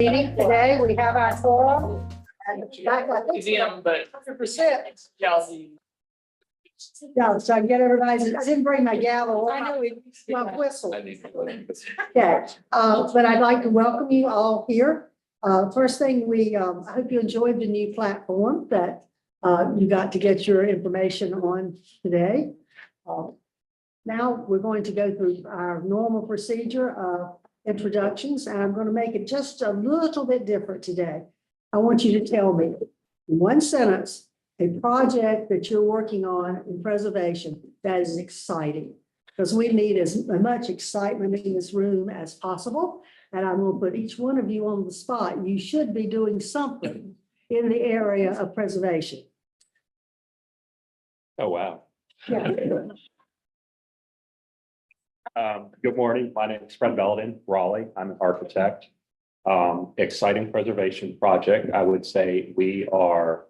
Meeting today, we have our forum. And I think Museum, but 100%. Chelsea. Yeah, so I can get everybody's, I didn't bring my gavel, I know my whistle. I need to go in. Okay, but I'd like to welcome you all here. First thing, I hope you enjoyed the new platform that you got to get your information on today. Now we're going to go through our normal procedure of introductions, and I'm going to make it just a little bit different today. I want you to tell me in one sentence, a project that you're working on in preservation that is exciting. Because we need as much excitement in this room as possible. And I'm going to put each one of you on the spot. You should be doing something in the area of preservation. Oh, wow. Yeah. Good morning. My name is Fred Belden, Raleigh. I'm an architect. Exciting preservation project. I would say we are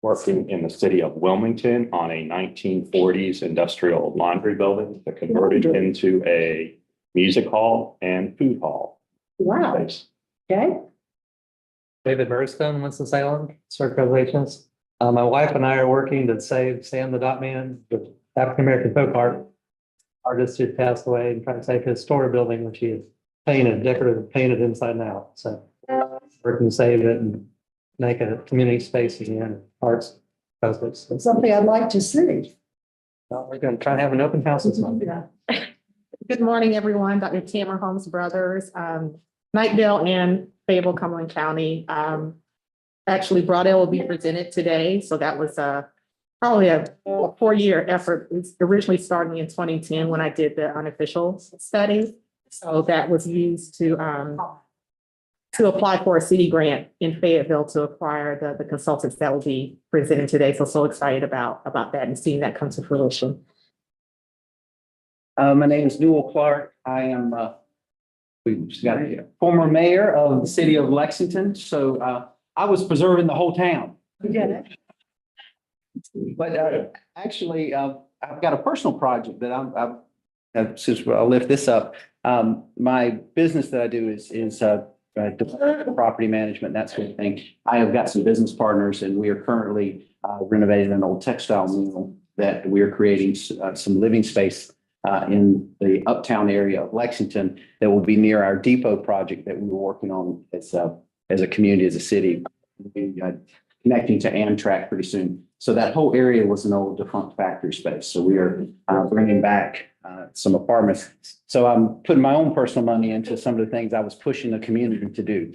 working in the city of Wilmington on a 1940s industrial laundry building that converted into a music hall and food hall. Wow. Space. Okay. David Murstone, Winston-Salem, Historic Preservations. My wife and I are working to save Sam the Dot Man, the African-American folk artist who passed away, and trying to save his store building, which he had painted inside and out. So working to save it and make a community space again, arts preservation. Something I'd like to see. Well, we're going to try to have an open house this month. Yeah. Good morning, everyone. Dr. Tamara Holmes Brothers, Knightdale and Fayetteville, Cumberland County. Actually, Broadale will be presented today. So that was probably a 4-year effort. It was originally starting in 2010 when I did the unofficial study. So that was used to apply for a city grant in Fayetteville to acquire the consultants that will be presented today. So excited about that and seeing that come to fruition. My name is Newell Clark. I am, we just got a former mayor of the city of Lexington. So I was preserving the whole town. You get it? But actually, I've got a personal project that since I'll lift this up. My business that I do is property management, that sort of thing. I have got some business partners and we are currently renovating an old textile mill that we are creating some living space in the uptown area of Lexington that will be near our depot project that we were working on as a community, as a city, connecting to Amtrak pretty soon. So that whole area was an old defunct factory space. So we are bringing back some apartments. So I'm putting my own personal money into some of the things I was pushing the community to do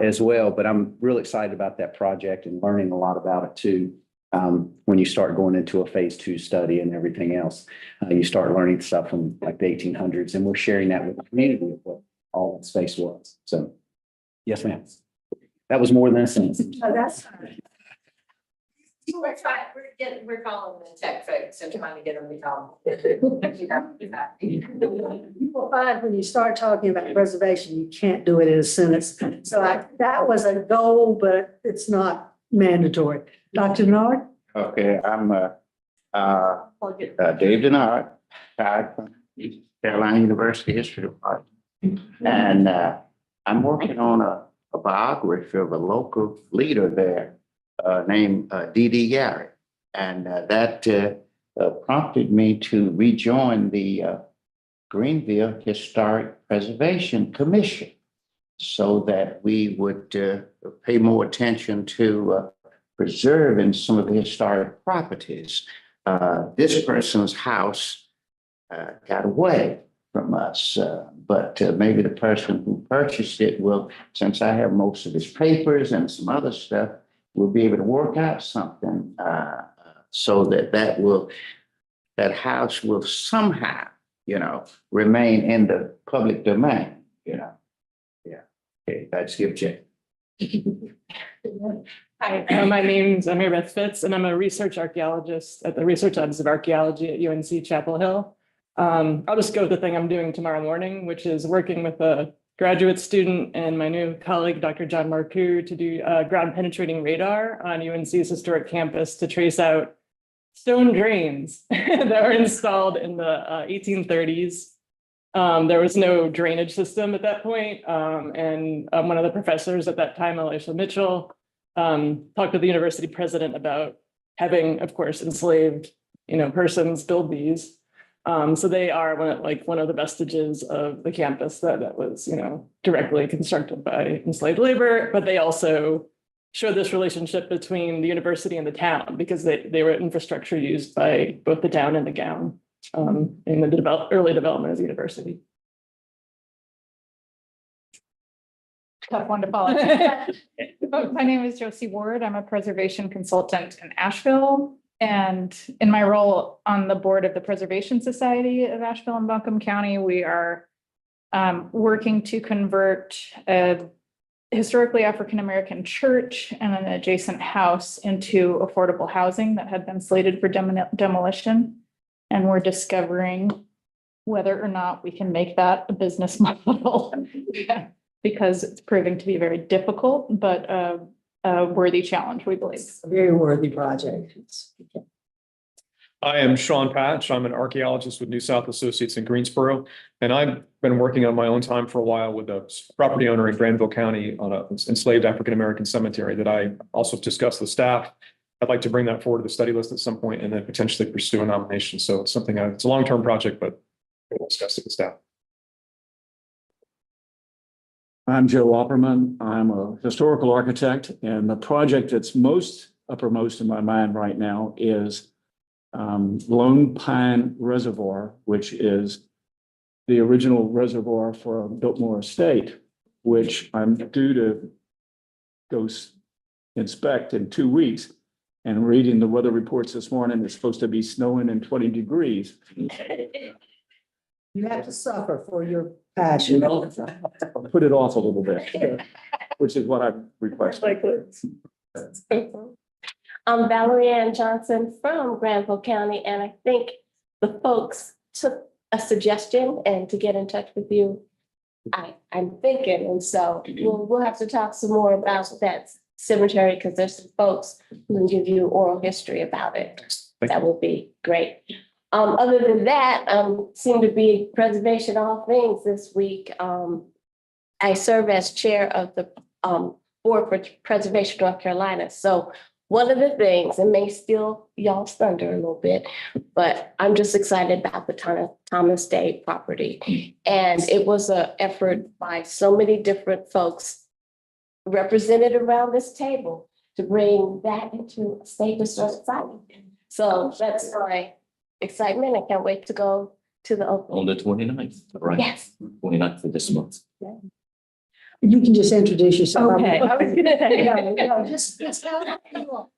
as well. But I'm really excited about that project and learning a lot about it too. When you start going into a phase 2 study and everything else, you start learning stuff from like the 1800s, and we're sharing that with the community of what all that space was. So, yes, ma'am. That was more than a sentence. Oh, that's. We're calling the tech folks and trying to get them to call. You will find when you start talking about preservation, you can't do it in a sentence. So that was a goal, but it's not mandatory. Dr. Bernard? Okay, I'm Dave Denard, retired from East Carolina University History Department. And I'm working on a biography of a local leader there named D.D. Garrett. And that prompted me to rejoin the Greenville Historic Preservation Commission so that we would pay more attention to preserving some of the historic properties. This person's house got away from us, but maybe the person who purchased it will, since I have most of his papers and some other stuff, we'll be able to work out something so that house will somehow, remain in the public domain, Yeah. Okay, that's your check. Hi, my name's Mary Beth Fitz, and I'm a research archaeologist at the Research Office of Archaeology at UNC Chapel Hill. I'll just go with the thing I'm doing tomorrow morning, which is working with a graduate student and my new colleague, Dr. John Marcoux, to do ground penetrating radar on UNC's historic campus to trace out stone drains that were installed in the 1830s There was no drainage system at that point. And one of the professors at that time, Elisha Mitchell, talked to the university president about having, of course, enslaved, persons build these. So they are one of the vestiges of the campus that was, directly constructed by enslaved labor, but they also show this relationship between the university and the town because they were infrastructure used by both the town and the gown in the early development of the university. Tough one to follow. My name is Josie Ward. I'm a preservation consultant in Asheville. And in my role on the board of the Preservation Society of Asheville and Buncombe County, we are working to convert a historically African-American church and an adjacent house into affordable housing that had been slated for demolition. And we're discovering whether or not we can make that a business model because it's proving to be very difficult, but a worthy challenge, we believe. A very worthy project. I am Sean Patch. I'm an archaeologist with New South Associates in Greensboro. And I've been working on my own time for a while with a property owner in Granville County on an enslaved African-American cemetery that I also discussed with staff. I'd like to bring that forward to the study list at some point and then potentially pursue a nomination. So it's something, it's a long-term project, but we'll discuss it with staff. I'm Joe Opperman. I'm a historical architect, and the project that's most uppermost in my mind right now is Lone Pine Reservoir, which is the original reservoir for Biltmore Estate, which I'm due to go inspect in 2 weeks. And reading the weather reports this morning, it's supposed to be snowing and 20 degrees. You have to suffer for your passion. Put it off a little bit, which is what I'm requesting. I'm Valerie Ann Johnson from Granville County, and I think the folks took a suggestion and to get in touch with you. I'm thinking, and so we'll have to talk some more about that cemetery because there's some folks who can give you oral history about it. That would be great. Other than that, seem to be preservation all things this week. I serve as chair of the Board for Preservation North Carolina. So one of the things, it may steal y'all's thunder a little bit, but I'm just excited about the Thomas Day property. And it was an effort by so many different folks represented around this table to bring that into a state historic site. So that's my excitement. I can't wait to go to the opening. On the 29th, right? Yes. 29th of this month. You can just introduce yourself. Okay, I was gonna say. No, just tell them who you are.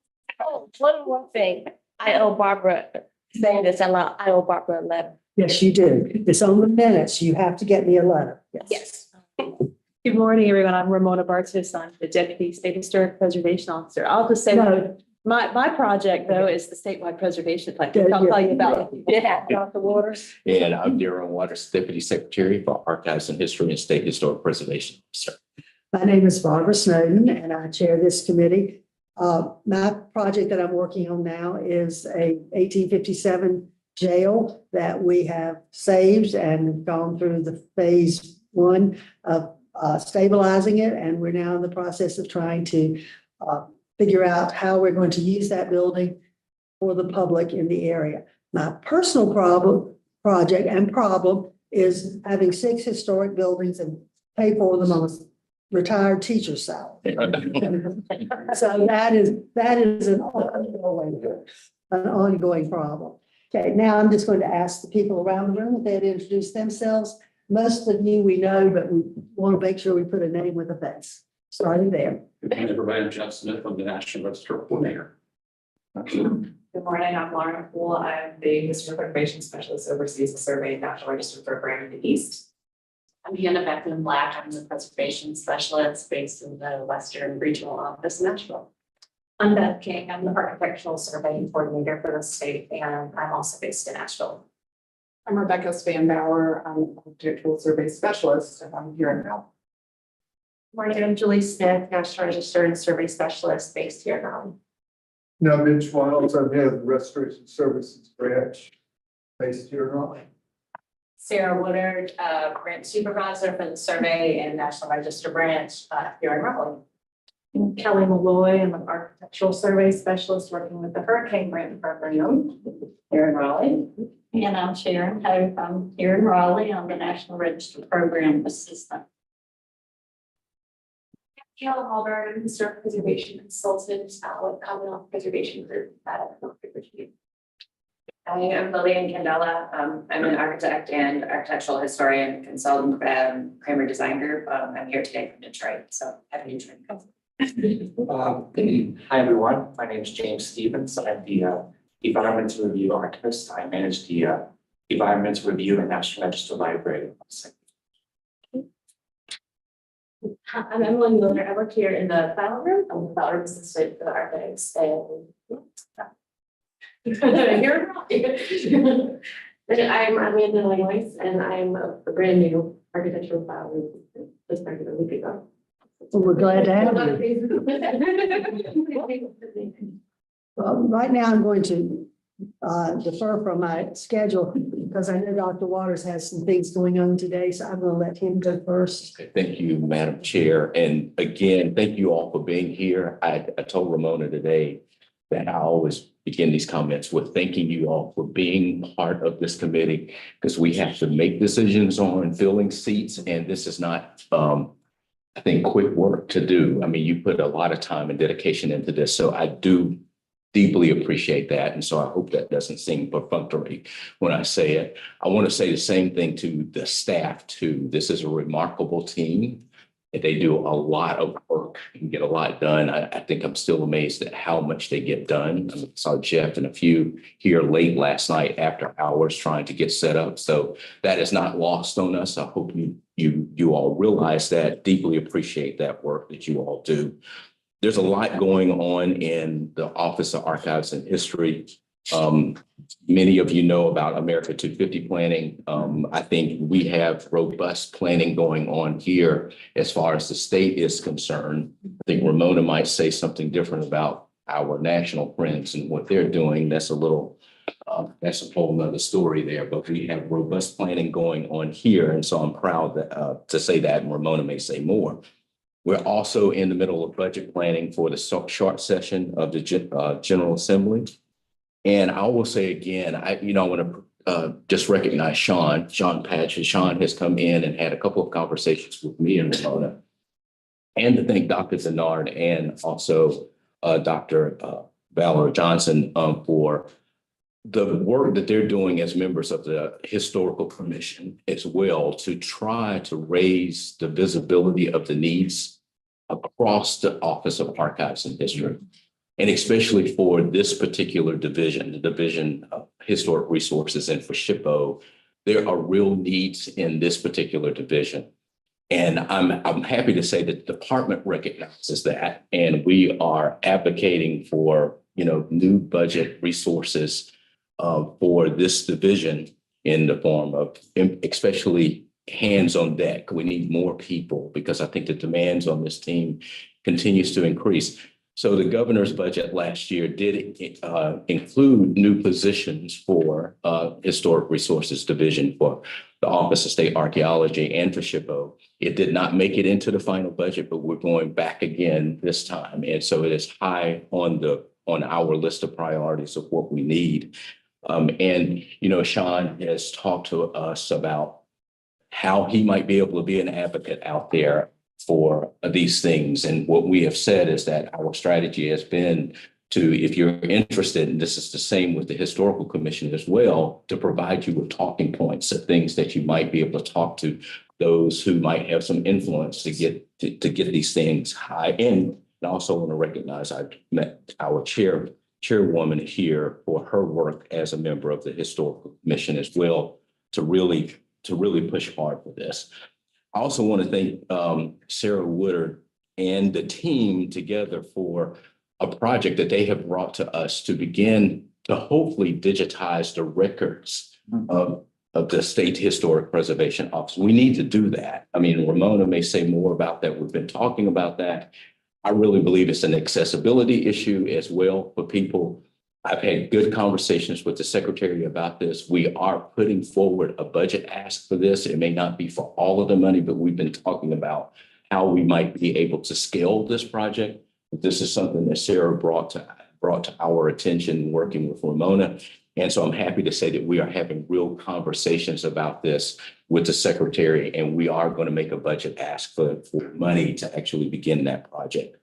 Oh, one more thing. I owe Barbara, saying this out loud, I owe Barbara a letter. Yes, you do. It's on the minutes. You have to get me a letter. Yes. Good morning, everyone. I'm Ramona Bartos. I'm the Deputy State Historic Preservation Officer. I'll just say No. my project though is the statewide preservation plan. Yeah, I'll yeah. tell you about it. Yeah. Dr. Waters. And I'm Darren Waters, Deputy Secretary for Archives and History and State Historic Preservation Officer. My name is Barbara Snowden and I chair this committee. My project that I'm working on now is a 1857 jail that we have saved and gone through the phase one of stabilizing it. And we're now in the process of trying to figure out how we're going to use that building for the public in the area. My personal project is having 6 historic buildings and pay for them on a retired teacher's salary. So that is an ongoing problem. Okay, now I'm just going to ask the people around the room if they'd introduce themselves. Most of you we know, but we want to make sure we put a name with a face. Starting there. Good morning, everybody. I'm Jeff Smith. I'm the National Register Coordinator. Good morning, I'm Lauren Poole. I'm the Historic Preservation Specialist oversees the survey National Register Program in the East. I'm Hannah Beckman Black. I'm the Preservation Specialist based in the Western Regional Office in Nashville. I'm Beth King. I'm the Architectural Surveying Coordinator for the state, and I'm also based in Nashville. I'm Rebecca Spanbauer. I'm an Architectural Survey Specialist, and I'm here in Maryland. Morning, I'm Julie Smith, National Register and Survey Specialist based here in Maryland. Now, Mitch Wiles, I'm head of the Restoration Services branch based here in Raleigh. Sarah Woodard, grant supervisor for the survey and National Register branch here in Raleigh. And Kelly Malloy, I'm an architectural survey specialist working with the Hurricane Grant Program here in Raleigh. And I'm Sharon Hope. I'm here in Raleigh. I'm the National Register Program Assistant. Gail Hallberg, I'm a historic preservation consultant with Commonwealth Preservation Group. I am Lillian Candela. I'm an architect and architectural historian consultant from Kramer Design Group. I'm here today from Detroit, so happy to join. Hi, everyone. My name is James Stevens. I'm the Environmental Review Archivist. I manage the Environmental Review and National Register Library. I'm Emily Miller. I work here in the file room. I'm the file room assistant for the archives and I'm Amanda Langlois and I'm a brand new architectural file room. Just started a week ago. So we're glad to have you. Right now, I'm going to defer from my schedule because I know Dr. Waters has some things going on today, so I'm going to let him go first. Okay, thank you, Madam Chair. And again, thank you all for being here. I told Ramona today that I always begin these comments with thanking you all for being part of this committee because we have to make decisions on filling seats, and this is not I think quick work to do. I mean, you put a lot of time and dedication into this, so I do deeply appreciate that. And so I hope that doesn't seem perfunctory when I say it. I want to say the same thing to the staff too. This is a remarkable team. They do a lot of work and get a lot done. I think I'm still amazed at how much they get done. I saw Jeff and a few here late last night after hours trying to get set up. So that is not lost on us. I hope you all realize that, deeply appreciate that work that you all do. There's a lot going on in the Office of Archives and History. Many of you know about America 250 planning. I think we have robust planning going on here as far as the state is concerned. I think Ramona might say something different about our national friends and what they're doing. That's a little, that's a whole nother story there, but we have robust planning going on here. And so I'm proud that, to say that, and Ramona may say more. We're also in the middle of budget planning for the short session of the General Assembly. And I will say again, I want to just recognize Sean Patch. Sean has come in and had a couple of conversations with me and Ramona. And to thank Dr. Denard and also Dr. Valerie Johnson for the work that they're doing as members of the Historical Commission as well to try to raise the visibility of the needs across the Office of Archives and History. And especially for this particular division, the Division of Historic Resources and for SHPO, there are real needs in this particular division. And I'm happy to say that the department recognizes that, and we are advocating for new budget resources for this division in the form of especially hands on deck. We need more people because I think the demands on this team continues to increase. So the governor's budget last year did include new positions for Historic Resources Division for the Office of State Archaeology and for SHPO. It did not make it into the final budget, but we're going back again this time. And so it is high on our list of priorities of what we need. And Sean has talked to us about how he might be able to be an advocate out there for these things. And what we have said is that our strategy has been to, if you're interested, and this is the same with the Historical Commission as well, to provide you with talking points of things that you might be able to talk to those who might have some influence to get these things high. And I also want to recognize I met our chairwoman here for her work as a member of the Historical Commission as well to really push hard for this. I also want to thank Sarah Woodard and the team together for a project that they have brought to us to begin to hopefully digitize the records of the State Historic Preservation Office. We need to do that. I mean, Ramona may say more about that. We've been talking about that. I really believe it's an accessibility issue as well for people. I've had good conversations with the secretary about this. We are putting forward a budget ask for this. It may not be for all of the money, but we've been talking about how we might be able to scale this project. This is something that Sarah brought to our attention, working with Ramona. And so I'm happy to say that we are having real conversations about this with the secretary, and we are going to make a budget ask for money to actually begin that project.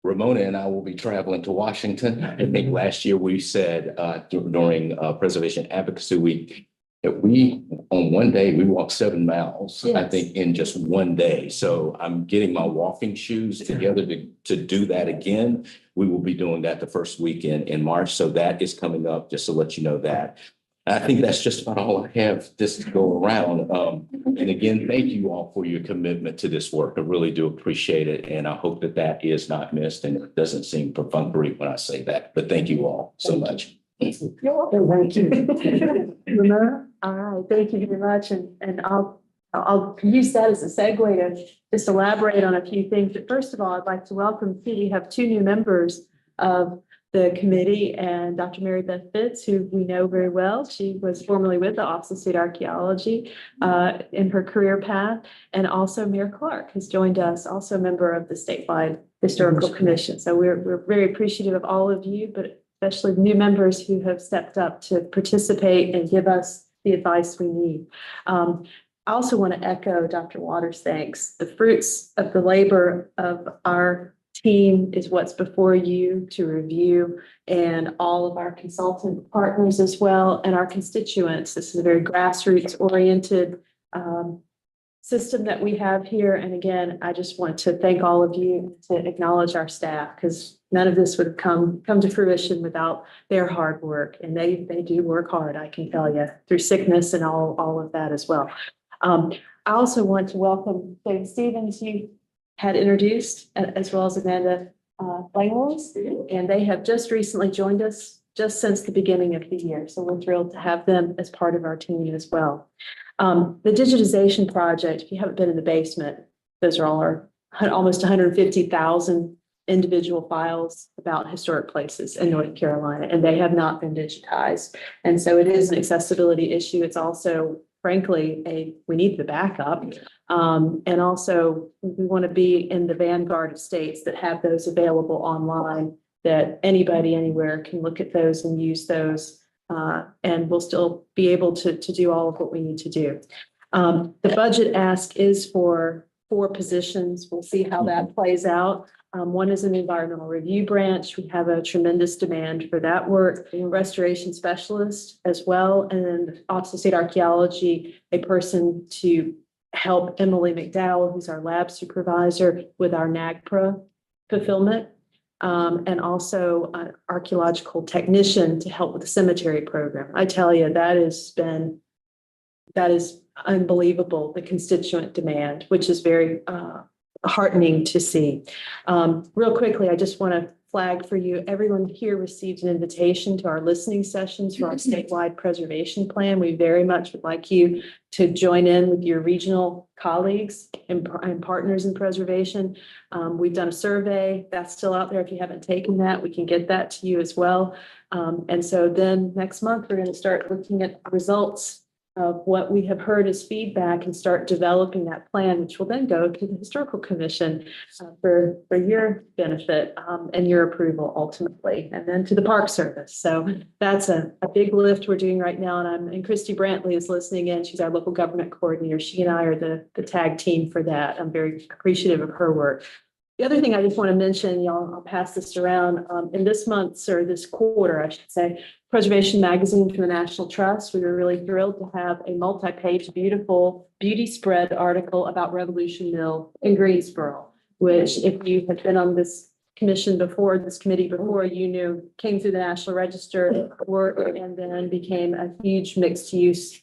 Ramona and I will be traveling to Washington. I think last year we said during Preservation Advocacy Week that we, on one day, we walked 7 miles, I Yes. think, in just one day. So I'm getting my walking shoes together to do that again. We will be doing that the first weekend in March. So that is coming up, just to let you know that. I think that's just about all I have this to go around. And again, thank you all for your commitment to this work. I really do appreciate it. And I hope that that is not missed and it doesn't seem perfunctory when I say that. But thank you all so much. You're welcome. Thank you. Ramona? All right, thank you very much. And I'll use that as a segue to just elaborate on a few things. But first of all, I'd like to welcome, we have 2 new members of the committee, and Dr. Mary Beth Fitz, who we know very well. She was formerly with the Office of State Archaeology in her career path, and also Mayor Clark has joined us, also a member of the statewide historical commission. So we're very appreciative of all of you, but especially new members who have stepped up to participate and give us the advice we need. I also want to echo Dr. Waters' thanks. The fruits of the labor of our team is what's before you to review, and all of our consultant partners as well, and our constituents. This is a very grassroots oriented system that we have here. And again, I just want to thank all of you, to acknowledge our staff, because none of this would have come to fruition without their hard work. And they do work hard, I can tell you, through sickness and all of that as well. I also want to welcome Dave Stevens, you had introduced, as well as Amanda Langholz, and they have just recently joined us just since the beginning of the year. So we're thrilled to have them as part of our team as well. The digitization project, if you haven't been in the basement, those are all our almost 150,000 individual files about historic places in North Carolina, and they have not been digitized. And so it is an accessibility issue. It's also, frankly, we need the backup. And also we want to be in the vanguard of states that have those available online, that anybody anywhere can look at those and use those. And we'll still be able to do all of what we need to do. The budget ask is for 4 positions. We'll see how that plays out. One is an environmental review branch. We have a tremendous demand for that work. A restoration specialist as well, and then Office of State Archaeology, a person to help Emily McDowell, who's our lab supervisor, with our NAGPRA fulfillment. And also an archaeological technician to help with the cemetery program. I tell you, that is unbelievable, the constituent demand, which is very heartening to see. Real quickly, I just want to flag for you, everyone here received an invitation to our listening sessions for our statewide preservation plan. We very much would like you to join in with your regional colleagues and partners in preservation. We've done a survey that's still out there. If you haven't taken that, we can get that to you as well. And so then next month, we're going to start looking at results of what we have heard as feedback and start developing that plan, which will then go to the Historical Commission for your benefit and your approval ultimately, and then to the Park Service. So that's a big lift we're doing right now. And Christy Brantley is listening in. She's our local government coordinator. She and I are the tag team for that. I'm very appreciative of her work. The other thing I just want to mention, y'all, I'll pass this around, in this month's, or this quarter, I should say, Preservation Magazine from the National Trust, we were really thrilled to have a multi-page, beautiful beauty spread article about Revolution Mill in Greensboro, which, if you had been on this commission before, this committee before, you knew came through the National Register work and then became a huge mixed use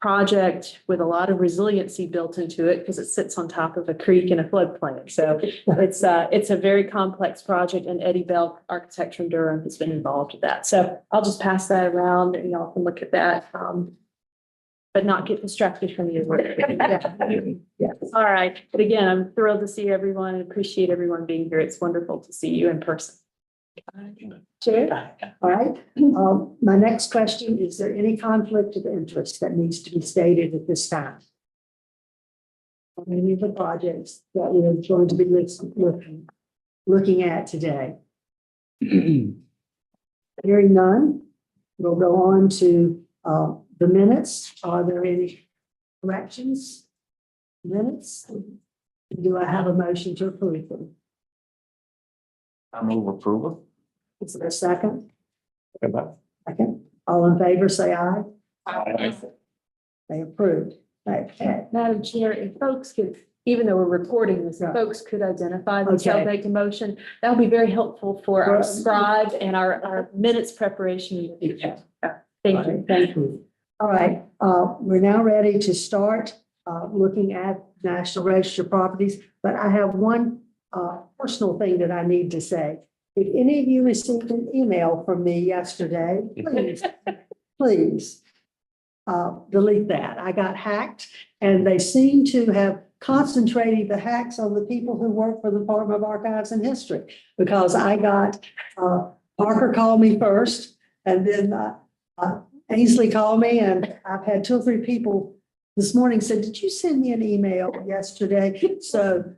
project with a lot of resiliency built into it because it sits on top of a creek and a floodplain. So it's a very complex project, and Eddie Belk, architect from Durham, has been involved with that. So I'll just pass that around and y'all can look at that, but not get distracted from your work. Yeah. All right. But again, I'm thrilled to see everyone and appreciate everyone being here. It's wonderful to see you in person. Chair? All right. My next question, is there any conflict of interest that needs to be stated at this time? On any of the projects that we're going to be looking at today? Hearing none, we'll go on to the minutes. Are there any corrections? Minutes? Do I have a motion to approve them? I move approval. Is there a second? Second. All in favor, say aye. Aye. They approved. Okay. Madam Chair, if folks could, even though we're recording this, if folks could identify themselves, Okay. make a motion, that would be very helpful for our scribe and our minutes preparation. in the future. Thank you. Thank you. All right, we're now ready to start looking at National Register properties, but I have one personal thing that I need to say. If any of you received an email from me yesterday, please delete that. I got hacked, and they seem to have concentrated the hacks on the people who work for the Department of Archives and History, because I got Parker called me first, and then Ainsley called me, and I've had 2 or 3 people this morning said, "Did you send me an email yesterday?" So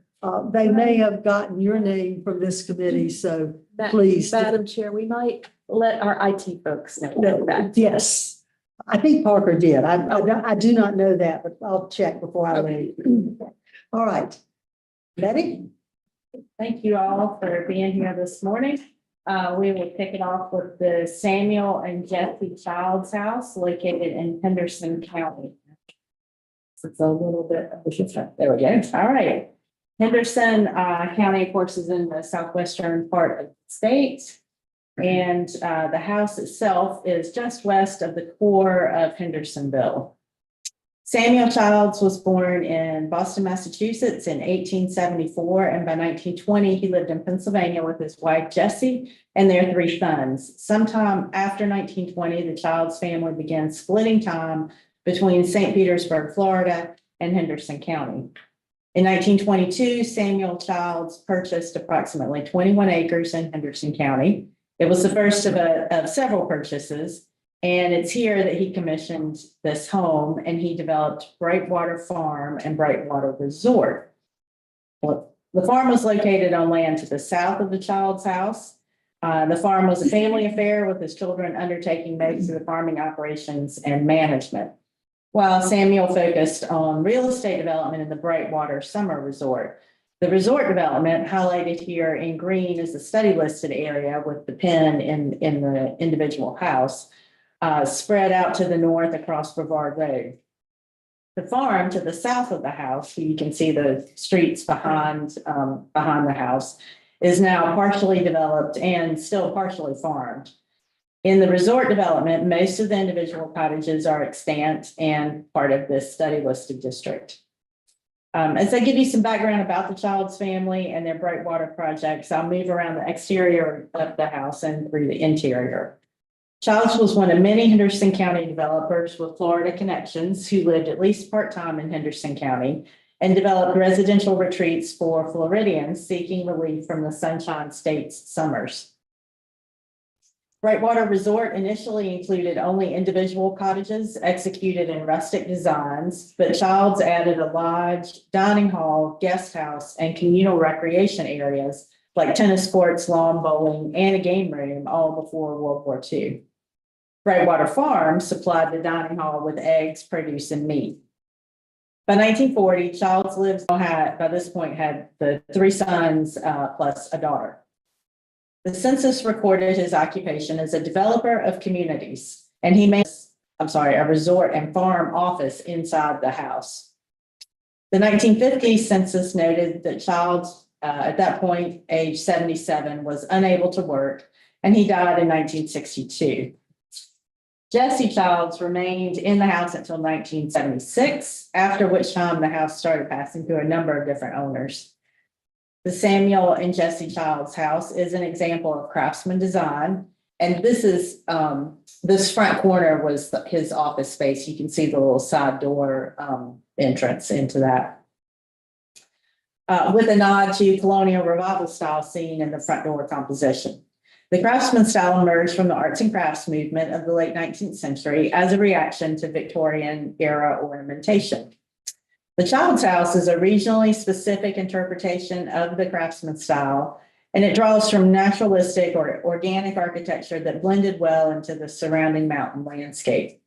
they may have gotten your name from this committee, so please. Madam Chair, we might let our IT folks know that. Yes, I think Parker did. I do not know that, but I'll check before I leave. All right. Betty? Thank you all for being here this morning. We will kick it off with the Samuel and Jesse Childs House located in Henderson County. It's a little bit of a shift. There we go. All right. Henderson County, of course, is in the southwestern part of the state. And the house itself is just west of the core of Hendersonville. Samuel Childs was born in Boston, Massachusetts in 1874, and by 1920, he lived in Pennsylvania with his wife, Jessie, and their 3 sons. Sometime after 1920, the Childs family began splitting time between St. Petersburg, Florida, and Henderson County. In 1922, Samuel Childs purchased approximately 21 acres in Henderson County. It was the first of several purchases. And it's here that he commissioned this home, and he developed Brightwater Farm and Brightwater Resort. Well, the farm was located on land to the south of the Child's house. The farm was a family affair, with his children undertaking most of the farming operations and management, while Samuel focused on real estate development in the Brightwater Summer Resort. The resort development, highlighted here in green, is the study listed area with the pin in the individual house. Spread out to the north across Brevard Road. The farm to the south of the house, you can see the streets behind the house, is now partially developed and still partially farmed. In the resort development, most of the individual cottages are extant and part of this study listed district. As I give you some background about the Childs family and their Brightwater projects, I'll move around the exterior of the house and through the interior. Childs was one of many Henderson County developers with Florida connections who lived at least part-time in Henderson County and developed residential retreats for Floridians seeking relief from the Sunshine State's summers. Brightwater Resort initially included only individual cottages executed in rustic designs, but Childs added a lodge, dining hall, guest house, and communal recreation areas like tennis courts, lawn bowling, and a game room, all before World War II. Brightwater Farm supplied the dining hall with eggs, produce, and meat. By 1940, Childs by this point had the 3 sons plus a daughter. The census recorded his occupation as a developer of communities, and he made, a resort and farm office inside the house. The 1950 census noted that Childs, at that point, age 77, was unable to work, and he died in 1962. Jesse Childs remained in the house until 1976, after which time the house started passing through a number of different owners. The Samuel and Jesse Childs house is an example of craftsman design. And this is, this front corner was his office space. You can see the little side door entrance into that. With a nod to colonial revival style scene in the front door composition. The Craftsman style emerged from the arts and crafts movement of the late 19th century as a reaction to Victorian era ornamentation. The Child's House is a regionally specific interpretation of the Craftsman style, and it draws from naturalistic or organic architecture that blended well into the surrounding mountain landscape.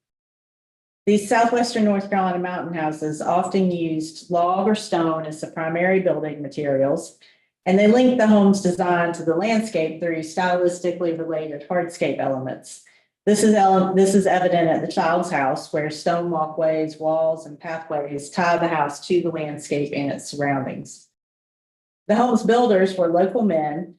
These southwestern North Carolina mountain houses often used log or stone as the primary building materials, and they linked the home's design to the landscape through stylistically related hardscape elements. This is evident at the Child's House, where stone walkways, walls, and pathways tie the house to the landscape and its surroundings. The home's builders were local men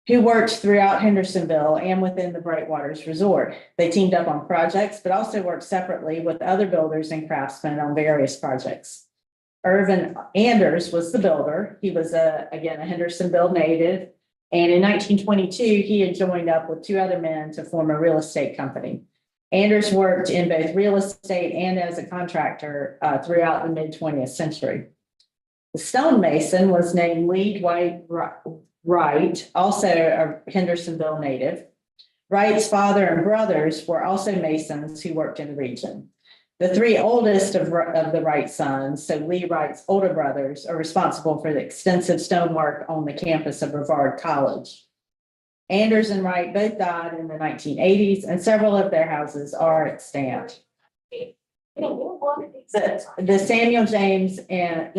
who worked throughout Hendersonville and within the Brightwaters Resort. They teamed up on projects, but also worked separately with other builders and craftsmen on various projects. Irvin Anders was the builder. He was again a Hendersonville native. And in 1922, he had joined up with two other men to form a real estate company. Anders worked in both real estate and as a contractor throughout the mid-20th century. The stonemason was named Lee Dwight Wright, also a Hendersonville native. Wright's father and brothers were also masons who worked in the region. The three oldest of the Wright sons, so Lee Wright's older brothers, are responsible for the extensive stonework on the campus of Brevard College. Anders and Wright both died in the 1980s, and several of their houses are extant. The Samuel James and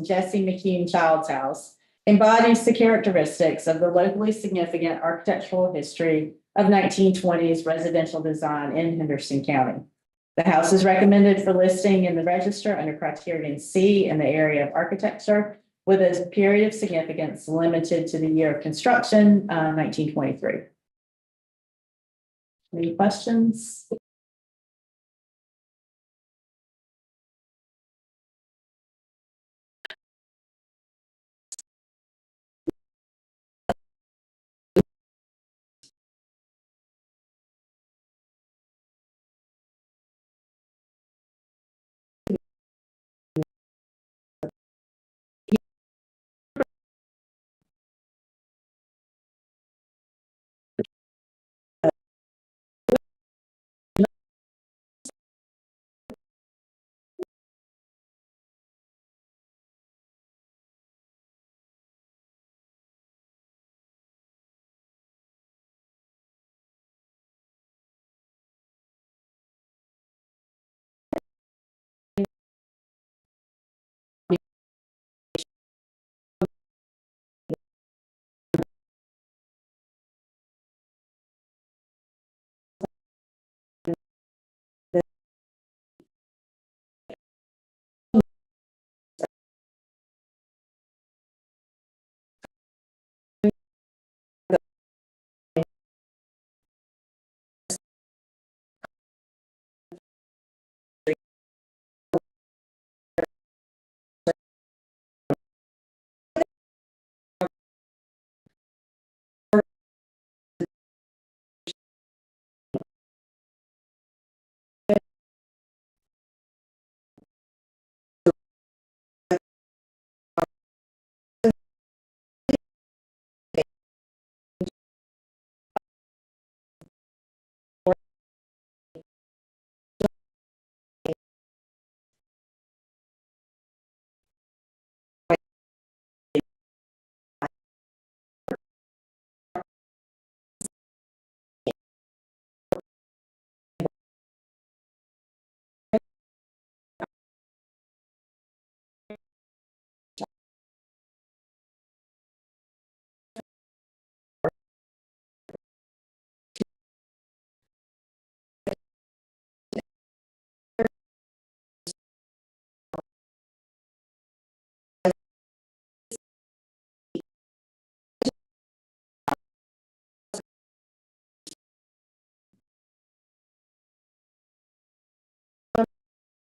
Jesse McCune Child's House embodies the characteristics of the locally significant architectural history of 1920s residential design in Henderson County. The house is recommended for listing in the register under criterion C in the area of architecture, with a period of significance limited to the year of construction, 1923. Any questions?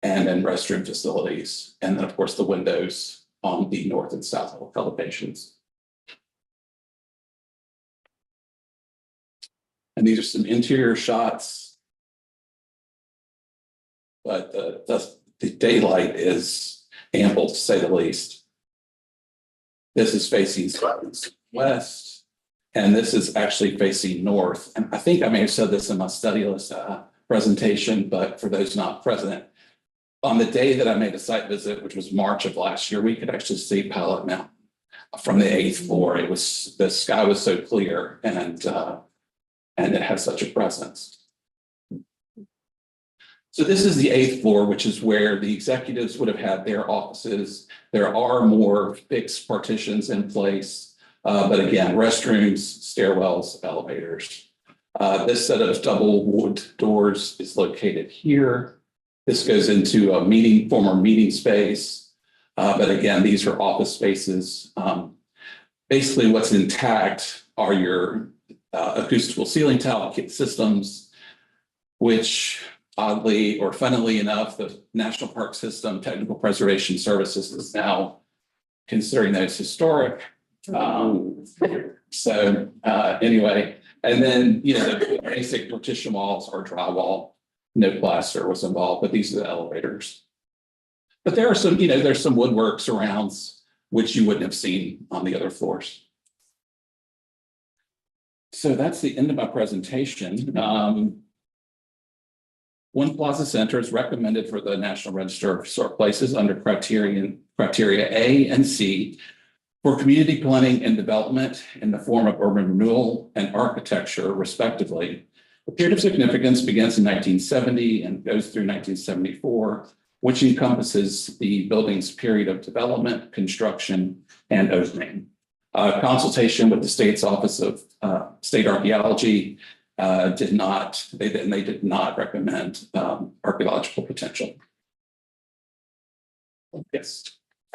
And then restroom facilities, and then of course the windows on the north and south elevations. And these are some interior shots. But the daylight is ample, to say the least. This is facing west, And this is actually facing north. And I think I may have said this in my study list presentation, but for those not present, on the day that I made a site visit, which was March of last year, we could actually see Pilot Mountain from the 8th floor. It was, the sky was so clear and it has such a presence. So this is the 8th floor, which is where the executives would have had their offices. There are more fixed partitions in place, but again, restrooms, stairwells, elevators. This set of double wood doors is located here. This goes into a former meeting space. But again, these are office spaces. Basically what's intact are your acoustical ceiling tile kit systems, which oddly or funnily enough, the National Park System Technical Preservation Services is now considering those historic. Anyway, and then, the basic partition walls are drywall, no plaster was involved, but these are the elevators. But there are some, there's some woodwork surrounds, which you wouldn't have seen on the other floors. So that's the end of my presentation. One Plaza Center is recommended for the National Register of Historic Places under criteria A and C for community planning and development in the form of urban renewal and architecture, respectively. The period of significance begins in 1970 and goes through 1974, which encompasses the building's period of development, construction, and opening. Consultation with the state's Office of State Archaeology did not recommend archaeological potential. Yes.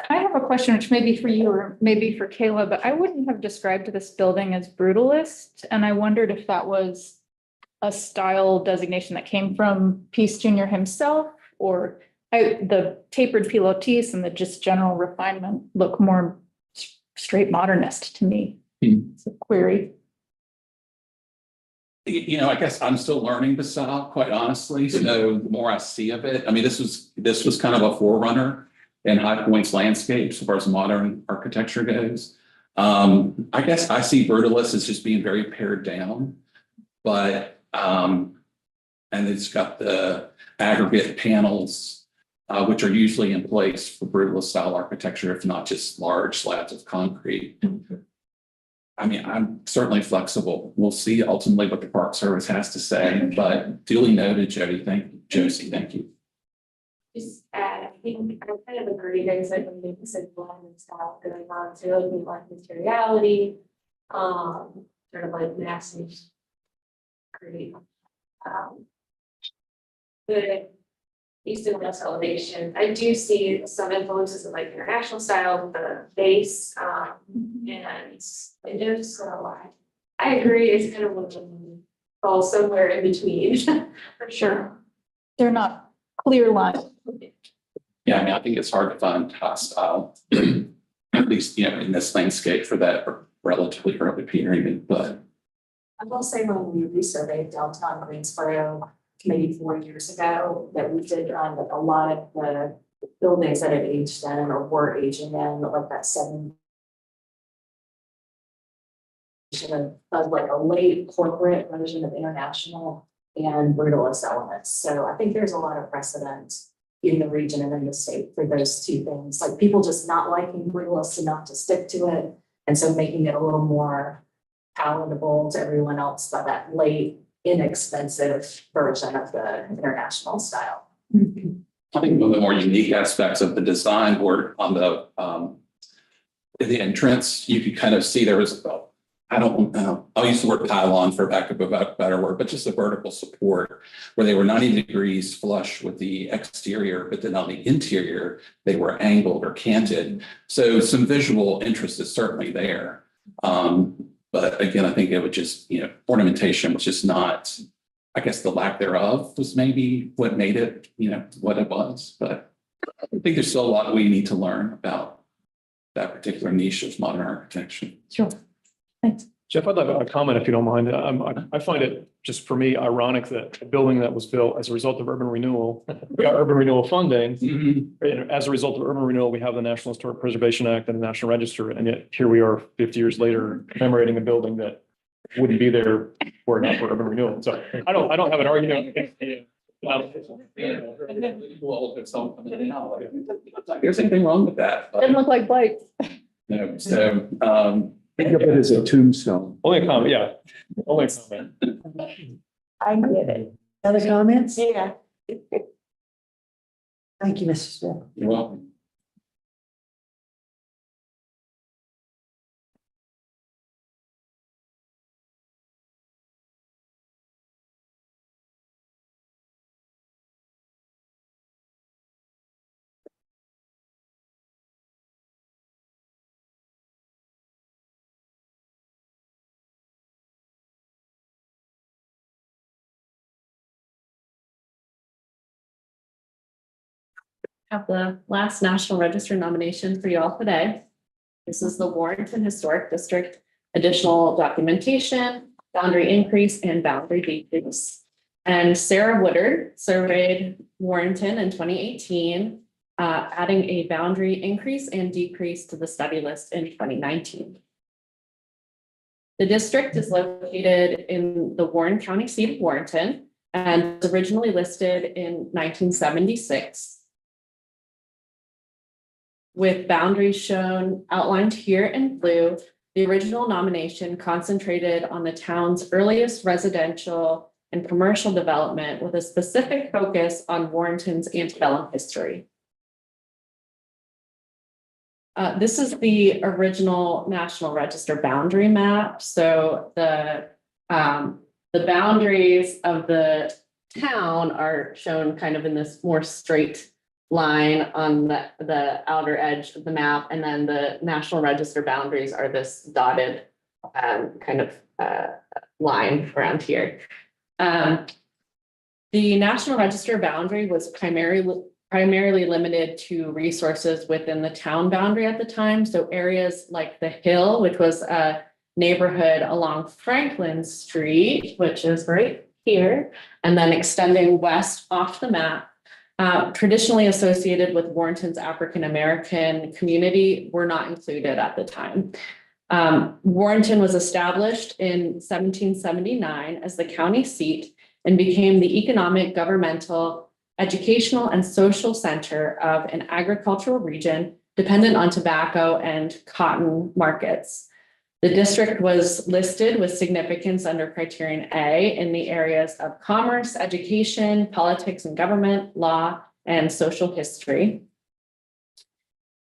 I have a question, which may be for you or maybe for Kayla, but I wouldn't have described this building as brutalist. And I wondered if that was a style designation that came from Peace Jr. himself, or the tapered pilotis and the just general refinement look more straight modernist to me. It's a query. I guess I'm still learning the style, quite honestly. So the more I see of it, I mean, this was kind of a forerunner in High Point's landscapes as far as modern architecture goes. I guess I see brutalist as just being very pared down, but and it's got the aggregate panels, which are usually in place for brutalist style architecture, if not just large slabs of concrete. I mean, I'm certainly flexible. We'll see ultimately what the Park Service has to say, but duly noted, Josie, thank you. Just add, I think I kind of agree, there's like a mix of blend and style going on, so looking like materiality, sort of like massive create. The east and west elevation, I do see some influences of like international style with the base, and it is I agree, it's kind of what falls somewhere in between, for sure. They're not clear lines. Yeah, I mean, I think it's hard to find hostile, at least, in this landscape for that relatively early period, but. I will say when we resurveyed downtown Greensboro, maybe 4 years ago, that we did like a lot of the buildings that had aged in or were aging in, like that of like a late corporate version of international and brutalist elements. So I think there's a lot of precedent in the region and in the state for those two things, like people just not liking brutalist enough to stick to it. And so making it a little more palatable to everyone else by that late, inexpensive version of the international style. I think one of the more unique aspects of the design board on the entrance, you could kind of see there was, I don't know, I'll use the word pylon for lack of a better word, but just a vertical support where they were 90 degrees flush with the exterior, but then on the interior, they were angled or canted. So some visual interest is certainly there. But again, I think it would just, ornamentation was just not, I guess the lack thereof was maybe what made it, what it was. But I think there's still a lot we need to learn about that particular niche of modern architecture. Sure. Thanks. Jeff, I'd like a comment if you don't mind. I find it just for me ironic that a building that was built as a result of urban renewal, we got urban renewal funding. And as a result of urban renewal, we have the National Historic Preservation Act and the National Register. And yet here we are 50 years later commemorating a building that wouldn't be there were it not for urban renewal. So I don't have an argument. There's anything wrong with that. but Didn't look like Blake. No, so, Think of it as a tombstone. Only a comment, yeah, only a comment. I get it. Other comments? Yeah. Thank you, Mr. Smith. you're welcome. Have the last National Register nomination for you all today. This is the Warrenton Historic District additional documentation, boundary increase and boundary decrease. And Sarah Woodard surveyed Warrenton in 2018, adding a boundary increase and decrease to the study list in 2019. The district is located in the Warren County seat of Warrenton and was originally listed in 1976. With boundaries shown outlined here in blue, the original nomination concentrated on the town's earliest residential and commercial development with a specific focus on Warrenton's antebellum history. This is the original National Register boundary map. So the boundaries of the town are shown kind of in this more straight line on the outer edge of the map. And then the National Register boundaries are this dotted kind of line around here. The National Register boundary was primarily limited to resources within the town boundary at the time. So areas like the Hill, which was a neighborhood along Franklin Street, which is right here, and then extending west off the map, traditionally associated with Warrenton's African-American community, were not included at the time. Warrenton was established in 1779 as the county seat and became the economic, governmental, educational, and social center of an agricultural region dependent on tobacco and cotton markets. The district was listed with significance under criterion A in the areas of commerce, education, politics and government, law, and social history.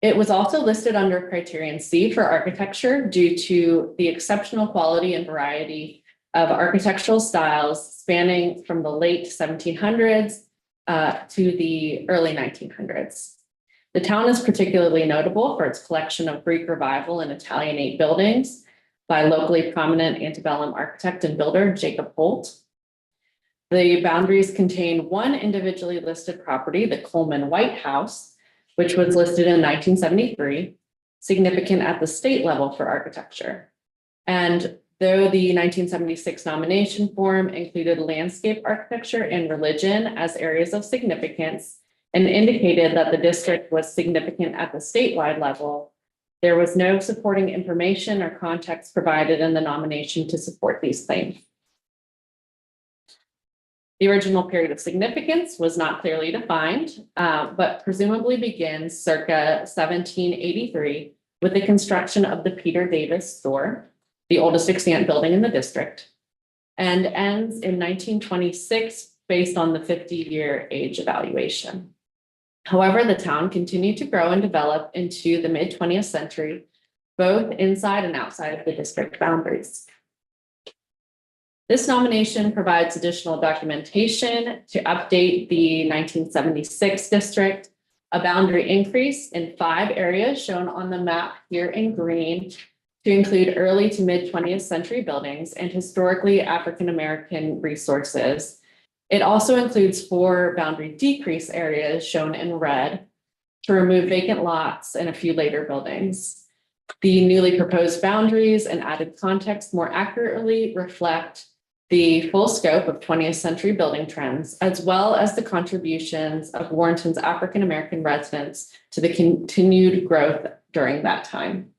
It was also listed under criterion C for architecture due to the exceptional quality and variety of architectural styles spanning from the late 1700s to the early 1900s. The town is particularly notable for its collection of Greek Revival and Italianate buildings by locally prominent antebellum architect and builder Jacob Holt. The boundaries contain one individually listed property, the Coleman White House, which was listed in 1973, significant at the state level for architecture. And though the 1976 nomination form included landscape architecture and religion as areas of significance and indicated that the district was significant at the statewide level, there was no supporting information or context provided in the nomination to support these claims. The original period of significance was not clearly defined, but presumably begins circa 1783 with the construction of the Peter Davis store, the oldest extant building in the district, and ends in 1926 based on the 50-year age evaluation. However, the town continued to grow and develop into the mid-20th century, both inside and outside of the district boundaries. This nomination provides additional documentation to update the 1976 district, a boundary increase in 5 areas shown on the map here in green to include early to mid-20th century buildings and historically African-American resources. It also includes 4 boundary decrease areas shown in red to remove vacant lots and a few later buildings. The newly proposed boundaries and added context more accurately reflect the full scope of 20th century building trends, as well as the contributions of Warrenton's African-American residents to the continued growth during that time.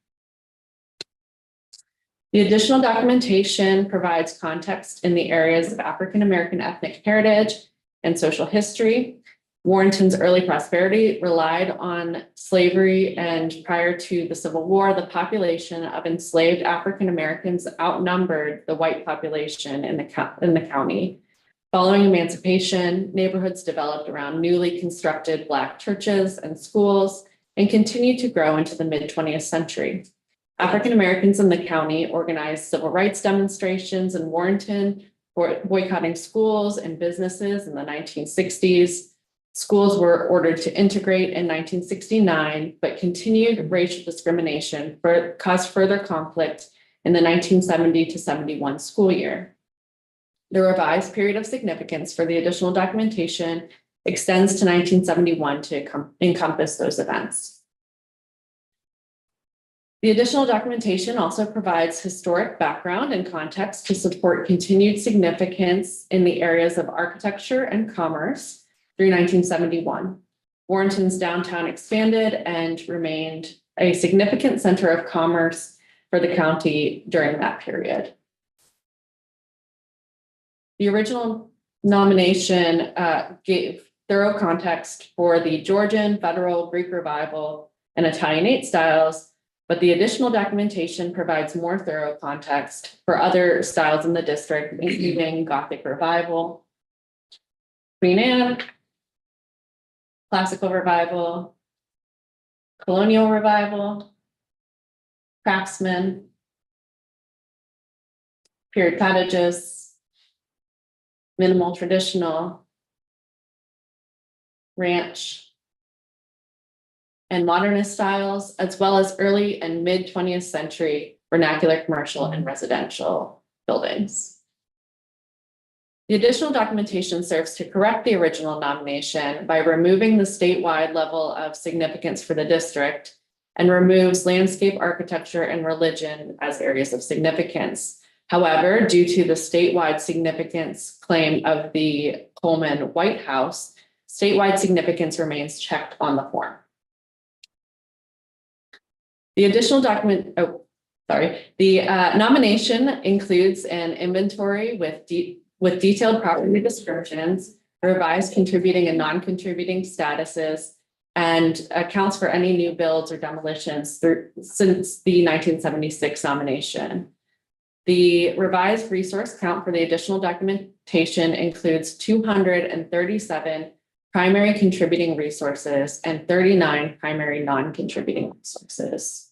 The additional documentation provides context in the areas of African American ethnic heritage and social history. Warrenton's early prosperity relied on slavery, and prior to the Civil War, the population of enslaved African Americans outnumbered the white population in the county. Following emancipation, neighborhoods developed around newly constructed Black churches and schools and continued to grow into the mid-20th century. African Americans in the county organized civil rights demonstrations in Warrenton, boycotting schools and businesses in the 1960s. Schools were ordered to integrate in 1969, but continued racial discrimination caused further conflict in the 1970 to 71 school year. The revised period of significance for the additional documentation extends to 1971 to encompass those events. The additional documentation also provides historic background and context to support continued significance in the areas of architecture and commerce through 1971. Warrenton's downtown expanded and remained a significant center of commerce for the county during that period. The original nomination gave thorough context for the Georgian, Federal, Greek Revival, and Italianate styles, but the additional documentation provides more thorough context for other styles in the district, including Gothic Revival, Queen Anne, Classical Revival, Colonial Revival, Craftsman, Period Cottages, Minimal Traditional, Ranch, and Modernist styles, as well as early and mid 20th century vernacular commercial and residential buildings. The additional documentation serves to correct the original nomination by removing the statewide level of significance for the district and removes landscape architecture and religion as areas of significance. However, due to the statewide significance claim of the Coleman White House, statewide significance remains checked on the form. The additional nomination includes an inventory with detailed property descriptions, revised contributing and non-contributing statuses, and accounts for any new builds or demolitions since the 1976 nomination. The revised resource count for the additional documentation includes 237 primary contributing resources and 39 primary non-contributing resources.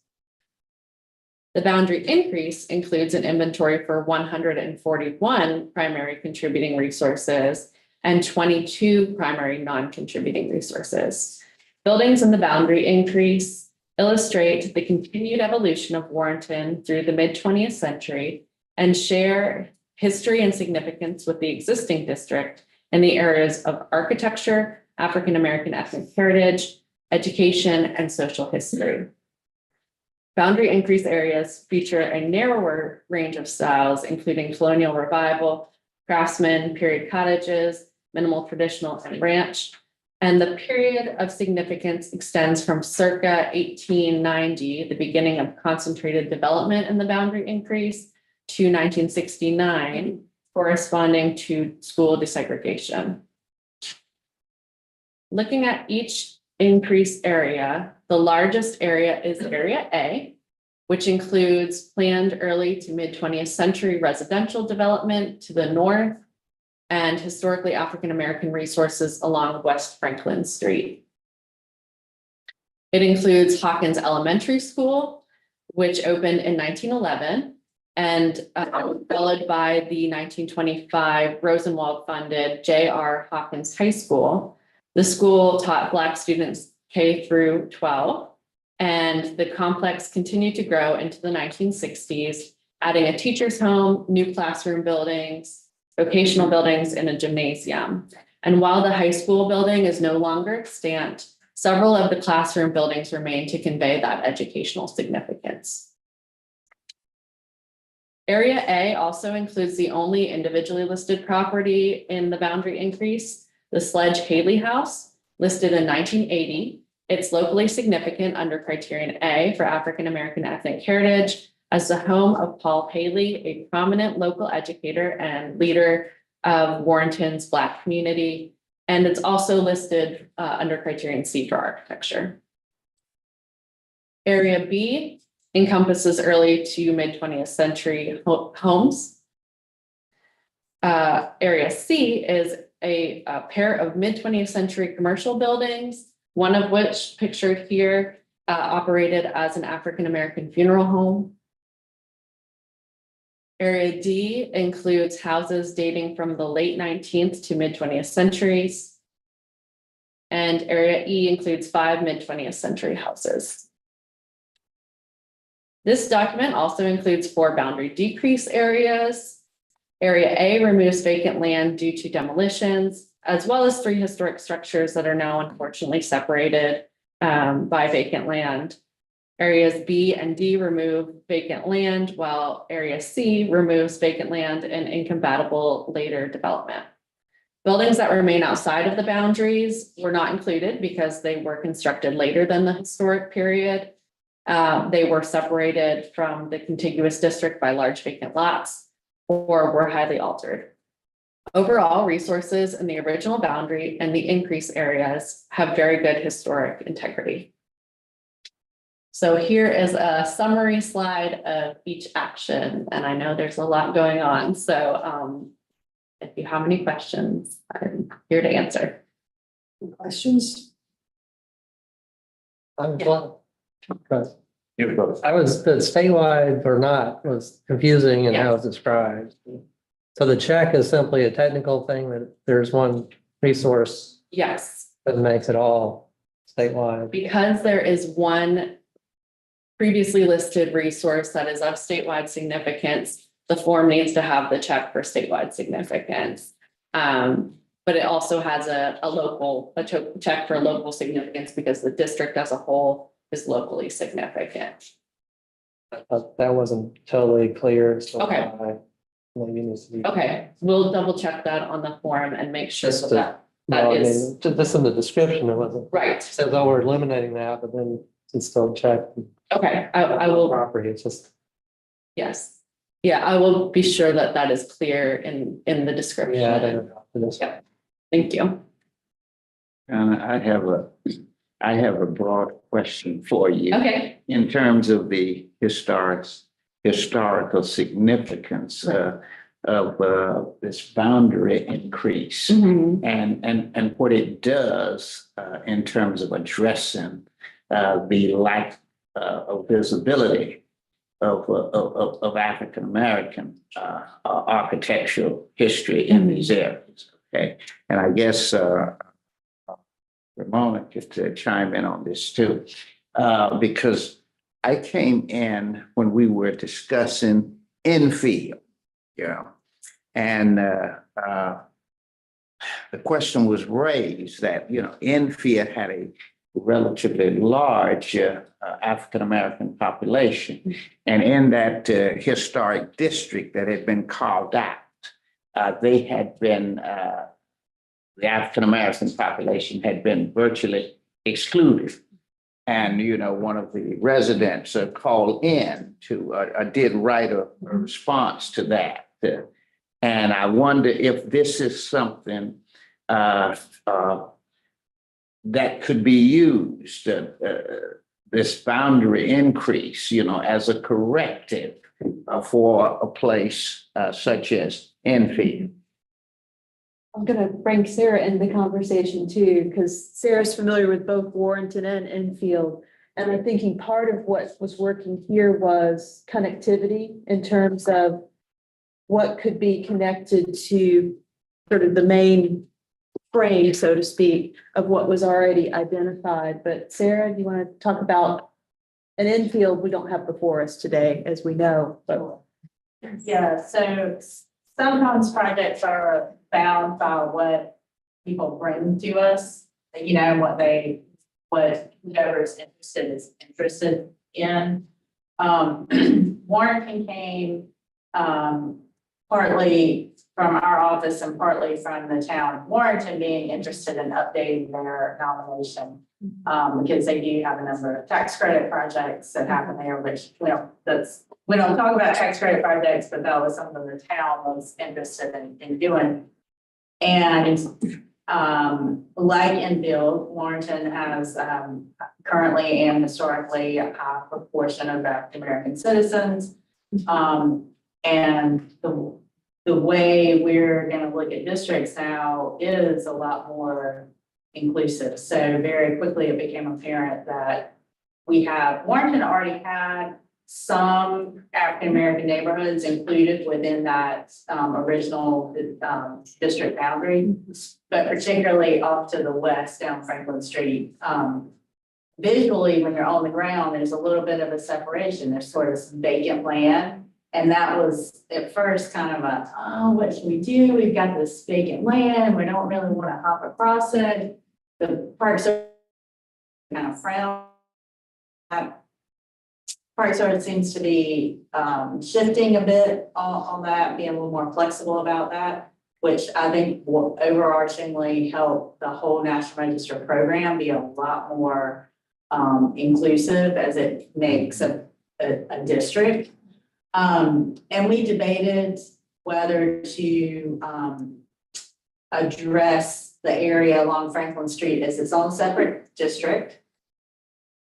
The boundary increase includes an inventory for 141 primary contributing resources and 22 primary non-contributing resources. Buildings in the boundary increase illustrate the continued evolution of Warrenton through the mid-20th century and share history and significance with the existing district in the areas of architecture, African American ethnic heritage, education, and social history. Boundary increase areas feature a narrower range of styles, including colonial revival, craftsman, period cottages, minimal traditional, and ranch. And the period of significance extends from circa 1890, the beginning of concentrated development in the boundary increase, to 1969, corresponding to school desegregation. Looking at each increase area, the largest area is Area A, which includes planned early to mid 20th century residential development to the north and historically African American resources along West Franklin Street. It includes Hawkins Elementary School, which opened in 1911 and followed by the 1925 Rosenwald-funded J.R. Hawkins High School. The school taught Black students K through 12, and the complex continued to grow into the 1960s, adding a teacher's home, new classroom buildings, vocational buildings, and a gymnasium. And while the high school building is no longer extant, several of the classroom buildings remain to convey that educational significance. Area A also includes the only individually listed property in the boundary increase, the Sledge Haley House, listed in 1980. It's locally significant under criterion A for African American ethnic heritage, as the home of Paul Haley, a prominent local educator and leader of Warrenton's Black community. And it's also listed under criterion C for architecture. Area B encompasses early to mid 20th century homes. Area C is a pair of mid 20th century commercial buildings, one of which pictured here operated as an African-American funeral home. Area D includes houses dating from the late 19th to mid 20th centuries. And Area E includes 5 mid 20th century houses. This document also includes 4 boundary decrease areas. Area A removes vacant land due to demolitions, as well as 3 historic structures that are now unfortunately separated by vacant land. Areas B and D remove vacant land, while Area C removes vacant land and incompatible later development. Buildings that remain outside of the boundaries were not included because they were constructed later than the historic period. They were separated from the contiguous district by large vacant lots or were highly altered. Overall, resources in the original boundary and the increase areas have very good historic integrity. So here is a summary slide of each action, and I know there's a lot going on. So if you have any questions, I'm here to answer. Questions? I'm glad. I was, the statewide or not was confusing in how it's described. So the check is simply a technical thing that there's one resource Yes, that makes it all statewide. because there is one previously listed resource that is of statewide significance, the form needs to have the check for statewide significance. But it also has a check for local significance because the district as a whole is locally significant. That wasn't totally clear. So Okay. maybe needs to be. Okay, we'll double check that on the form and make sure Just that No, I is mean, just in the description, it wasn't. right. It says, oh, we're eliminating that, but then it's still checked. Okay, I will, Property, it's just. yes. Yeah, I will be sure that that is clear in the description. Yeah, I don't know. Yeah. Thank you. And I have a broad question for you. Okay. In terms of the historical significance of this boundary increase and what it does in terms of addressing the lack of visibility of African American architectural history in these areas. Okay, and I guess Ramona could chime in on this too, because I came in when we were discussing infield, and the question was raised that, Enfield had a relatively large African-American population. And in that historic district that had been carved out, they had been, the African-American population had been virtually excluded. And, one of the residents called in to, did write a response to that. And I wonder if this is something that could be used, this boundary increase, as a corrective for a place such as Enfield. I'm gonna bring Sarah in the conversation too, because Sarah's familiar with both Warrenton and Enfield. And I'm thinking part of what was working here was connectivity in terms of what could be connected to sort of the main frame, so to speak, of what was already identified. But Sarah, do you want to talk about an Enfield? We don't have before us today, as we know, but. Yeah, so sometimes projects are bound by what people bring to us, what whoever is interested in. Warrenton came partly from our office and partly from the town of Warrenton being interested in updating their nomination. Because they do have a number of tax credit projects that happen there, which, that's we don't talk about tax credit projects, but that was something the town was interested in doing. And like Enfield, Warrenton has currently and historically a high proportion of African American citizens. And the way we're gonna look at districts now is a lot more inclusive. So very quickly it became apparent that Warrenton already had some African American neighborhoods included within that original district boundary, but particularly off to the west down Franklin Street. Visually, when you're on the ground, there's a little bit of a separation. There's sort of some vacant land. And that was at first kind of what should we do? We've got this vacant land. We don't really want to hop across it. The Park Service kind of frown. Park Service seems to be shifting a bit on that, being a little more flexible about that, which I think will overarchingly help the whole National Register program be a lot more inclusive as it makes a district. And we debated whether to address the area along Franklin Street as its own separate district,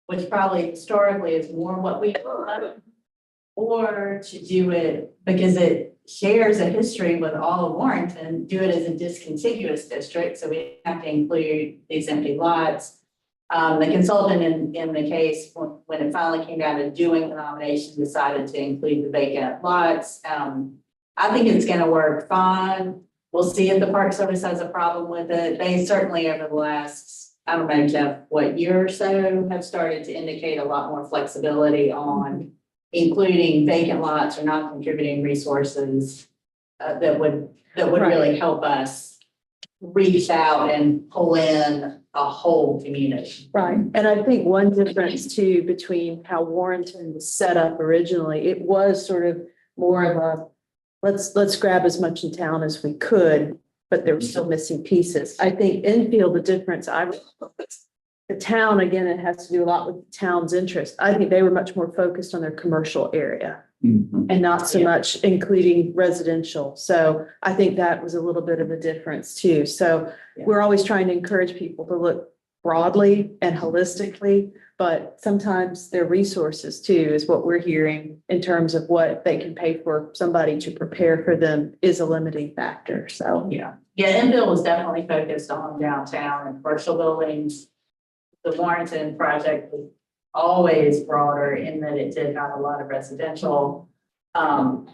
which probably historically is more what we do, or to do it because it shares a history with all of Warrenton, do it as a discontiguous district, so we have to include these empty lots. The consultant in the case, when it finally came down to doing the nomination, decided to include the vacant lots. I think it's gonna work fine. We'll see if the Park Service has a problem with it. They certainly over the last, I don't know, Jeff, what year or so have started to indicate a lot more flexibility on including vacant lots or non-contributing resources that would really help us reach out and pull in a whole community. Right, and I think one difference too between how Warrenton was set up originally, it was sort of more of a, let's grab as much in town as we could, but there were still missing pieces. I think Enfield, the difference, the town, again, it has to do a lot with the town's interest. I think they were much more focused on their commercial area and not so much including residential. So I think that was a little bit of a difference too. So we're always trying to encourage people to look broadly and holistically, but sometimes their resources too is what we're hearing in terms of what they can pay for somebody to prepare for them is a limiting factor. So Yeah, Enfield was definitely focused on downtown and commercial buildings. The Warrenton project was always broader in that it did have a lot of residential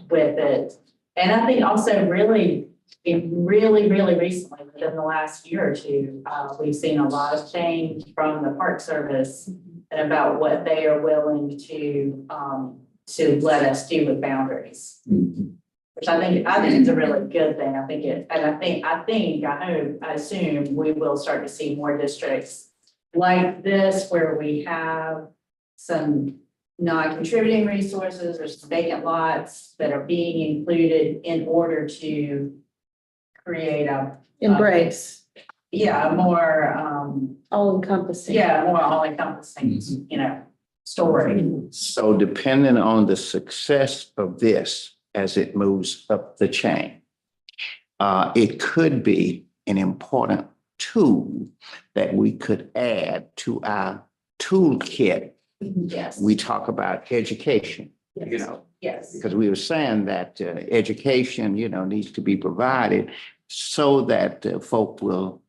with it. And I think also really recently, within the last year or two, we've seen a lot of change from the Park Service and about what they are willing to let us do with boundaries. Which I think is a really good thing. I assume we will start to see more districts like this where we have some non-contributing resources or some vacant lots that are being included in order to create embrace. More all encompassing. More all encompassing, story. So depending on the success of this as it moves up the chain, it could be an important tool that we could add to our toolkit. Yes. We talk about education, Yes. because we were saying that education, needs to be provided so that folk will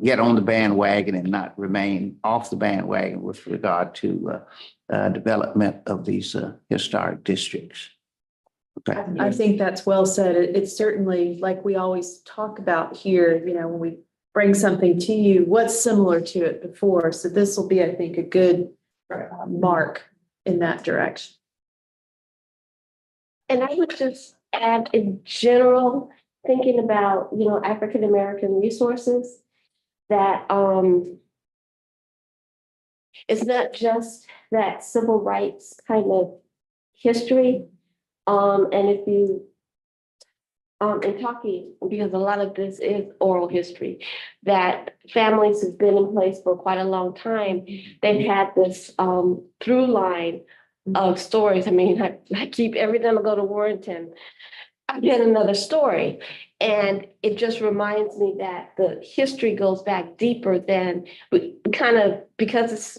get on the bandwagon and not remain off the bandwagon with regard to development of these historic districts. Okay. I think that's well said. It's certainly like we always talk about here, when we bring something to you, what's similar to it before. So this will be, I think, a good mark in that direction. And I would just add in general, thinking about, African American resources, that it's not just that civil rights kind of history. And if you in talking, because a lot of this is oral history, that families have been in place for quite a long time. They've had this through line of stories. I mean, I keep, every time I go to Warrenton, I get another story. And it just reminds me that the history goes back deeper than we kind of, because it's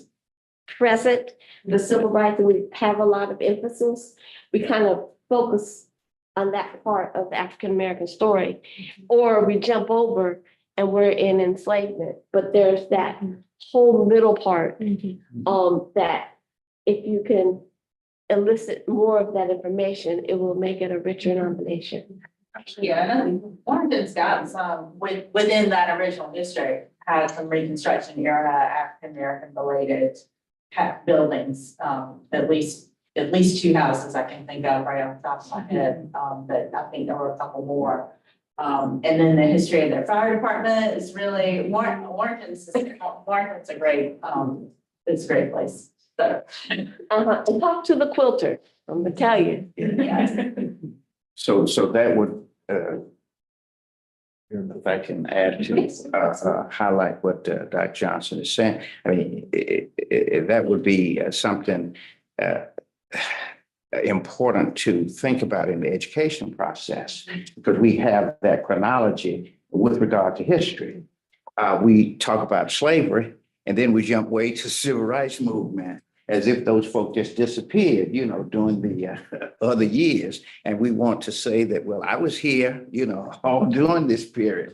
present, the civil rights, and we have a lot of emphasis, we kind of focus on that part of the African-American story, or we jump over and we're in enslavement. But there's that whole middle part that if you can elicit more of that information, it will make it a richer nomination. Yeah, and Warrenton's got some, within that original district, had some Reconstruction era African-American related buildings, at least two houses I can think of right off the top of my head, but I think there were a couple more. And then the history of their fire department is really, Warrenton's a great, it's a great place, so. And talk to the quilter from Battalion. So that would, if I can add to, highlight what Dr. Johnson is saying, I mean, that would be something important to think about in the education process, because we have that chronology with regard to history. We talk about slavery, and then we jump way to civil rights movement, as if those folk just disappeared, during the other years. And we want to say that, well, I was here, all during this period,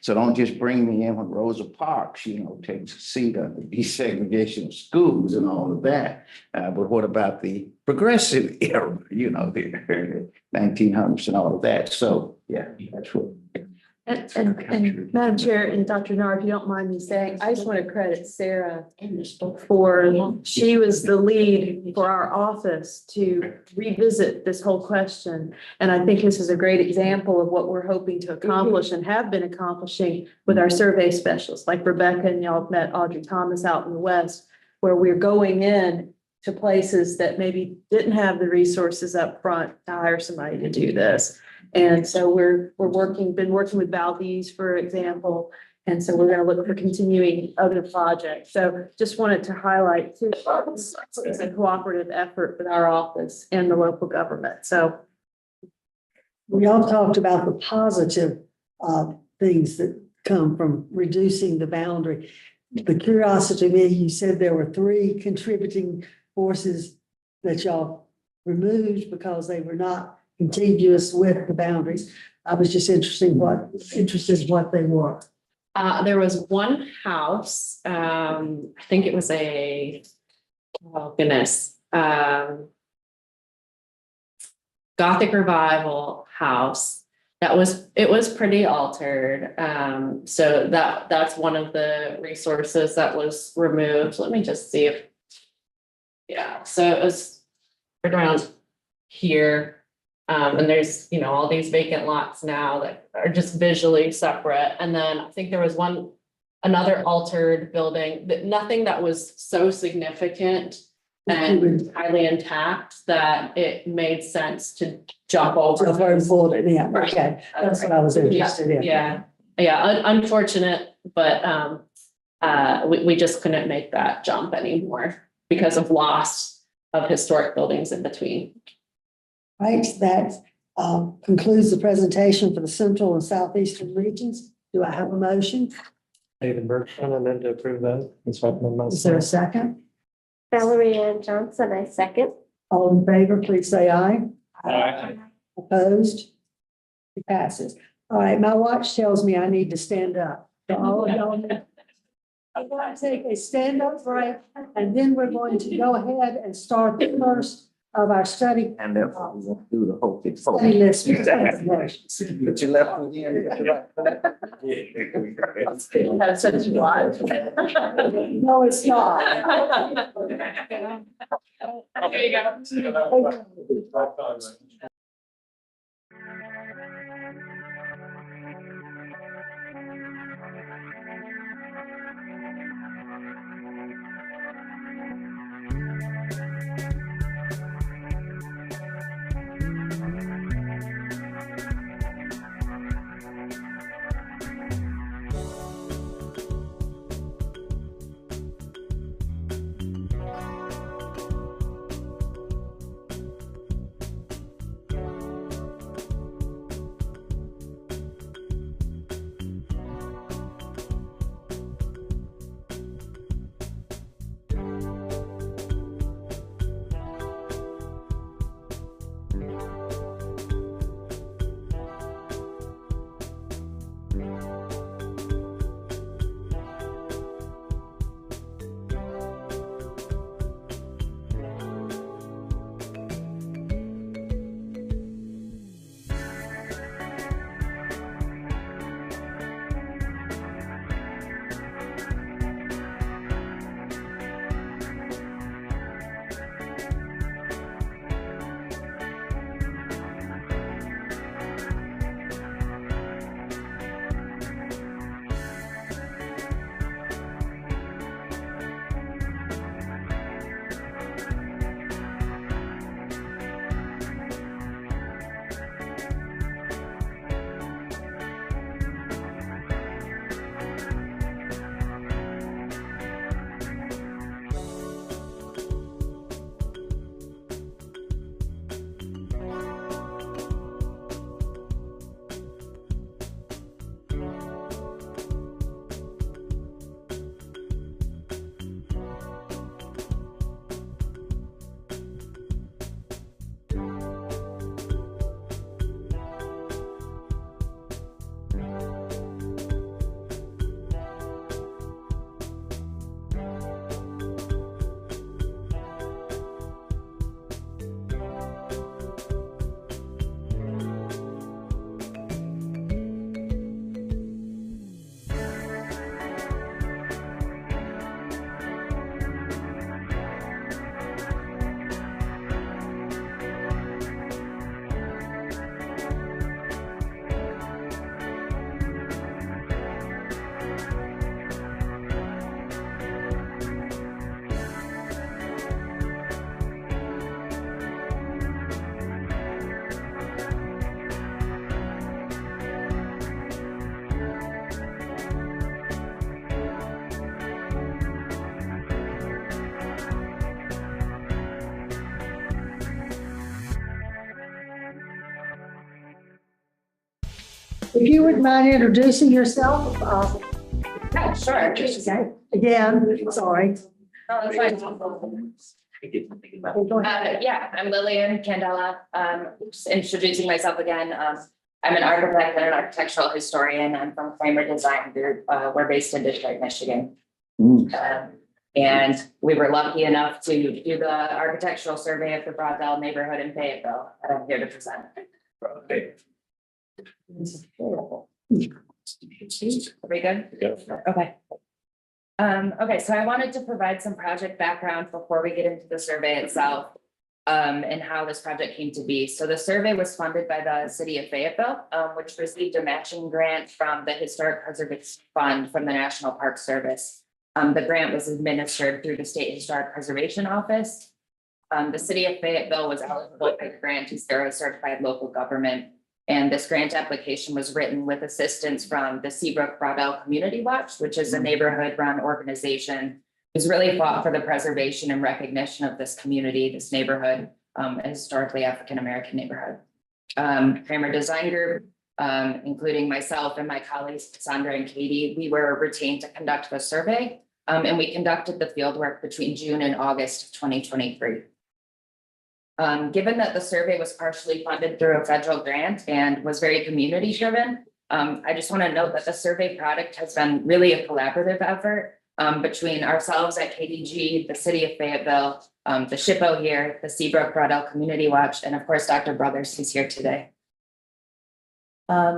So don't just bring me in when Rosa Parks, takes a seat on the desegregation of schools and all of that. But what about the progressive era, the early 1900s and all of that? So, yeah, that's what. And Madam Chair and Dr. Nar, if you don't mind me saying, I just want to credit Sarah for, she was the lead for our office to revisit this whole question. And I think this is a great example of what we're hoping to accomplish and have been accomplishing with our survey specialists, like Rebecca, and y'all have met Audrey Thomas out in the West, where we're going in to places that maybe didn't have the resources up front to hire somebody to do this. And so been working with Valdez, for example. And so we're going to look for continuing other projects. So just wanted to highlight too, it's a cooperative effort with our office and the local government. So We all talked about the positive things that come from reducing the boundary. The curiosity to me, you said there were 3 contributing forces that y'all removed because they were not contiguous with the boundaries. I was just interested what they were. There was one house, I think it was a, oh goodness, Gothic Revival house. It was pretty altered. So that's one of the resources that was removed. Let me just see if, yeah, so it was right around here. And there's, all these vacant lots now that are just visually separate. And then I think there was another altered building, that nothing that was so significant and highly intact that it made sense to jump over. Yeah, okay, that's what I was interested in. Yeah, unfortunate, but we just couldn't make that jump anymore because of loss of historic buildings in between. Right, that concludes the presentation for the central and southeastern regions. Do I have a motion? David Bergson, and then to approve those. Is there a second? Valerie Ann Johnson, I second. All in favor, please say aye. Aye. Opposed? It passes. All right, my watch tells me I need to stand up. So all of y'all, I'm going to take a stand up break, and then we're going to go ahead and start the first of our study. And then we won't do the whole thing. Study list. But you left me here. Have such a lot. No, it's not. There you go. If you wouldn't mind introducing yourself, Yeah, sure. again, sorry. Oh, that's fine. Go ahead. Yeah, I'm Lillian Candela. Just introducing myself again. I'm an architect and an architectural historian. I'm from Kramer Design Group. We're based in Detroit, Michigan. And we were lucky enough to do the architectural survey of the Broadell neighborhood in Fayetteville that I'm here to present. Are we good? Okay. Okay, so I wanted to provide some project background before we get into the survey itself. And how this project came to be. So the survey was funded by the city of Fayetteville, which received a matching grant from the Historic Preservation Fund from the National Park Service. The grant was administered through the State Historic Preservation Office. The city of Fayetteville was eligible for the grant to zero certified local government. And this grant application was written with assistance from the Seabrook Broadell Community Watch, which is a neighborhood-run organization who's really fought for the preservation and recognition of this community, this neighborhood, a historically African-American neighborhood. Kramer Design Group, including myself and my colleagues, Cassandra and Katie, we were retained to conduct the survey. And we conducted the fieldwork between June and August of 2023. Given that the survey was partially funded through a federal grant and was very community driven, I just want to note that the survey product has been really a collaborative effort between ourselves at KDG, the city of Fayetteville, the SHPO here, the Seabrook Broadell Community Watch, and of course, Dr. Brothers, who's here today.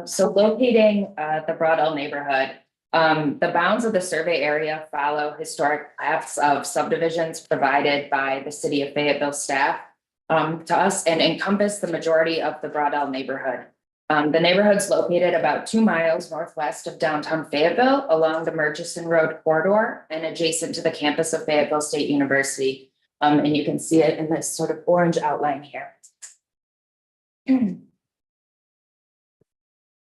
So locating the Broadell neighborhood, the bounds of the survey area follow historic maps of subdivisions provided by the city of Fayetteville staff to us and encompass the majority of the Broadell neighborhood. The neighborhood's located about 2 miles northwest of downtown Fayetteville along the Murchison Road corridor and adjacent to the campus of Fayetteville State University. And you can see it in this sort of orange outline here.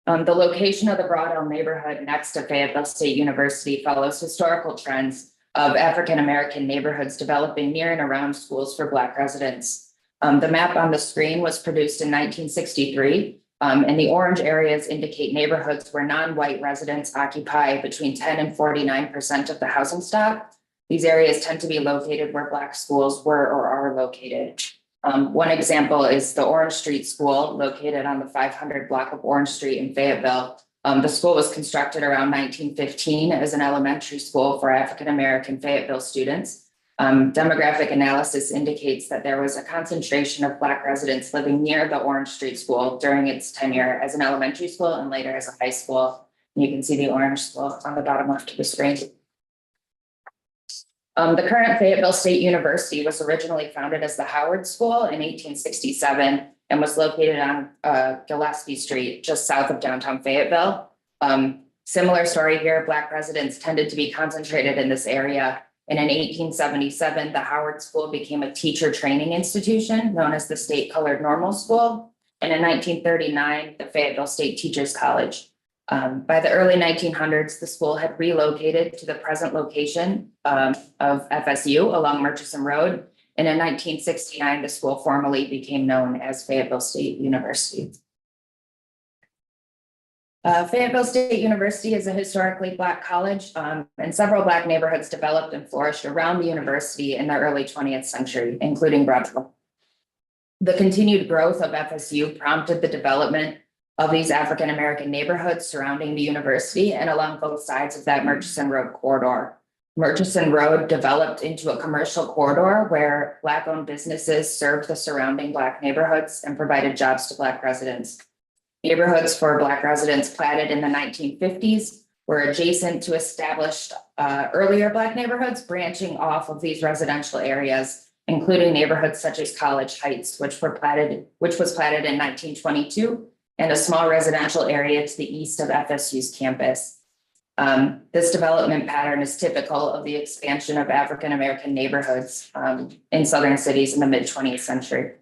The location of the Broadell neighborhood next to Fayetteville State University follows historical trends of African-American neighborhoods developing near and around schools for Black residents. The map on the screen was produced in 1963. And the orange areas indicate neighborhoods where non-white residents occupy between 10 and 49% of the housing stock. These areas tend to be located where Black schools were or are located. One example is the Orange Street School located on the 500 block of Orange Street in Fayetteville. The school was constructed around 1915 as an elementary school for African-American Fayetteville students. Demographic analysis indicates that there was a concentration of Black residents living near the Orange Street School during its tenure as an elementary school and later as a high school. And you can see the Orange School on the bottom left of the screen. The current Fayetteville State University was originally founded as the Howard School in 1867 and was located on Gillespie Street, just south of downtown Fayetteville. Similar story here, Black residents tended to be concentrated in this area. And in 1877, the Howard School became a teacher training institution known as the State Colored Normal School. And in 1939, the Fayetteville State Teachers College. By the early 1900s, the school had relocated to the present location of FSU along Murchison Road. And in 1969, the school formally became known as Fayetteville State University. Fayetteville State University is a historically Black college, and several Black neighborhoods developed and flourished around the university in the early 20th century, including Broadell. The continued growth of FSU prompted the development of these African-American neighborhoods surrounding the university and along both sides of that Murchison Road corridor. Murchison Road developed into a commercial corridor where Black-owned businesses served the surrounding Black neighborhoods and provided jobs to Black residents. Neighborhoods for Black residents platted in the 1950s were adjacent to established earlier Black neighborhoods branching off of these residential areas, including neighborhoods such as College Heights, which was platted in 1922, and a small residential area to the east of FSU's campus. This development pattern is typical of the expansion of African-American neighborhoods in southern cities in the mid-20th century.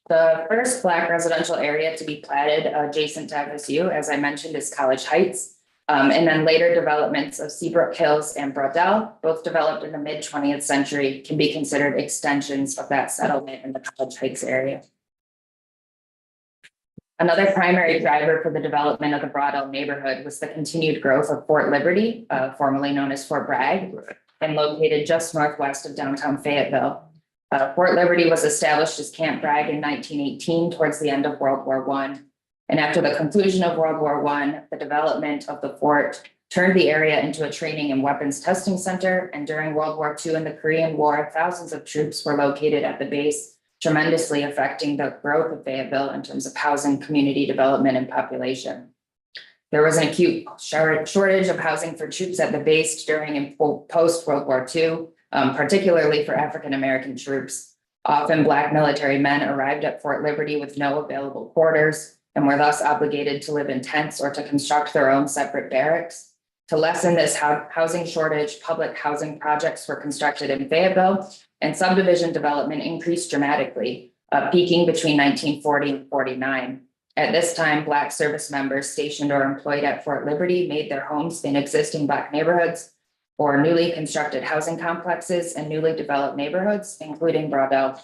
The first Black residential area to be platted adjacent to FSU, as I mentioned, is College Heights. And then later developments of Seabrook Hills and Broadell, both developed in the mid-20th century, can be considered extensions of that settlement in the College Heights area. Another primary driver for the development of the Broad Elm neighborhood was the continued growth of Fort Liberty, formerly known as Fort Bragg, and located just northwest of downtown Fayetteville. Fort Liberty was established as Camp Bragg in 1918 towards the end of World War I. And after the conclusion of World War I, the development of the fort turned the area into a training and weapons testing center. And during World War II and the Korean War, thousands of troops were located at the base, tremendously affecting the growth of Fayetteville in terms of housing, community development, and population. There was an acute shortage of housing for troops at the base during and post-World War II, particularly for African-American troops. Often Black military men arrived at Fort Liberty with no available quarters and were thus obligated to live in tents or to construct their own separate barracks. To lessen this housing shortage, public housing projects were constructed in Fayetteville, and subdivision development increased dramatically, peaking between 1940 and 49. At this time, Black service members stationed or employed at Fort Liberty made their homes in existing Black neighborhoods or newly constructed housing complexes and newly developed neighborhoods, including Broad Elm.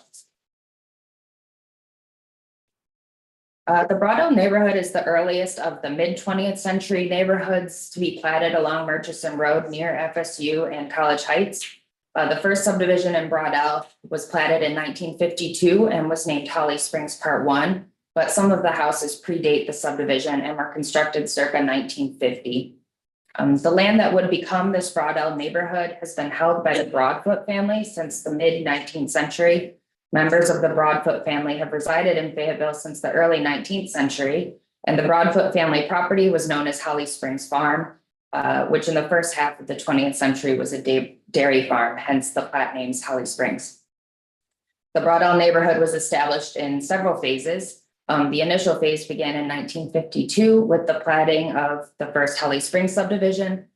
The Broad Elm neighborhood is the earliest of the mid-20th century neighborhoods to be platted along Murchison Road near FSU and College Heights. The first subdivision in Broad Elm was platted in 1952 and was named Holly Springs Part 1, but some of the houses predate the subdivision and were constructed circa 1950. The land that would become this Broad Elm neighborhood has been held by the Broadfoot family since the mid-19th century. Members of the Broadfoot family have resided in Fayetteville since the early 19th century, and the Broadfoot family property was known as Holly Springs Farm, which in the first half of the 20th century was a dairy farm, hence the plat names Holly Springs. The Broad Elm neighborhood was established in several phases. The initial phase began in 1952 with the platting of the first Holly Springs subdivision.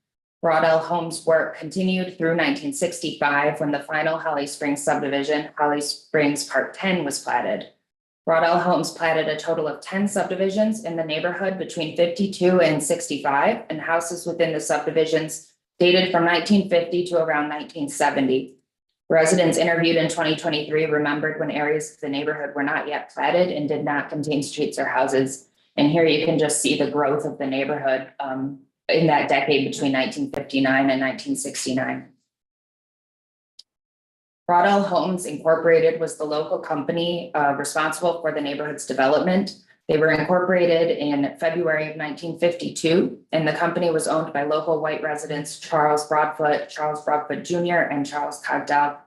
Broad Elm Homes work continued through 1965 when the final Holly Springs subdivision, Holly Springs Part 10, was platted. Broad Elm Homes platted a total of 10 subdivisions in the neighborhood between 52 and 65, and houses within the subdivisions dated from 1950 to around 1970. Residents interviewed in 2023 remembered when areas of the neighborhood were not yet platted and did not contain streets or houses. And here you can just see the growth of the neighborhood in that decade between 1959 and 1969. Broad Elm Homes Incorporated was the local company responsible for the neighborhood's development. They were incorporated in February of 1952, and the company was owned by local white residents Charles Broadfoot Jr., and Charles Cogdell.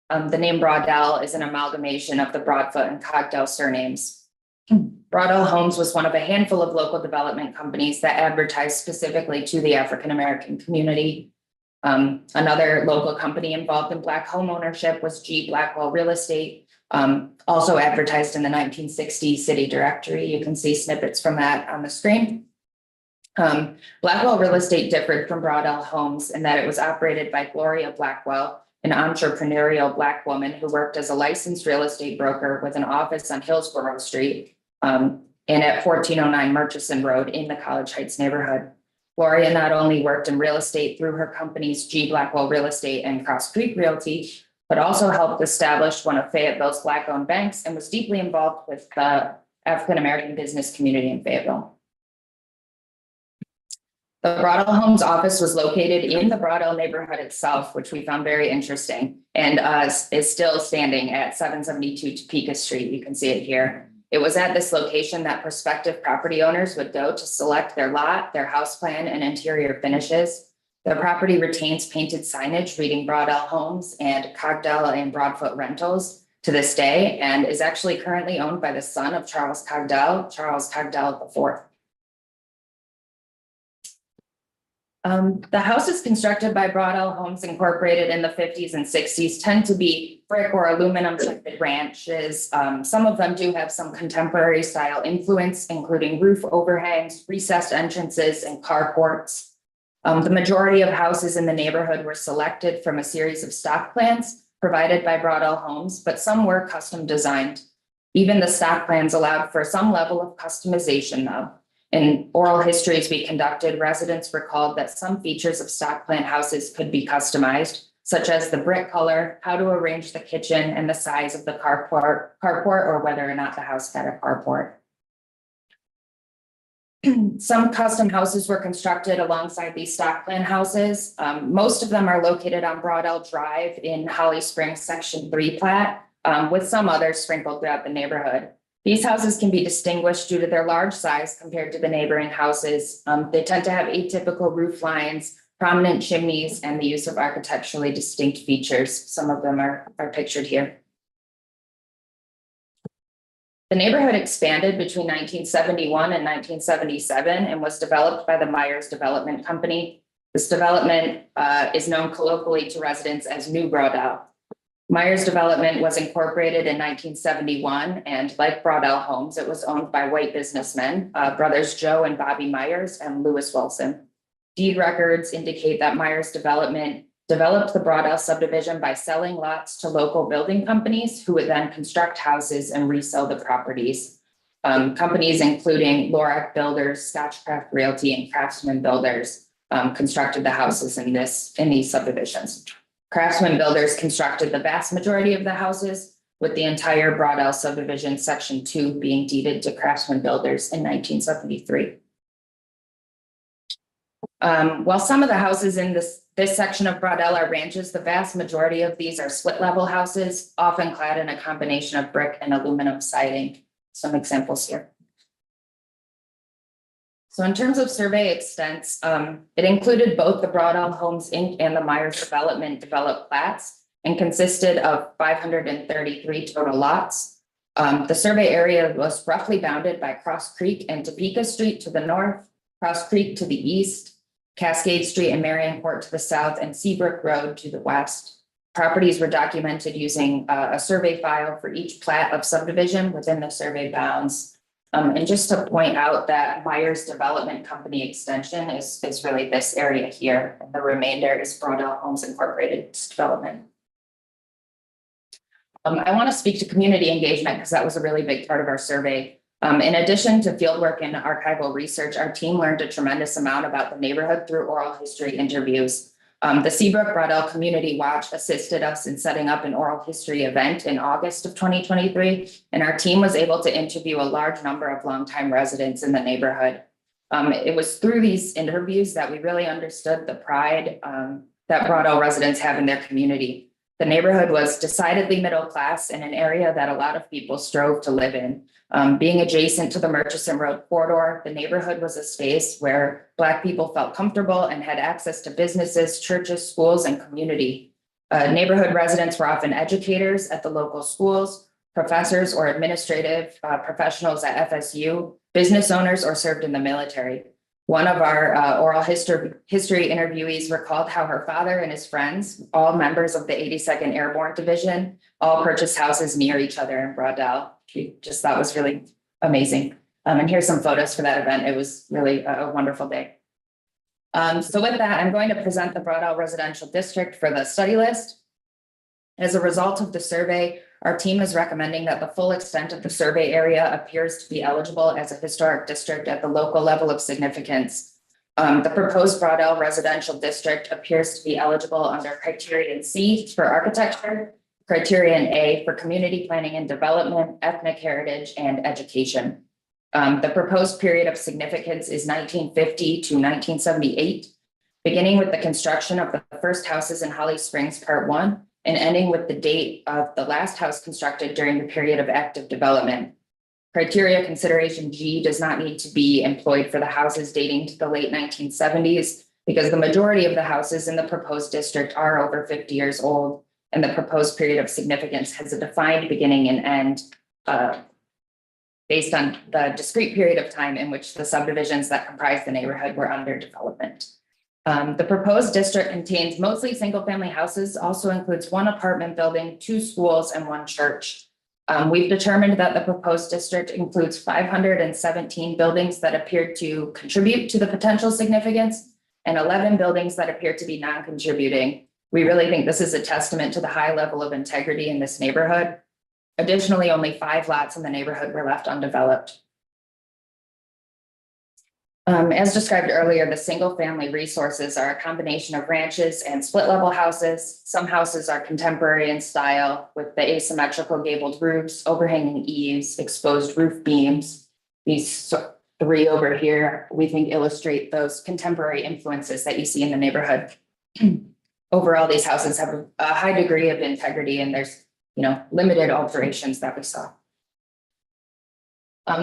The name Broadell is an amalgamation of the Broadfoot and Cogdell surnames. Broad Elm Homes was one of a handful of local development companies that advertised specifically to the African-American community. Another local company involved in Black home ownership was G. Blackwell Real Estate, also advertised in the 1960 city directory. You can see snippets from that on the screen. Blackwell Real Estate differed from Broad Elm Homes in that it was operated by Gloria Blackwell, an entrepreneurial Black woman who worked as a licensed real estate broker with an office on Hillsborough Street and at 1409 Murchison Road in the College Heights neighborhood. Gloria not only worked in real estate through her companies G. Blackwell Real Estate and Cross Creek Realty, but also helped establish one of Fayetteville's Black-owned banks and was deeply involved with the African-American business community in Fayetteville. The Broad Elm Homes office was located in the Broad Elm neighborhood itself, which we found very interesting, and is still standing at 772 Topeka Street. You can see it here. It was at this location that prospective property owners would go to select their lot, their house plan, and interior finishes. The property retains painted signage reading Broad Elm Homes and Cogdell and Broadfoot Rentals to this day, and is actually currently owned by the son of Charles Cogdell, Charles Cogdell IV. The houses constructed by Broad Elm Homes Incorporated in the 50s and 60s tend to be brick or aluminum tinted ranches. Some of them do have some contemporary style influence, including roof overhangs, recessed entrances, and carports. The majority of houses in the neighborhood were selected from a series of stock plans provided by Broad Elm Homes, but some were custom designed. Even the stock plans allowed for some level of customization though. In oral histories we conducted, residents recalled that some features of stock plan houses could be customized, such as the brick color, how to arrange the kitchen, and the size of the carport or whether or not the house had a carport. Some custom houses were constructed alongside these stock plan houses. Most of them are located on Broadell Drive in Holly Springs Section 3 plat, with some others sprinkled throughout the neighborhood. These houses can be distinguished due to their large size compared to the neighboring houses. They tend to have atypical roof lines, prominent chimneys, and the use of architecturally distinct features. Some of them are pictured here. The neighborhood expanded between 1971 and 1977 and was developed by the Myers Development Company. This development is known colloquially to residents as New Broadell. Myers Development was incorporated in 1971, and like Broadell Homes, it was owned by white businessmen, brothers Joe and Bobby Myers and Lewis Wilson. Deed records indicate that Myers Development developed the Broadell subdivision by selling lots to local building companies who would then construct houses and resell the properties. Companies including Lorac Builders, Scotchcraft Realty, and Craftsman Builders constructed the houses in these subdivisions. Craftsman Builders constructed the vast majority of the houses, with the entire Broadell subdivision section 2 being deeded to Craftsman Builders in 1973. While some of the houses in this section of Broadell are ranches, the vast majority of these are split level houses, often clad in a combination of brick and aluminum siding. Some examples here. So in terms of survey extents, it included both the Broadell Homes Inc. and the Myers Development developed plats and consisted of 533 total lots. The survey area was roughly bounded by Cross Creek and Topeka Street to the north, Cross Creek to the east, Cascade Street and Marion-Court to the south, and Seabrook Road to the west. Properties were documented using a survey file for each plat of subdivision within the survey bounds. And just to point out that Myers Development Company extension is really this area here, and the remainder is Broadell Homes Incorporated development. I want to speak to community engagement because that was a really big part of our survey. In addition to fieldwork and archival research, our team learned a tremendous amount about the neighborhood through oral history interviews. The Seabrook Broadell Community Watch assisted us in setting up an oral history event in August of 2023, and our team was able to interview a large number of longtime residents in the neighborhood. It was through these interviews that we really understood the pride that Broadell residents have in their community. The neighborhood was decidedly middle class in an area that a lot of people strove to live in. Being adjacent to the Murchison Road corridor, the neighborhood was a space where Black people felt comfortable and had access to businesses, churches, schools, and community. Neighborhood residents were often educators at the local schools, professors or administrative professionals at FSU, business owners, or served in the military. One of our oral history interviewees recalled how her father and his friends, all members of the 82nd Airborne Division, all purchased houses near each other in Broadell. She just thought was really amazing. And here's some photos for that event. It was really a wonderful day. So with that, I'm going to present the Broadell Residential District for the study list. As a result of the survey, our team is recommending that the full extent of the survey area appears to be eligible as a historic district at the local level of significance. The proposed Broadell Residential District appears to be eligible under criterion C for architecture, criterion A for community planning and development, ethnic heritage, and education. The proposed period of significance is 1950 to 1978, beginning with the construction of the first houses in Holly Springs Part 1 and ending with the date of the last house constructed during the period of active development. Criteria consideration G does not need to be employed for the houses dating to the late 1970s because the majority of the houses in the proposed district are over 50 years old, and the proposed period of significance has a defined beginning and end based on the discrete period of time in which the subdivisions that comprise the neighborhood were under development. The proposed district contains mostly single-family houses, also includes 1 apartment building, 2 schools, and 1 church. We've determined that the proposed district includes 517 buildings that appear to contribute to the potential significance and 11 buildings that appear to be non-contributing. We really think this is a testament to the high level of integrity in this neighborhood. Additionally, only 5 lots in the neighborhood were left undeveloped. As described earlier, the single-family resources are a combination of ranches and split-level houses. Some houses are contemporary in style with the asymmetrical gabled roofs, overhanging eaves, exposed roof beams. These three over here, we think illustrate those contemporary influences that you see in the neighborhood. Overall, these houses have a high degree of integrity and there's, limited alterations that we saw.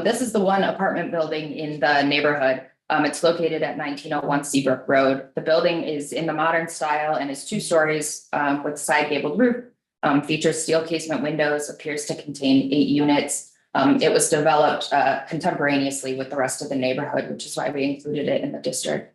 This is the one apartment building in the neighborhood. It's located at 1901 Seabrook Road. The building is in the modern style and is 2 stories with side gabled roof. Features steel casement windows, appears to contain 8 units. It was developed contemporaneously with the rest of the neighborhood, which is why we included it in the district.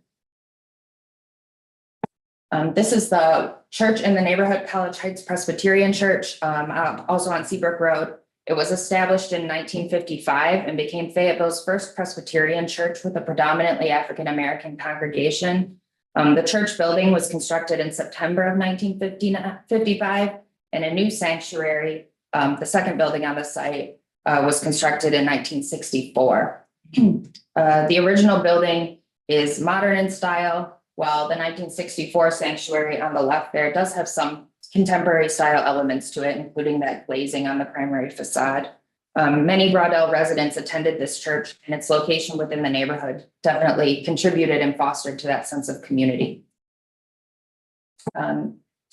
This is the church in the neighborhood, College Heights Presbyterian Church, also on Seabrook Road. It was established in 1955 and became Fayetteville's first Presbyterian church with a predominantly African-American congregation. The church building was constructed in September of 1955, and a new sanctuary, the second building on the site, was constructed in 1964. The original building is modern in style, while the 1964 sanctuary on the left there does have some contemporary style elements to it, including that glazing on the primary facade. Many Braudel residents attended this church, and its location within the neighborhood definitely contributed and fostered to that sense of community.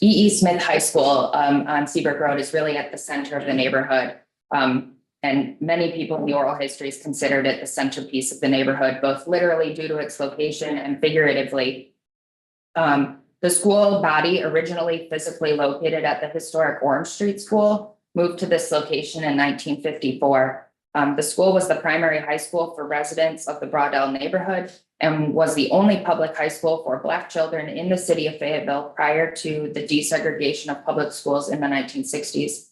E.E. Smith High School on Seabrook Road is really at the center of the neighborhood. And many people in the oral histories considered it the centerpiece of the neighborhood, both literally due to its location and figuratively. The school body, originally physically located at the historic Orange Street School, moved to this location in 1954. The school was the primary high school for residents of the Braudel neighborhood and was the only public high school for Black children in the city of Fayetteville prior to the desegregation of public schools in the 1960s.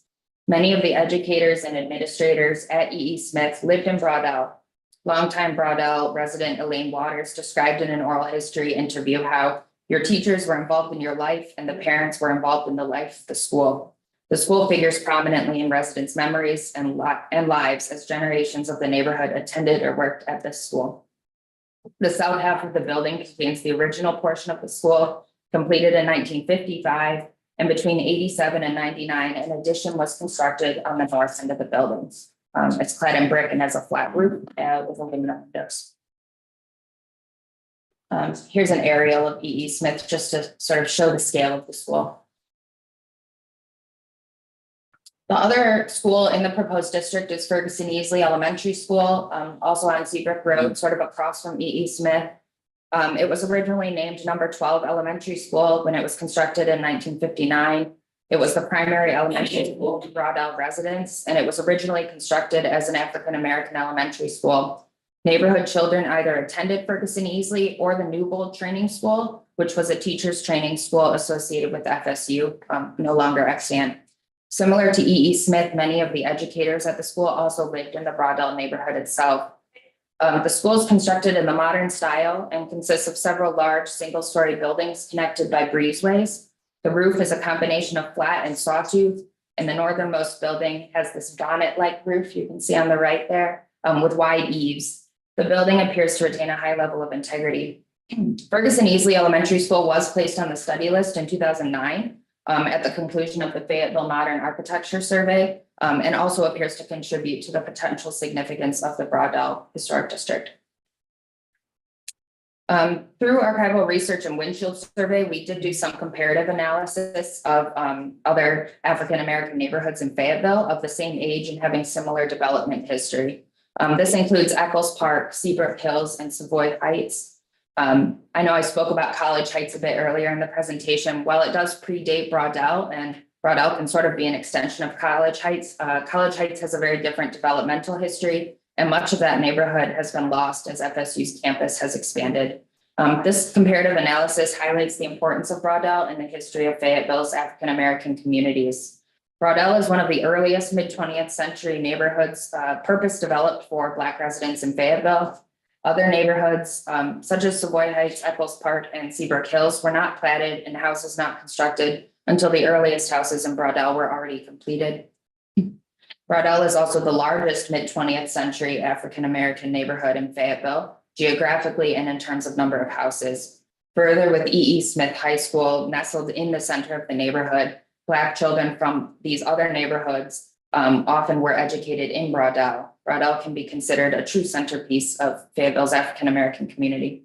Many of the educators and administrators at E.E. Smith lived in Braudel. Longtime Braudel resident Elaine Waters described in an oral history interview how your teachers were involved in your life and the parents were involved in the life of the school. The school figures prominently in residents' memories and lives as generations of the neighborhood attended or worked at this school. The south half of the building contains the original portion of the school, completed in 1955, and between 87 and 99, an addition was constructed on the north end of the buildings. It's clad in brick and has a flat roof with aluminum windows. Here's an aerial of E.E. Smith just to sort of show the scale of the school. The other school in the proposed district is Ferguson Easley Elementary School, also on Seabrook Road, sort of across from E.E. Smith. It was originally named number 12 Elementary School when it was constructed in 1959. It was the primary elementary school to Braudel residents, and it was originally constructed as an African-American elementary school. Neighborhood children either attended Ferguson Easley or the Newbold Training School, which was a teacher's training school associated with FSU, no longer extant. Similar to E.E. Smith, many of the educators at the school also lived in the Braudel neighborhood itself. The school is constructed in the modern style and consists of several large single-story buildings connected by breezeways. The roof is a combination of flat and sawtooth, and the northernmost building has this bonnet-like roof you can see on the right there, with wide eaves. The building appears to retain a high level of integrity. Ferguson Easley Elementary School was placed on the study list in 2009 at the conclusion of the Fayetteville Modern Architecture Survey, and also appears to contribute to the potential significance of the Braudel Historic District. Through archival research and windshield survey, we did do some comparative analysis of other African-American neighborhoods in Fayetteville of the same age and having similar development history. This includes Eccles Park, Seabrook Hills, and Savoy Heights. I know I spoke about College Heights a bit earlier in the presentation. While it does predate Braudel, and Braudel can sort of be an extension of College Heights has a very different developmental history, and much of that neighborhood has been lost as FSU's campus has expanded. This comparative analysis highlights the importance of Braudel in the history of Fayetteville's African-American communities. Braudel is one of the earliest mid-20th century neighborhoods purpose developed for Black residents in Fayetteville. Other neighborhoods, such as Savoy Heights, Eccles Park, and Seabrook Hills, were not platted and houses not constructed until the earliest houses in Braudel were already completed. Braudel is also the largest mid-20th century African-American neighborhood in Fayetteville, geographically and in terms of number of houses. Further, with E.E. Smith High School nestled in the center of the neighborhood, Black children from these other neighborhoods often were educated in Braudel. Braudel can be considered a true centerpiece of Fayetteville's African-American community.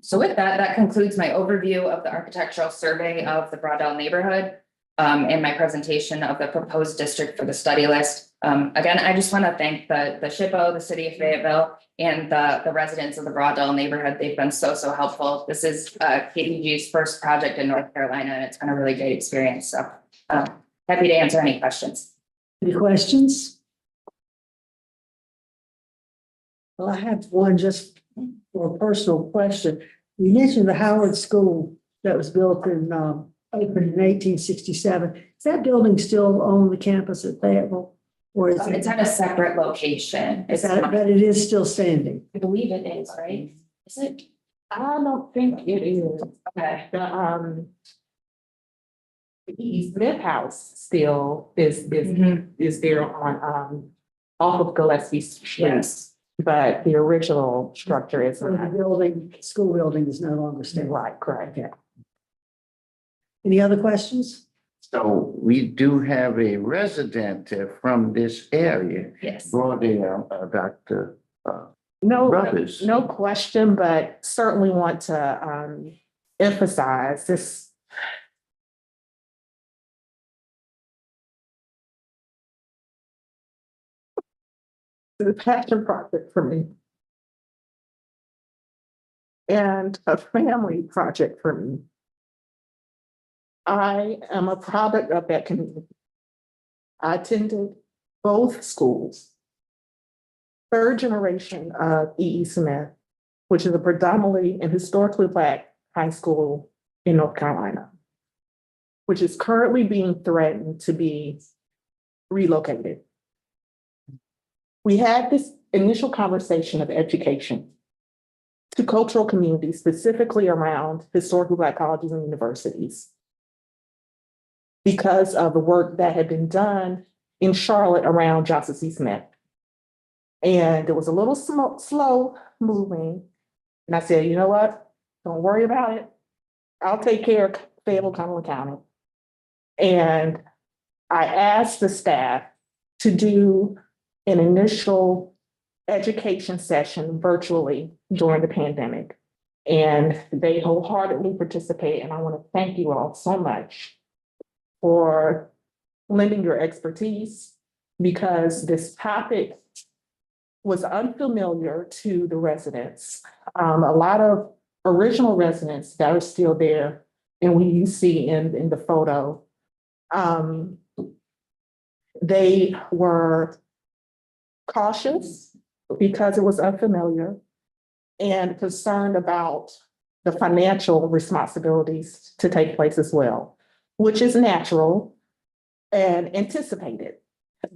So with that, that concludes my overview of the architectural survey of the Braudel neighborhood and my presentation of the proposed district for the study list. Again, I just want to thank the SHPO, the city of Fayetteville, and the residents of the Braudel neighborhood. They've been so helpful. This is KDG's first project in North Carolina, and it's been a really great experience. So happy to answer any questions. Any questions? Well, I have one just for a personal question. You mentioned the Howard School that was built in, opened in 1867. Is that building still on the campus at Fayetteville? Or is It's at a separate location. Is that, but it is still standing? I believe it is, right? Is it? I don't think it is. Okay. The East Smith House still is there on, off of Gillespie Street. Yes. But the original structure is So the not. building, school building is no longer standing. Right, correct. Okay. Any other questions? So we do have a resident from this area. Yes. Braudel, Dr. No, Brothers. no question, but certainly want to emphasize this. The passion project for me. And a family project for me. I am a product of that community. I attended both schools. Third generation of E.E. Smith, which is a predominantly and historically Black high school in North Carolina, which is currently being threatened to be relocated. We had this initial conversation of education to cultural communities, specifically around historically Black colleges and universities, because of the work that had been done in Charlotte around Johnson C. Smith. And it was a little slow moving. And I said, you know what? Don't worry about it. I'll take care of Fayetteville, Cumberland County. And I asked the staff to do an initial education session virtually during the pandemic. And they wholeheartedly participate. And I want to thank you all so much for lending your expertise, because this topic was unfamiliar to the residents. A lot of original residents that are still there, and you see in the photo, they were cautious because it was unfamiliar and concerned about the financial responsibilities to take place as well, which is natural and anticipated.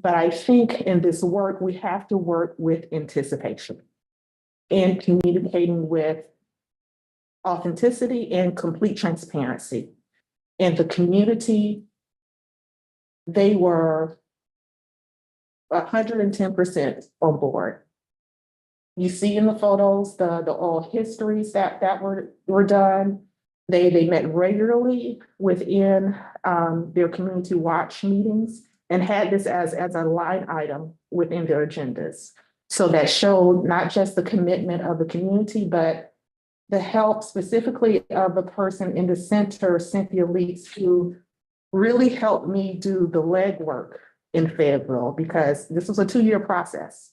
But I think in this work, we have to work with anticipation and communicating with authenticity and complete transparency. And the community, they were 110% on board. You see in the photos, the oral histories that were done. They met regularly within their community watch meetings and had this as a line item within their agendas. So that showed not just the commitment of the community, but the help specifically of the person in the center, Cynthia Leaks, who really helped me do the legwork in Fayetteville, because this was a 2-year process,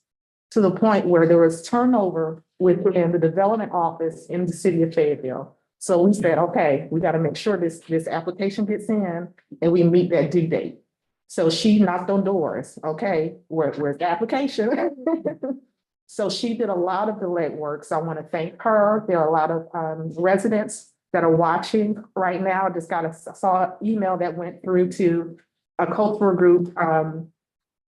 to the point where there was turnover within the development office in the city of Fayetteville. So we said, okay, we got to make sure this application gets in and we meet that due date. So she knocked on doors. Okay, where's the application? So she did a lot of the legwork. So I want to thank her. There are a lot of residents that are watching right now. I just saw an email that went through to a cultural group.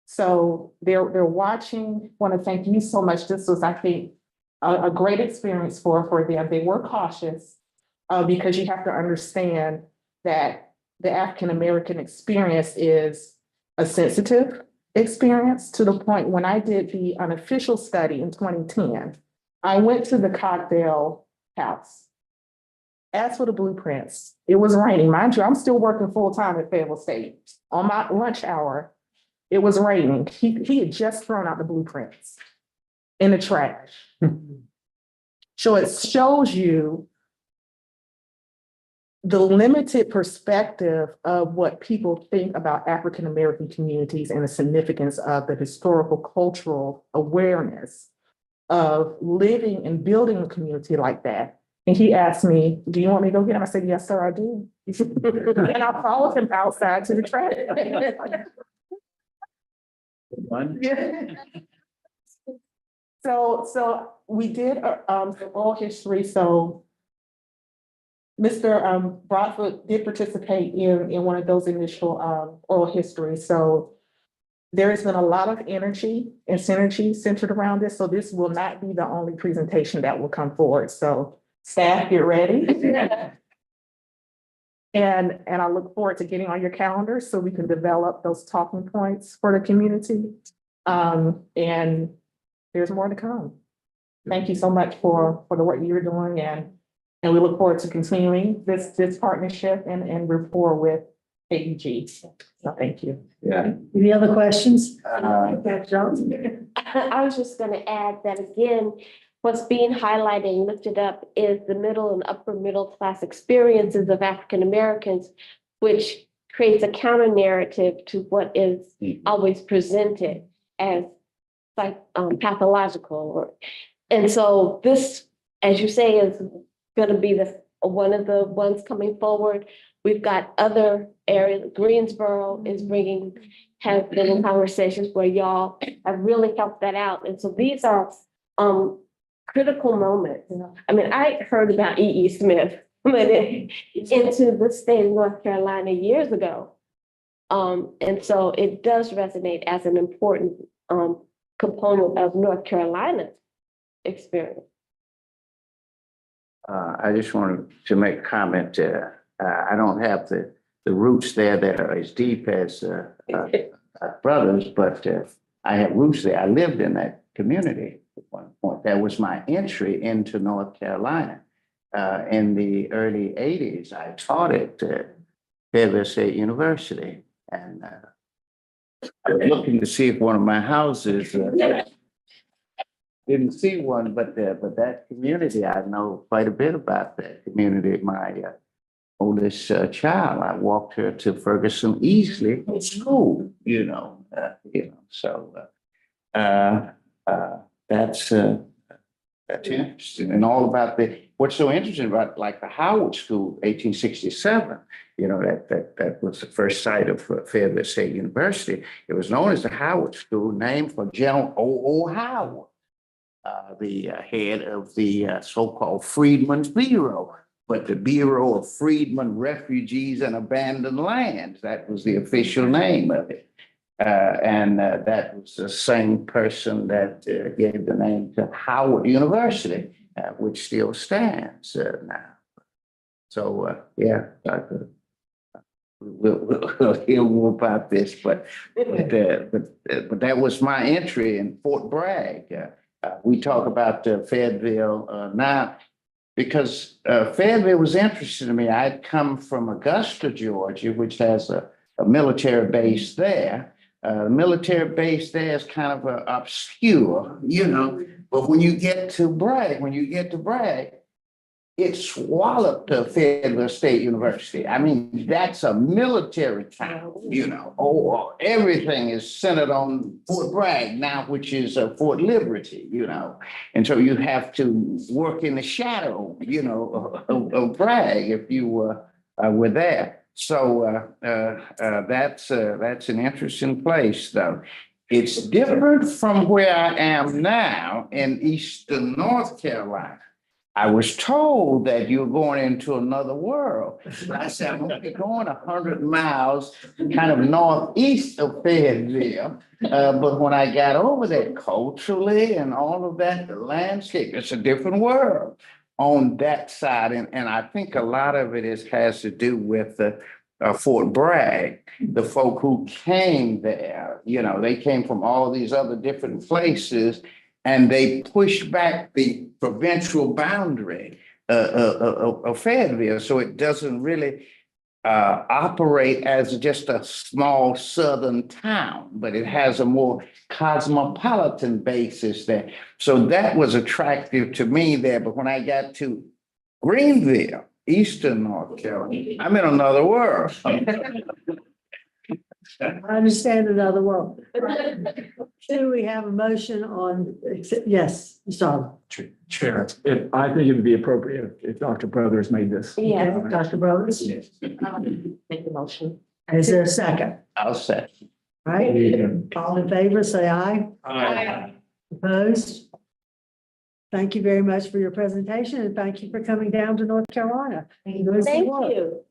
So they're watching. Want to thank you so much. This was, I think, a great experience for them. They were cautious because you have to understand that the African-American experience is a sensitive experience, to the point when I did the unofficial study in 2010, I went to the Cogdell house, asked for the blueprints. It was raining. Mind you, I'm still working full-time at Fayetteville State. On my lunch hour, It was raining. He had just thrown out the blueprints in the trash. So it shows you the limited perspective of what people think about African-American communities and the significance of the historical cultural awareness of living and building a community like that. And he asked me, do you want me to go get him? I said, yes, sir, I do. And I followed him outside to the trash. So we did oral history. So Mr. Broadfoot did participate in one of those initial oral histories. So there has been a lot of energy and synergy centered around this. So this will not be the only presentation that will come forward. So staff, get ready. And I look forward to getting on your calendar so we can develop those talking points for the community. And there's more to come. Thank you so much for the work you're doing, and we look forward to continuing this partnership and rapport with AEG. So thank you. Yeah. Any other questions? I was just gonna add that again, what's being highlighted and lifted up is the middle and upper middle class experiences of African Americans, which creates a counter narrative to what is always presented as like pathological. And so this, as you say, is gonna be one of the ones coming forward. We've got other areas. Greensboro has been in conversations where y'all have really helped that out. And so these are critical moments. I mean, I heard about E.E. Smith into the state of North Carolina years ago. And so it does resonate as an important component of North Carolina's experience. I just wanted to make a comment. I don't have the roots there that are as deep as brothers, but I have roots there. I lived in that community at one point. That was my entry into North Carolina. In the early 80s, I taught at Fayetteville State University. And I was looking to see if one of my houses didn't see one, but that community, I know quite a bit about that community. My oldest child, I walked her to Ferguson Easley School, so that's interesting. And all about what's so interesting about like the Howard School, 1867, that was the first site of Fayetteville State University. It was known as the Howard School, named for General O.O. Howard, the head of the so-called Freedmen's Bureau, but the Bureau of Freedmen, Refugees, and Abandoned Lands. That was the official name of it. And that was the same person that gave the name to Howard University, which still stands now. So, we'll hear more about this, but that was my entry in Fort Bragg. We talk about Fayetteville now because Fayetteville was interesting to me. I'd come from Augusta, Georgia, which has a military base there. The military base there is kind of obscure, but when you get to Bragg, it swallowed Fayetteville State University. I mean, that's a military town, everything is centered on Fort Bragg now, which is Fort Liberty, and so you have to work in the shadow, of Bragg if you were there. So that's an interesting place, though. It's different from where I am now in Eastern North Carolina. I was told that you're going into another world. I said, I'm only going 100 miles kind of northeast of Fayetteville. But when I got over there culturally and all of that, the landscape, it's a different world on that side. And I think a lot of it has to do with Fort Bragg, the folk who came there, they came from all these other different places. And they pushed back the provincial boundary of Fayetteville, so it doesn't really operate as just a small southern town, but it has a more cosmopolitan basis there. So that was attractive to me there. But when I got to Greenville, Eastern North Carolina, I'm in another world. I understand another world. Do we have a motion on, yes, Mr. Chair, I think it would be appropriate if Dr. Brothers made this. Yeah. Dr. Brothers, Make the motion. is there a second? I'll say. Right? All in favor, say aye. Opposed? Thank you very much for your presentation and thank you for coming down to North Carolina. Thank you.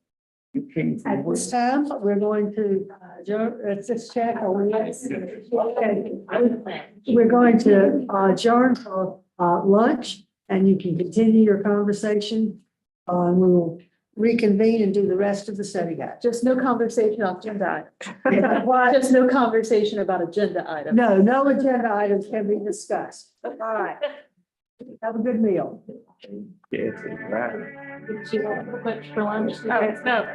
At this time, we're going to, let's just check. Okay. We're going to adjourn for lunch and you can continue your conversation. We will reconvene and do the rest of the study guide. Just no conversation on agenda items. Just no conversation about agenda items. No agenda items can be discussed. All right. Have a good meal. Yes, right. Did you want to put for lunch? No.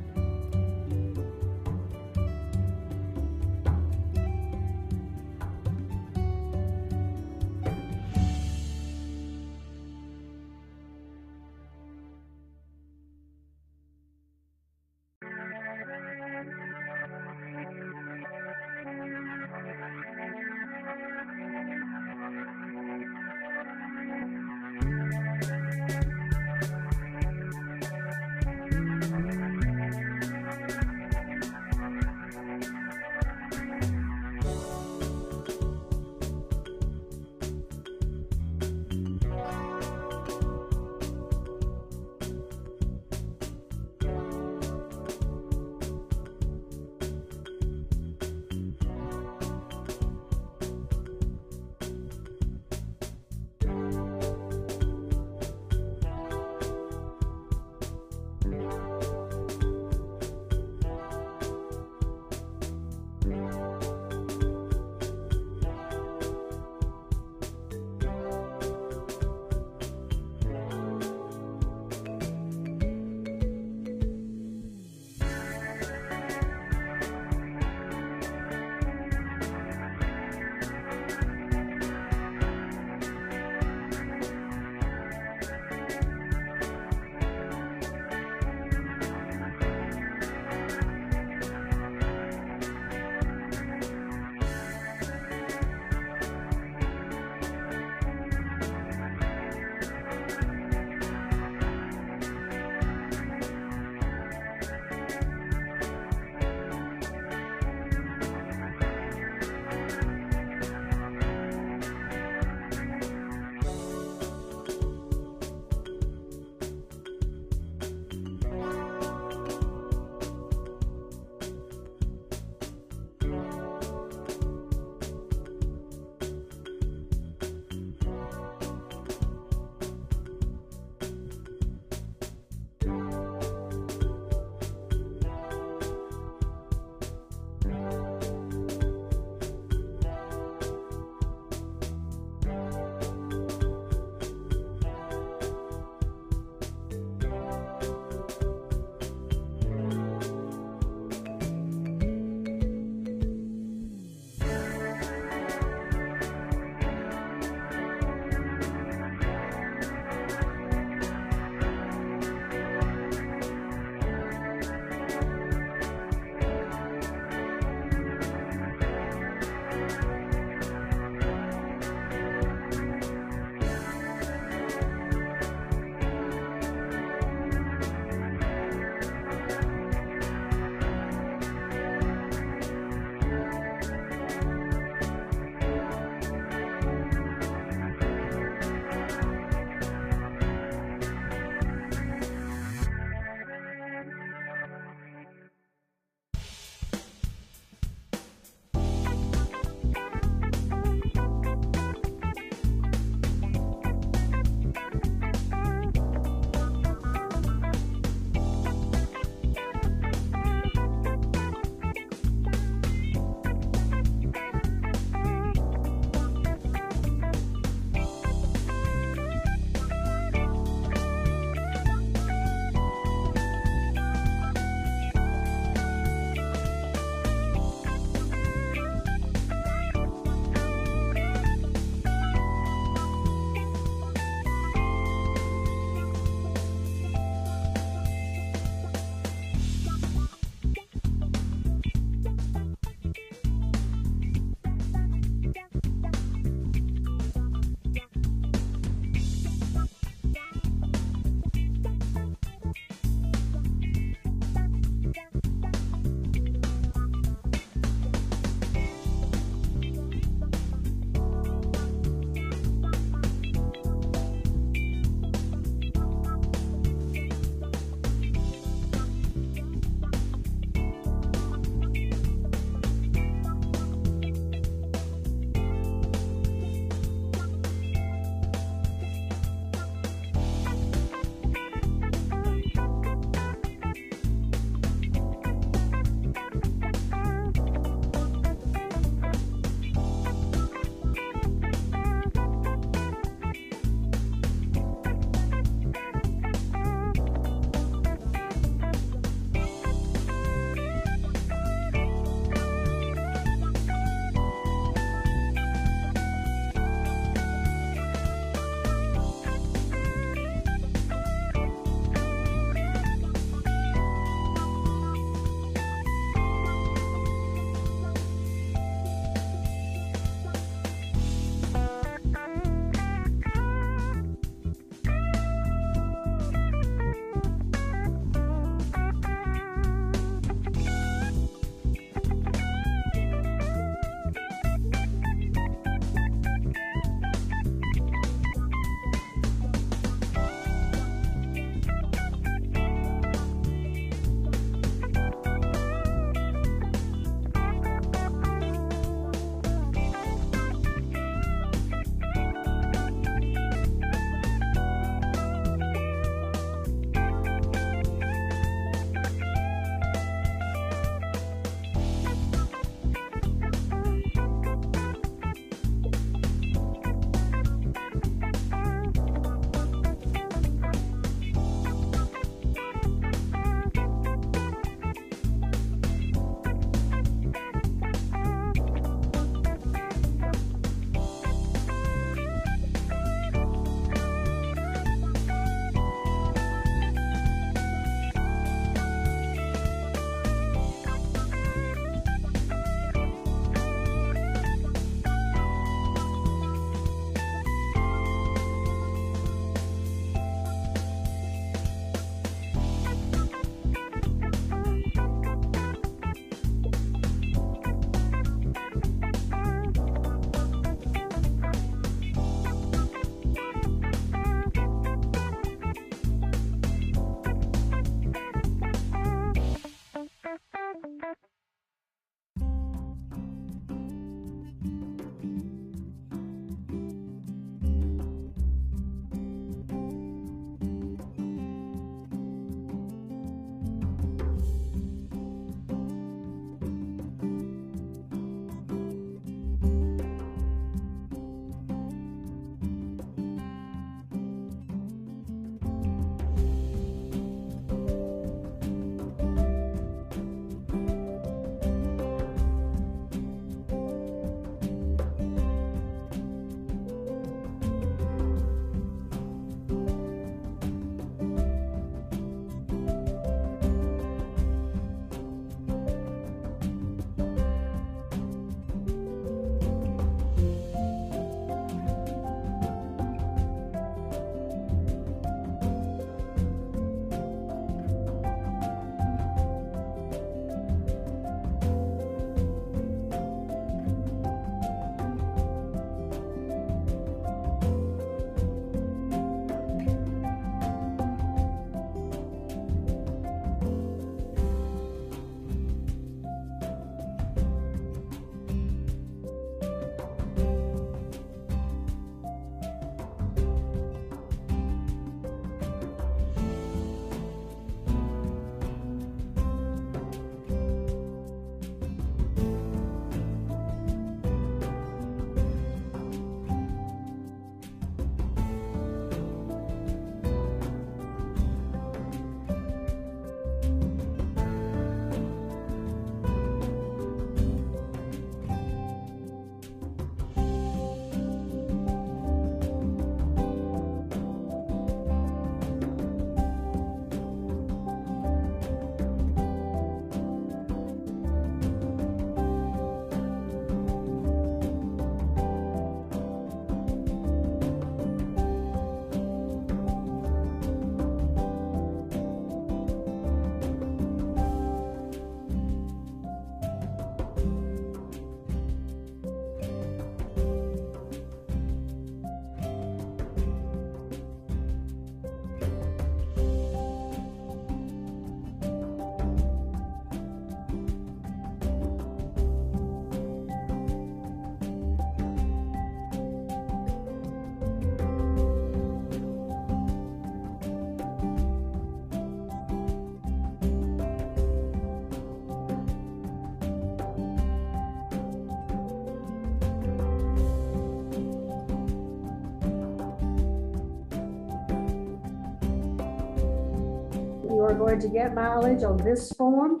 you are going to get mileage on this form.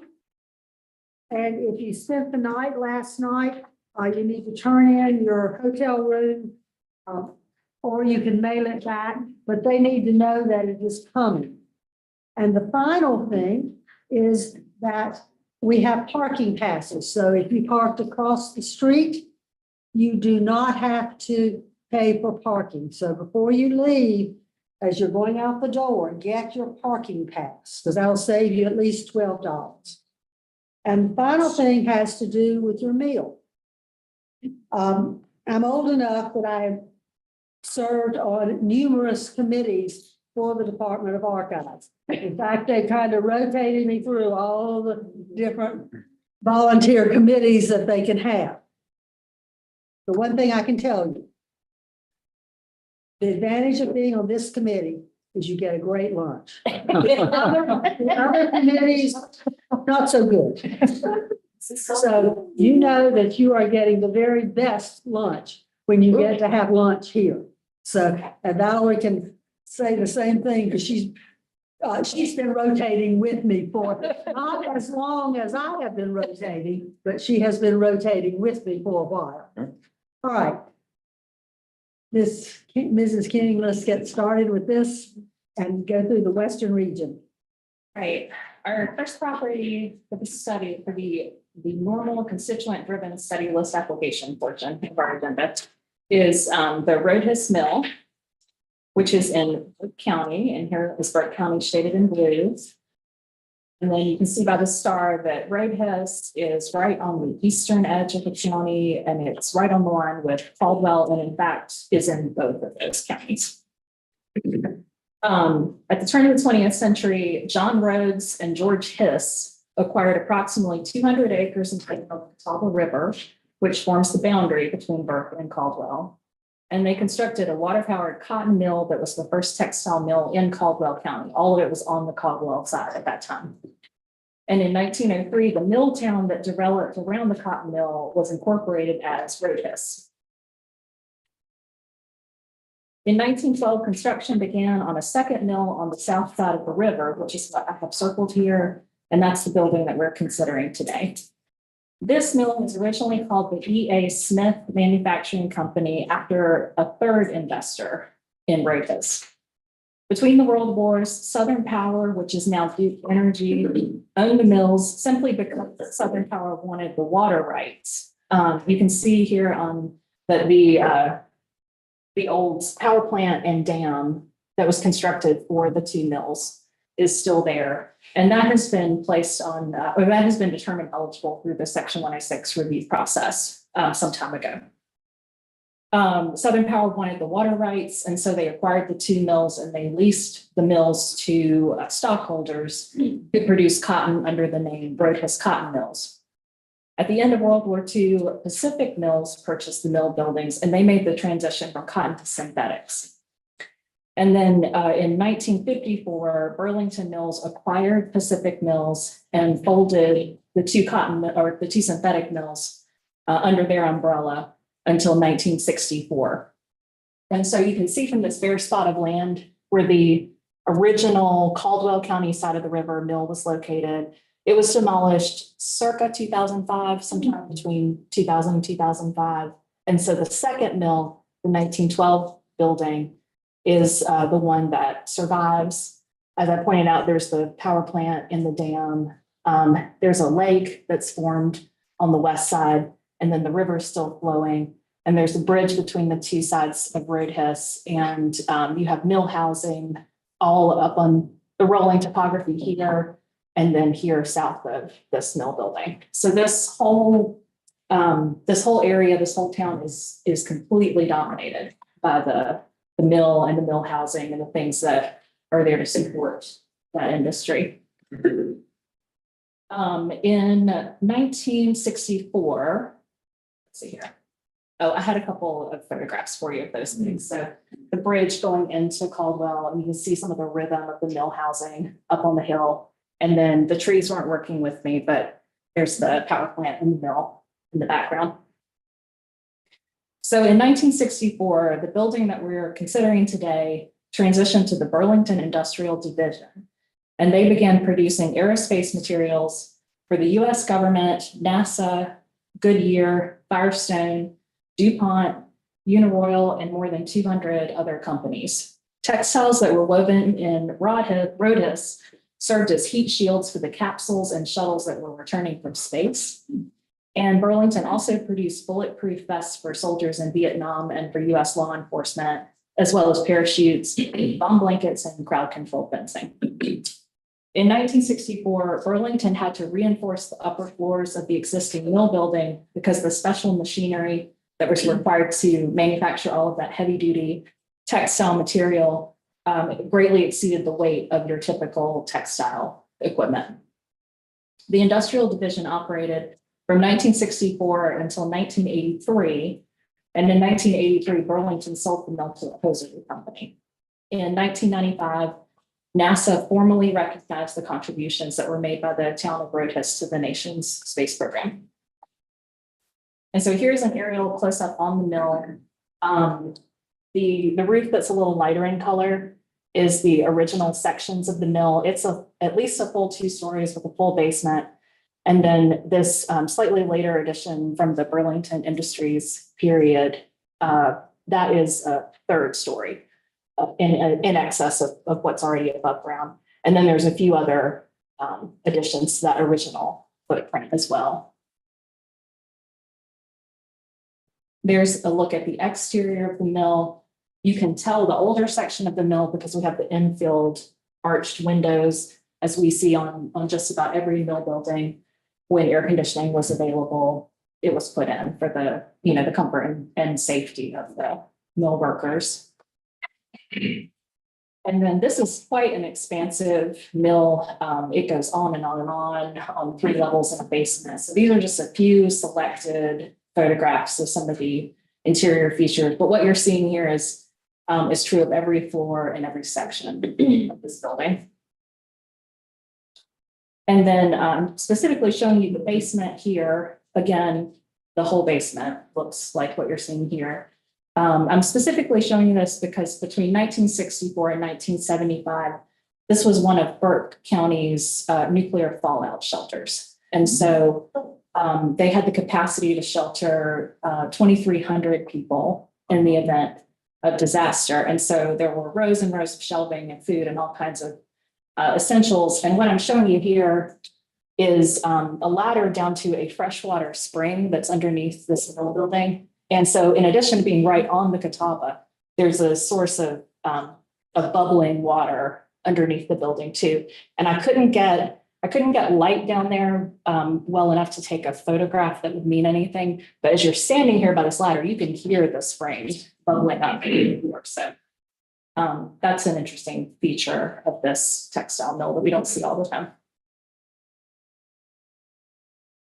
And if you spent the night last night, you need to turn in your hotel room, or you can mail it back, but they need to know that it is coming. And the final thing is that we have parking passes. So if you parked across the street, you do not have to pay for parking. So before you leave, as you're going out the door, get your parking pass, because that'll save you at least $12. And the final thing has to do with your meal. I'm old enough that I have served on numerous committees for the Department of Archives. In fact, they kind of rotated me through all the different volunteer committees that they can have. The one thing I can tell you, the advantage of being on this committee is you get a great lunch. The other committees, not so good. So you know that you are getting the very best lunch when you get to have lunch here. So, and Valerie can say the same thing because she's been rotating with me for not as long as I have been rotating, but she has been rotating with me for a while. All right. Mrs. King, let's get started with this and go through the Western region. Right, our first property for the study, for the normal constituent driven study list application portion of our agenda is the Roadhus Mill, which is in Burke County, and here is Burke County shaded in blue. And then you can see by the star that Roadhus is right on the eastern edge of the county, and it's right on the line with Caldwell, and in fact is in both of those counties. At the turn of the 20th century, John Rhodes and George Hiss acquired approximately 200 acres in the Catawba River, which forms the boundary between Burke and Caldwell. And they constructed a water-powered cotton mill that was the first textile mill in Caldwell County. All of it was on the Caldwell side at that time. And in 1903, the mill town that developed around the cotton mill was incorporated as Roadhus. In 1912, construction began on a second mill on the south side of the river, which is what I have circled here, and that's the building that we're considering today. This mill was originally called the E.A. Smith Manufacturing Company after a third investor in Roadhus. Between the world wars, Southern Power, which is now Duke Energy, owned the mills simply because Southern Power wanted the water rights. You can see here on that the old power plant and dam that was constructed for the two mills is still there. And that has been placed on, or that has been determined eligible through the Section 106 review process some time ago. Southern Power wanted the water rights, and so they acquired the two mills and they leased the mills to stockholders who produced cotton under the name Roadhus Cotton Mills. At the end of World War II, Pacific Mills purchased the mill buildings and they made the transition from cotton to synthetics. And then in 1954, Burlington Mills acquired Pacific Mills and folded the two synthetic mills under their umbrella until 1964. And so you can see from this bare spot of land where the original Caldwell County side of the river mill was located. It was demolished circa 2005, sometime between 2000 and 2005. And so the second mill, the 1912 building, is the one that survives. As I pointed out, there's the power plant in the dam. There's a lake that's formed on the west side, and then the river is still flowing. And there's a bridge between the two sides of Roadhus, and you have mill housing all up on the rolling topography here, and then here south of this mill building. So this whole area, this whole town is completely dominated by the mill and the mill housing and the things that are there to support that industry. In 1964, let's see here. Oh, I had a couple of photographs for you of those things. So the bridge going into Caldwell, and you can see some of the rhythm of the mill housing up on the hill. And then the trees weren't working with me, but there's the power plant and the mill in the background. So in 1964, the building that we're considering today transitioned to the Burlington Industrial Division. And they began producing aerospace materials for the US government, NASA, Goodyear, Firestone, DuPont, Uniroyal, and more than 200 other companies. Textiles that were woven in Rhodus served as heat shields for the capsules and shuttles that were returning from space. And Burlington also produced bulletproof vests for soldiers in Vietnam and for US law enforcement, as well as parachutes, bomb blankets, and crowd control fencing. In 1964, Burlington had to reinforce the upper floors of the existing mill building because the special machinery that was required to manufacture all of that heavy duty textile material greatly exceeded the weight of your typical textile equipment. The industrial division operated from 1964 until 1983. And in 1983, Burlington sold the mill to a hosiery company. In 1995, NASA formally recognized the contributions that were made by the town of Rhodus to the nation's space program. And so here's an aerial close-up on the mill. The roof that's a little lighter in color is the original sections of the mill. It's at least a full 2 stories with a full basement. And then this slightly later addition from the Burlington Industries period, that is a 3rd story in excess of what's already above ground. And then there's a few other additions to that original footprint as well. There's a look at the exterior of the mill. You can tell the older section of the mill because we have the infilled arched windows, as we see on just about every mill building. When air conditioning was available, it was put in for the, the comfort and safety of the mill workers. And then this is quite an expansive mill. It goes on and on 3 levels in a basement. So these are just a few selected photographs of some of the interior features. But what you're seeing here is true of every floor and every section of this building. And then specifically showing you the basement here, again, the whole basement looks like what you're seeing here. I'm specifically showing you this because between 1964 and 1975, this was one of Burke County's nuclear fallout shelters. And so they had the capacity to shelter 2,300 people in the event of disaster. And so there were rows and rows of shelving and food and all kinds of essentials. And what I'm showing you here is a ladder down to a freshwater spring that's underneath this mill building. And so in addition to being right on the Catawba, there's a source of bubbling water underneath the building too. And I couldn't get light down there well enough to take a photograph that would mean anything. But as you're standing here by this ladder, you can hear the spring bubbling up. So that's an interesting feature of this textile mill that we don't see all the time.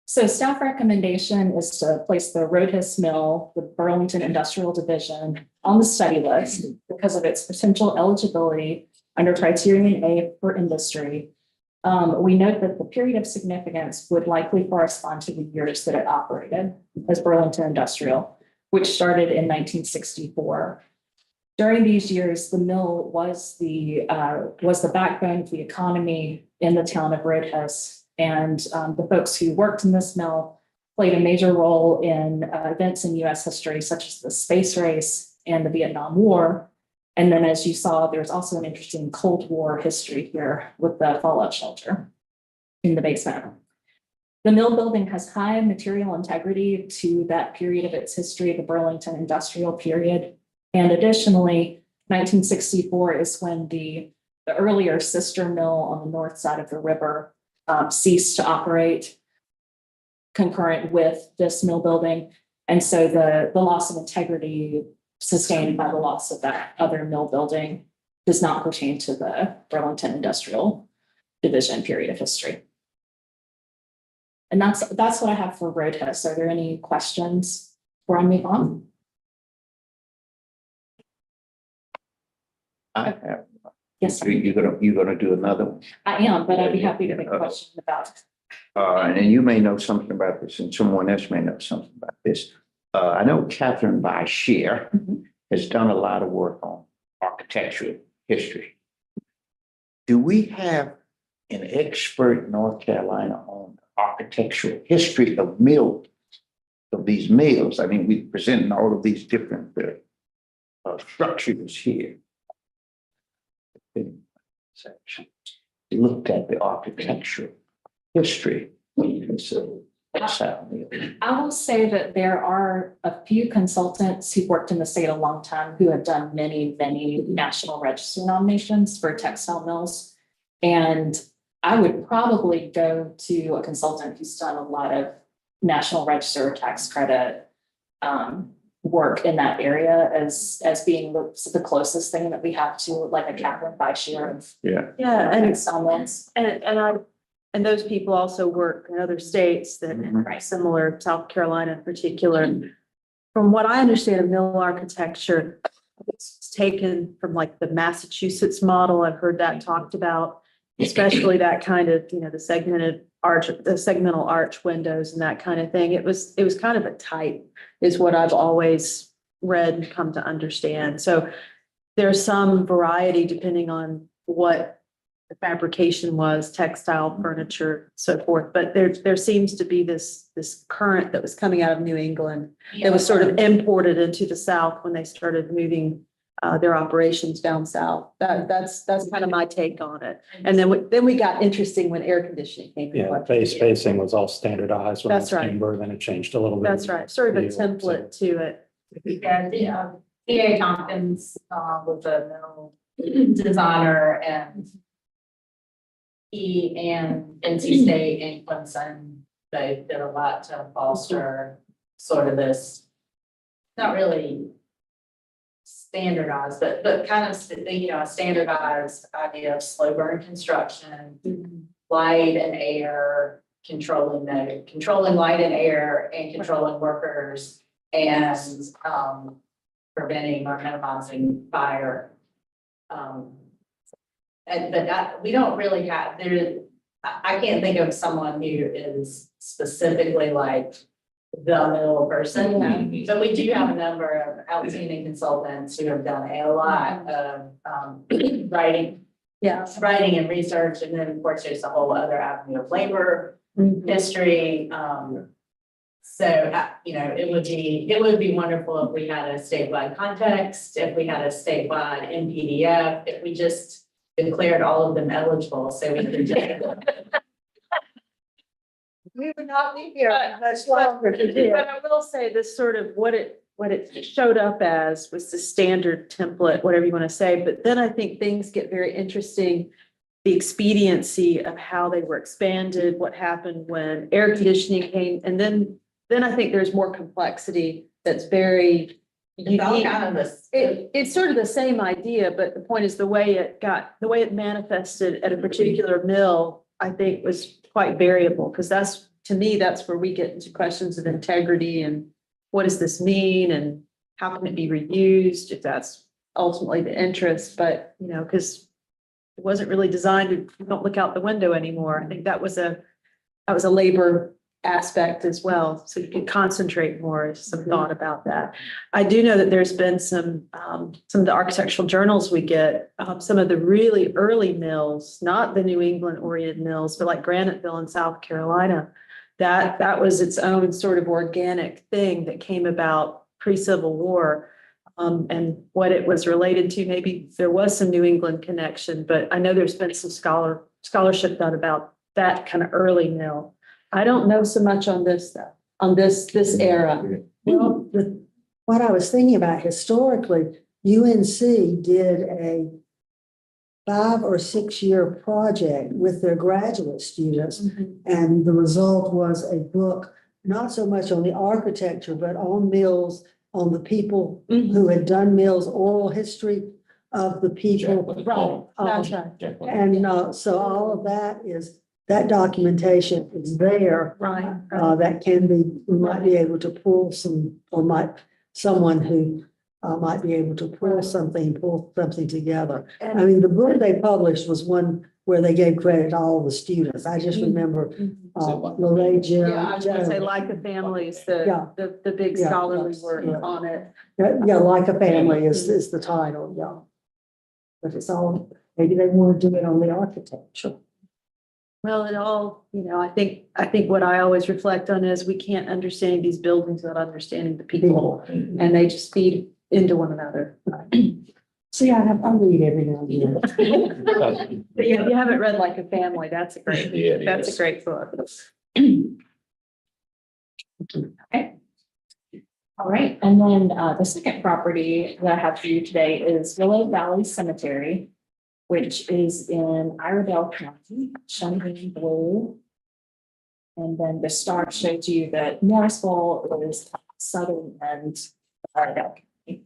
So staff recommendation is to place the Rhodus Mill, the Burlington Industrial Division, on the study list because of its potential eligibility under criterion A for industry. We note that the period of significance would likely correspond to the years that it operated as Burlington Industrial, which started in 1964. During these years, the mill was the backbone of the economy in the town of Rhodus. And the folks who worked in this mill played a major role in events in US history, such as the space race and the Vietnam War. And then as you saw, there's also an interesting Cold War history here with the fallout shelter in the basement. The mill building has high material integrity to that period of its history, the Burlington industrial period. And additionally, 1964 is when the earlier sister mill on the north side of the river ceased to operate concurrent with this mill building. And so the loss of integrity sustained by the loss of that other mill building does not pertain to the Burlington Industrial Division period of history. And that's what I have for Rhodus. Are there any questions before I move on? I have. Yes, sir. You're gonna do another one? I am, but I'd be happy to make a question about it. And you may know something about this and someone else may know something about this. I know Catherine Bashir has done a lot of work on architectural history. Do we have an expert in North Carolina on architectural history of mills, of these mills. I mean, we presenting all of these different structures here. Section. We looked at the architectural history. I will say that there are a few consultants who've worked in the state a long time who have done many, many national register nominations for textile mills. And I would probably go to a consultant who's done a lot of national register tax credit work in that area as being the closest thing that we have to like a Catherine Fisher of Yeah. Yeah, and textile mills. and those people also work in other states that are similar, South Carolina in particular. From what I understand of mill architecture, it's taken from like the Massachusetts model. I've heard that talked about, especially that kind of, the segmental arch windows and that kind of thing. It was kind of a type is what I've always read and come to understand. So there's some variety depending on what the fabrication was, textile, furniture, so forth. But there seems to be this current that was coming out of New England that was sort of imported into the South when they started moving their operations down south. That's kind of my take on it. And then we got interesting when air conditioning came. Yeah, face spacing was all standardized when it That's right. came, then it changed a little bit. That's right, sort of a template to it. Yeah, D.A. Tompkins was a mill designer, and he and NC State and Clemson, they did a lot to foster sort of this, not really standardized, but kind of, a standardized idea of slow burn construction, light and air, controlling light and air and controlling workers and preventing or minimizing fire. We don't really have, I can't think of someone who is specifically like the middle person, but we do have a number of outstanding consultants who have done a lot of writing and research, and then of course there's a whole other avenue of labor history. So it would be wonderful if we had a statewide context, if we had a statewide NPDF, if we just declared all of them eligible, so we could just. We would not be here much longer to do. But I will say this sort of what it showed up as was the standard template, whatever you want to say. But then I think things get very interesting. The expediency of how they were expanded, what happened when air conditioning came, and then I think there's more complexity that's very unique. It's sort of the same idea, but the point is the way it manifested at a particular mill, I think was quite variable, because to me, that's where we get into questions of integrity and what does this mean and how can it be reused if that's ultimately the interest, but because it wasn't really designed to don't look out the window anymore. I think that was a labor aspect as well. So you could concentrate more, some thought about that. I do know that there's been some of the architectural journals we get, some of the really early mills, not the New England oriented mills, but like Graniteville in South Carolina, that was its own sort of organic thing that came about pre-Civil War. And what it was related to, maybe there was some New England connection, but I know there's been some scholarship done about that kind of early mill. I don't know so much on this stuff, on this era. Well, what I was thinking about historically, UNC did a 5 or 6 year project with their graduate students. And the result was a book, not so much on the architecture, but on mills, on the people who had done mills, oral history of the people. That's right. And so all of that documentation is there. Right. We might be able to pull someone who might be able to pull something together. I mean, the book they published was one where they gave credit to all the students. I just remember Lorraine Jones. Yeah, I was gonna say like the families, the big scholarly work on it. Yeah, Like a Family is the title, yeah. But it's all, maybe they want to do it on the architecture. Well, it all, I think what I always reflect on is we can't understand these buildings without understanding the people, and they just feed into one another. See, I'll read every now and then. But yeah, if you haven't read Like a Family, that's a great, Yeah, it that's a is. great book. Okay. All right, and then the second property that I have for you today is Willow Valley Cemetery, which is in Iredell County, shown in blue. And then the star shows you that Morrisville is southern end of Iredell County.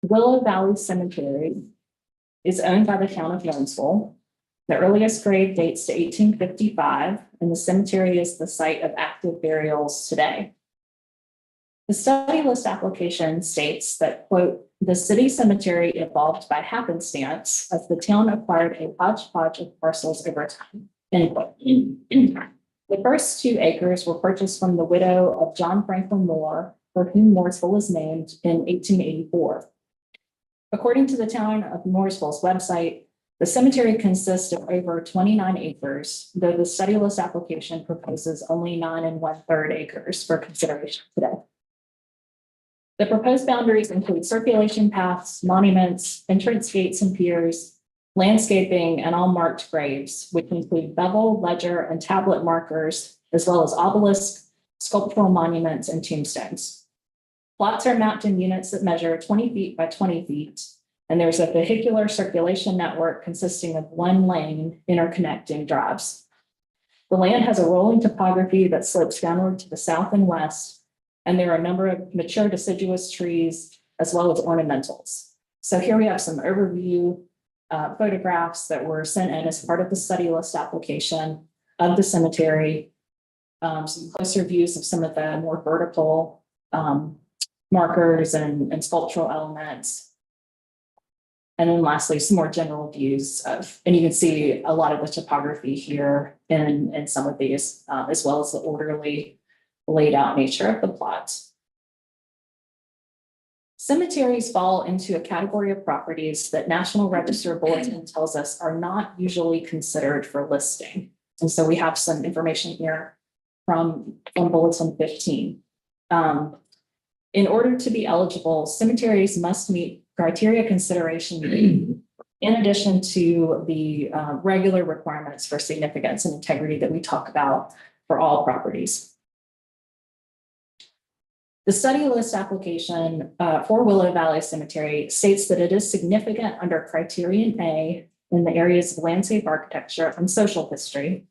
Willow Valley Cemetery is owned by the town of Youngsville. The earliest grave dates to 1855, and the cemetery is the site of active burials today. The study list application states that, quote, "The city cemetery evolved by happenstance as the town acquired a hodgepodge of parcels over time," end quote. The first 2 acres were purchased from the widow of John Franklin Moore, for whom Mooresville is named, in 1884. According to the town of Mooresville's website, the cemetery consists of over 29 acres, though the study list application proposes only 9 1/3 acres for consideration today. The proposed boundaries include circulation paths, monuments, entrance gates and piers, landscaping, and all marked graves, which include bevel, ledger, and tablet markers, as well as obelisks, sculptural monuments, and tombstones. Plots are mapped in units that measure 20 feet by 20 feet, and there's a vehicular circulation network consisting of 1 lane interconnecting drives. The land has a rolling topography that slopes downward to the south and west, and there are a number of mature deciduous trees as well as ornamentals. So here we have some overview photographs that were sent in as part of the study list application of the cemetery. Some closer views of some of the more vertical markers and sculptural elements. And then lastly, some more general views of, and you can see a lot of the topography here in some of these, as well as the orderly laid out nature of the plot. Cemeteries fall into a category of properties that National Register Bulletin tells us are not usually considered for listing. And so we have some information here from Bulletin 15. In order to be eligible, cemeteries must meet criteria consideration in addition to the regular requirements for significance and integrity that we talk about for all properties. The study list application for Willow Valley Cemetery states that it is significant under criterion A in the areas of landscape architecture and social history,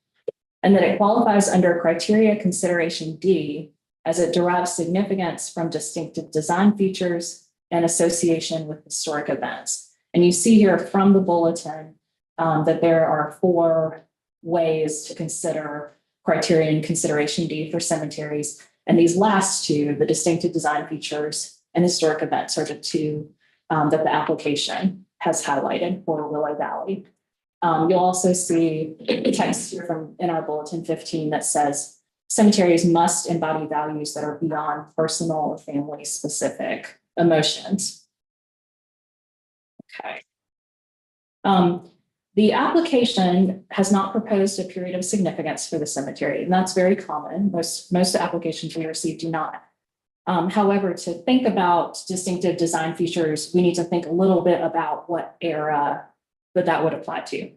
and that it qualifies under criteria consideration D as it derives significance from distinctive design features and association with historic events. And you see here from the bulletin that there are 4 ways to consider criterion consideration D for cemeteries. And these last 2, the distinctive design features and historic events, are the 2 that the application has highlighted for Willow Valley. You'll also see text here from in our Bulletin 15 that says cemeteries must embody values that are beyond personal or family specific emotions. Okay. The application has not proposed a period of significance for the cemetery, and that's very common. Most applications we receive do not. However, to think about distinctive design features, we need to think a little bit about what era that would apply to.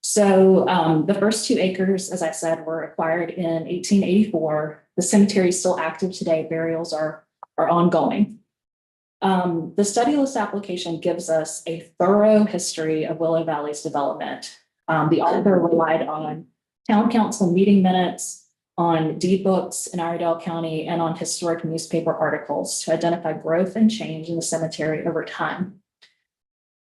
So the first 2 acres, as I said, were acquired in 1884. The cemetery is still active today. Burials are ongoing. The study list application gives us a thorough history of Willow Valley's development. The author relied on town council meeting minutes, on deed books in Iredell County, and on historic newspaper articles to identify growth and change in the cemetery over time.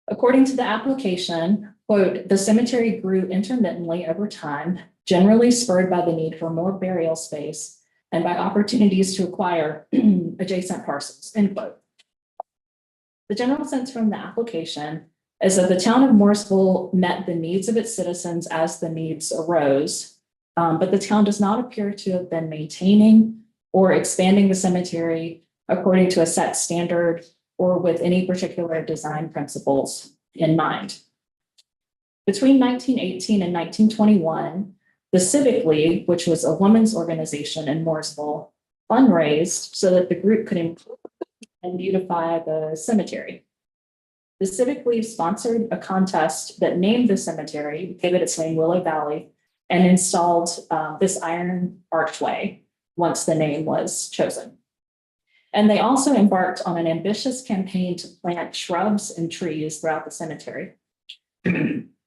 According to the application, quote, "The cemetery grew intermittently over time, generally spurred by the need for more burial space and by opportunities to acquire adjacent parcels," end quote. The general sense from the application is that the town of Mooresville met the needs of its citizens as the needs arose, but the town does not appear to have been maintaining or expanding the cemetery according to a set standard or with any particular design principles in mind. Between 1918 and 1921, the Civic League, which was a women's organization in Mooresville, fundraised so that the group could improve and beautify the cemetery. The Civic League sponsored a contest that named the cemetery, gave it its name Willow Valley, and installed this iron archway once the name was chosen. And they also embarked on an ambitious campaign to plant shrubs and trees throughout the cemetery.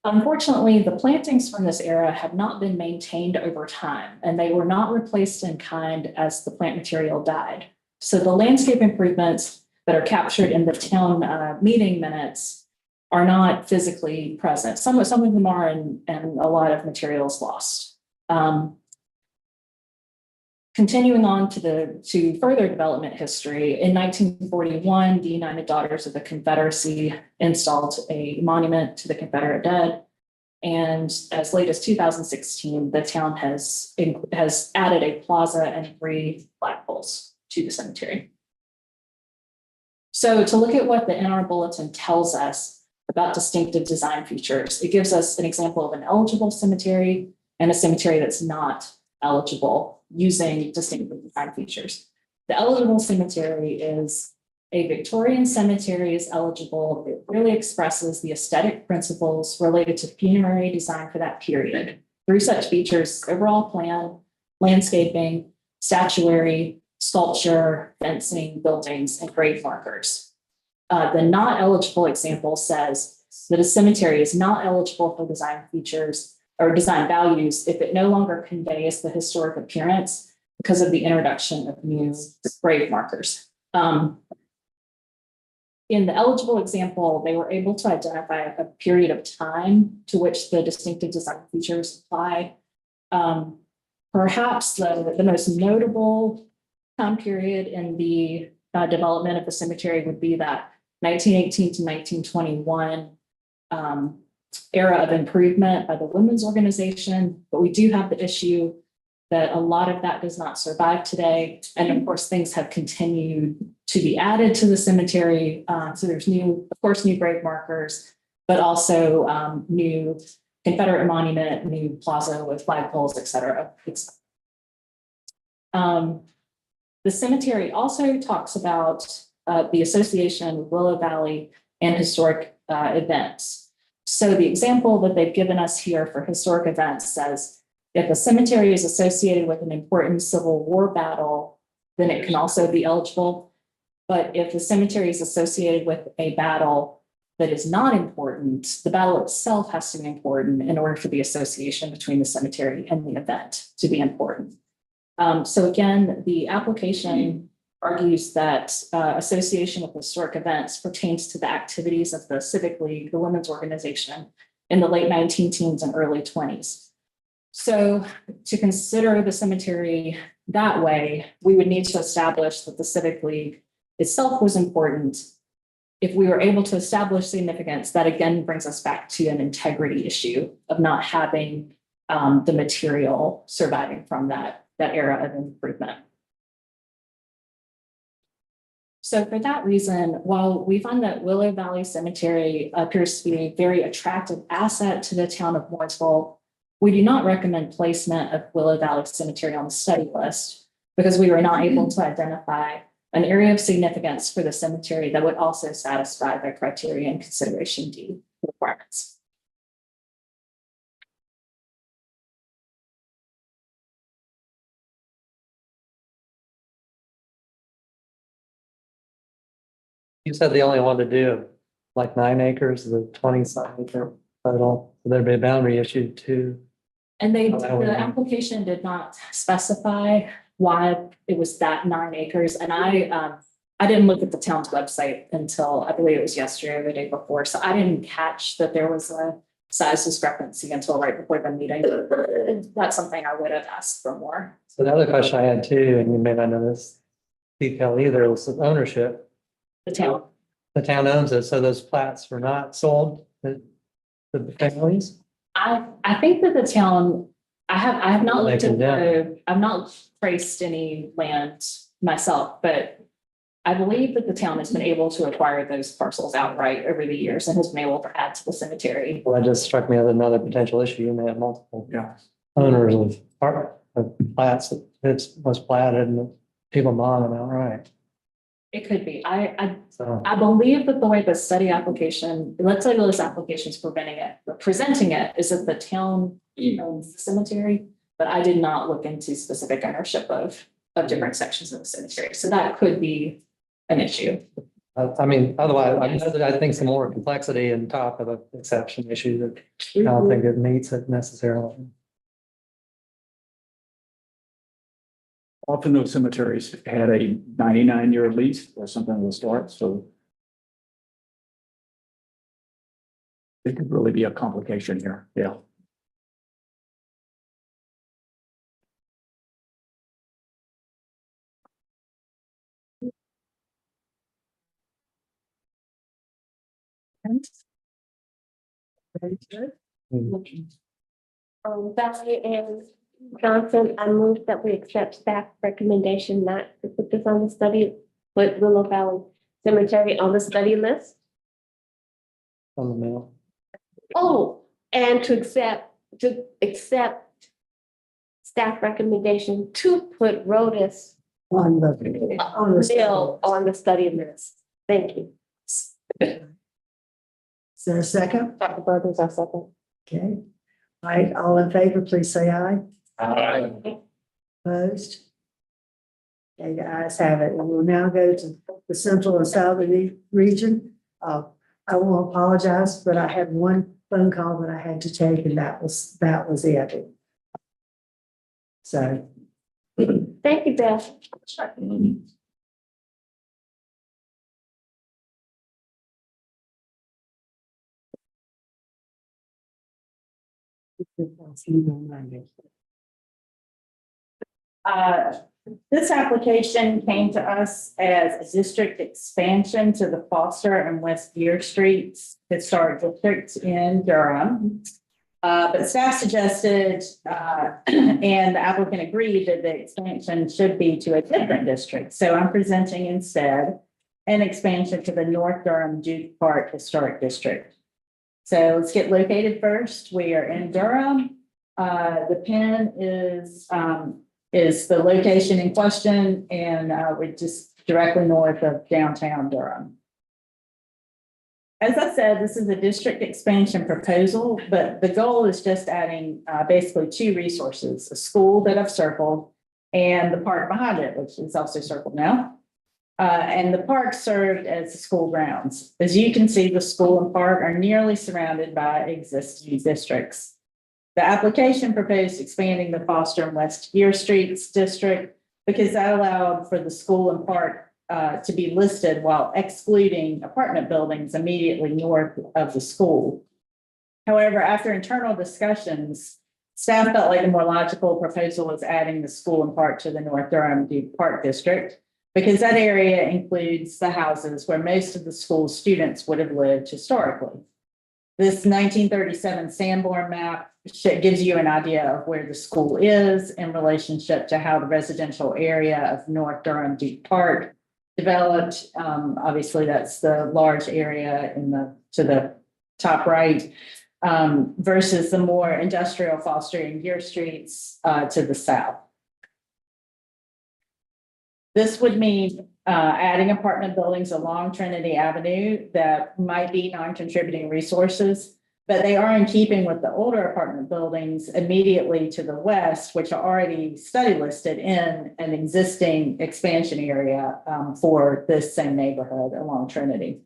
Unfortunately, the plantings from this era have not been maintained over time, and they were not replaced in kind as the plant material died. So the landscape improvements that are captured in the town meeting minutes are not physically present. Some of them are, and a lot of materials lost. Continuing on to further development history, in 1941, the United Daughters of the Confederacy installed a monument to the Confederate dead. And as late as 2016, the town has added a plaza and 3 flagpoles to the cemetery. So to look at what the NR Bulletin tells us about distinctive design features, it gives us an example of an eligible cemetery and a cemetery that's not eligible using distinctive design features. The eligible cemetery is a Victorian cemetery is eligible. It really expresses the aesthetic principles related to funerary design for that period. 3 such features: overall plan, landscaping, statuary, sculpture, fencing, buildings, and grave markers. The not eligible example says that a cemetery is not eligible for design features or design values if it no longer conveys the historic appearance because of the introduction of new grave markers. In the eligible example, they were able to identify a period of time to which the distinctive design features apply. Perhaps the most notable time period in the development of the cemetery would be that 1918 to 1921 era of improvement by the women's organization, but we do have the issue that a lot of that does not survive today. And of course, things have continued to be added to the cemetery. So there's new grave markers, but also new Confederate monument, new plaza with flagpoles, et cetera. The cemetery also talks about the association with Willow Valley and historic events. So the example that they've given us here for historic events says, if a cemetery is associated with an important Civil War battle, then it can also be eligible. But if the cemetery is associated with a battle that is not important, the battle itself has to be important in order for the association between the cemetery and the event to be important. So again, the application argues that association with historic events pertains to the activities of the Civic League, the women's organization, in the late 19 teens and early 20s. So to consider the cemetery that way, we would need to establish that the Civic League itself was important. If we were able to establish significance, that again brings us back to an integrity issue of not having the material surviving from that era of improvement. So for that reason, while we find that Willow Valley Cemetery appears to be a very attractive asset to the town of Mooresville, we do not recommend placement of Willow Valley Cemetery on the study list because we were not able to identify an area of significance for the cemetery that would also satisfy the criteria and consideration D requirements. You said they only wanted to do like 9 acres, the 20-some acre total. So there'd be a boundary issue too. And the application did not specify why it was that 9 acres. And I didn't look at the town's website until I believe it was yesterday or the day before. So I didn't catch that there was a size discrepancy until right before the meeting. That's something I would have asked for more. So the other question I had too, and you may not know this detail either, was ownership. The town. The town owns it, so those plats were not sold to the families? I think that the town, I have not looked at They condemn. I've not traced any land myself, but I believe that the town has been able to acquire those parcels outright over the years and has been able to add to the cemetery. Well, that just struck me as another potential issue. You may have multiple owners of plats that was platted and people buying them outright. It could be. I So believe that the way the study application, let's say this application is presenting it is that the town owns the cemetery, but I did not look into specific ownership of different sections of the cemetery. So that could be an issue. I mean, otherwise, I think some more complexity on top of the exception issue that I don't think it meets it necessarily. Often those cemeteries had a 99-year lease or something of the start, so it could really be a complication here. Yeah. Very good. Valerie and Johnson, I move that we accept staff recommendation not to put this on the study, put Willow Valley Cemetery on the study list. On the mail. Oh, and to accept staff recommendation to put Rodas On the Mill on the study list. Thank you. Is there a second? Dr. Brothers, I second. Okay. All right, all in favor, please say aye. Aye. Opposed? Okay, the ayes have it. And we'll now go to the central and southern region. I will apologize, but I had one phone call that I had to take, and that was it. So. Thank you, Beth. This application came to us as a district expansion to the Foster and West Gear Streets Historic District in Durham. But staff suggested, and the applicant agreed that the expansion should be to a different district. So I'm presenting instead an expansion to the North Durham Duke Park Historic District. So let's get located first. We are in Durham. The pin is the location in question, and we're just directly north of downtown Durham. As I said, this is a district expansion proposal, but the goal is just adding basically two resources, a school that I've circled and the park behind it, which is also circled now. And the park served as the school grounds. As you can see, the school and park are nearly surrounded by existing districts. The application proposed expanding the Foster and West Gear Streets district because that allowed for the school and park to be listed while excluding apartment buildings immediately north of the school. However, after internal discussions, staff felt like a more logical proposal was adding the school and park to the North Durham Duke Park District because that area includes the houses where most of the school's students would have lived historically. This 1937 Sanborn map gives you an idea of where the school is in relationship to how the residential area of North Durham Duke Park developed. Obviously, that's the large area to the top right versus the more industrial Foster and Gear Streets to the south. This would mean adding apartment buildings along Trinity Avenue that might be non-contributing resources, but they are in keeping with the older apartment buildings immediately to the west, which are already study listed in an existing expansion area for this same neighborhood along Trinity.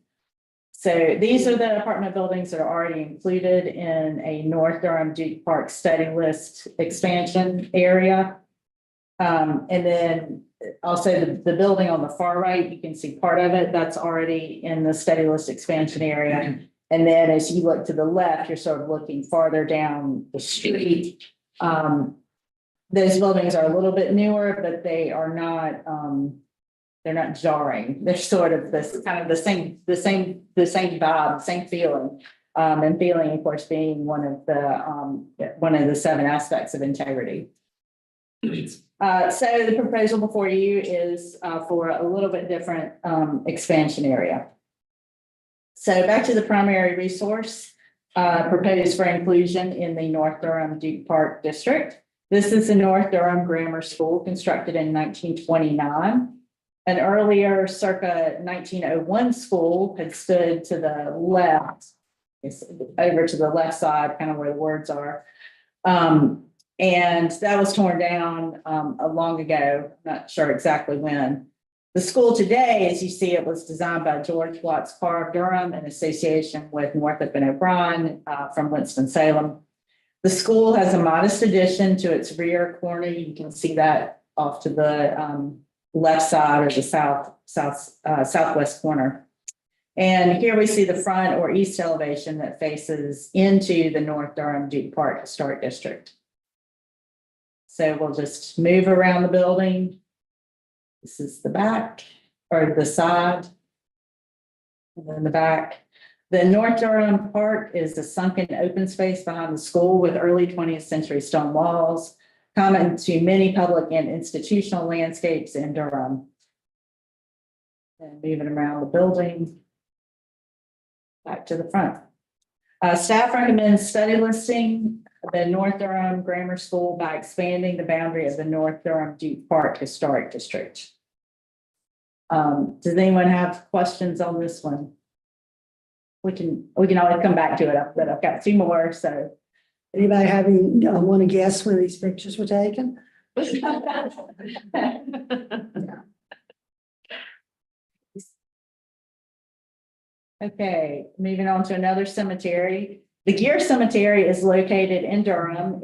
So these are the apartment buildings that are already included in a North Durham Duke Park study list expansion area. And then also the building on the far right, you can see part of it, that's already in the study list expansion area. And then as you look to the left, you're sort of looking farther down the street. Those buildings are a little bit newer, but they are not, they're not jarring. They're sort of this kind of the same vibe, the same feeling. And feeling, of course, being one of the 7 aspects of integrity. So the proposal before you is for a little bit different expansion area. So back to the primary resource proposed for inclusion in the North Durham Duke Park District. This is the North Durham Grammar School constructed in 1929. An earlier circa 1901 school had stood to the left, it's over to the left side, kind of where the words are. And that was torn down long ago, not sure exactly when. The school today, as you see, it was designed by George Watts Carr of Durham in association with Northrop and O'Brien from Winston-Salem. The school has a modest addition to its rear corner. You can see that off to the left side or the southwest corner. And here we see the front or east elevation that faces into the North Durham Duke Park Historic District. So we'll just move around the building. This is the back or the side. And then the back. The North Durham Park is a sunken open space behind the school with early 20th century stone walls, common to many public and institutional landscapes in Durham. And moving around the building. Back to the front. Staff recommends study listing the North Durham Grammar School by expanding the boundary of the North Durham Duke Park Historic District. Does anyone have questions on this one? We can always come back to it, but I've got 2 more, so. Anybody having, want to guess when these pictures were taken? Okay, moving on to another cemetery. The Gear Cemetery is located in Durham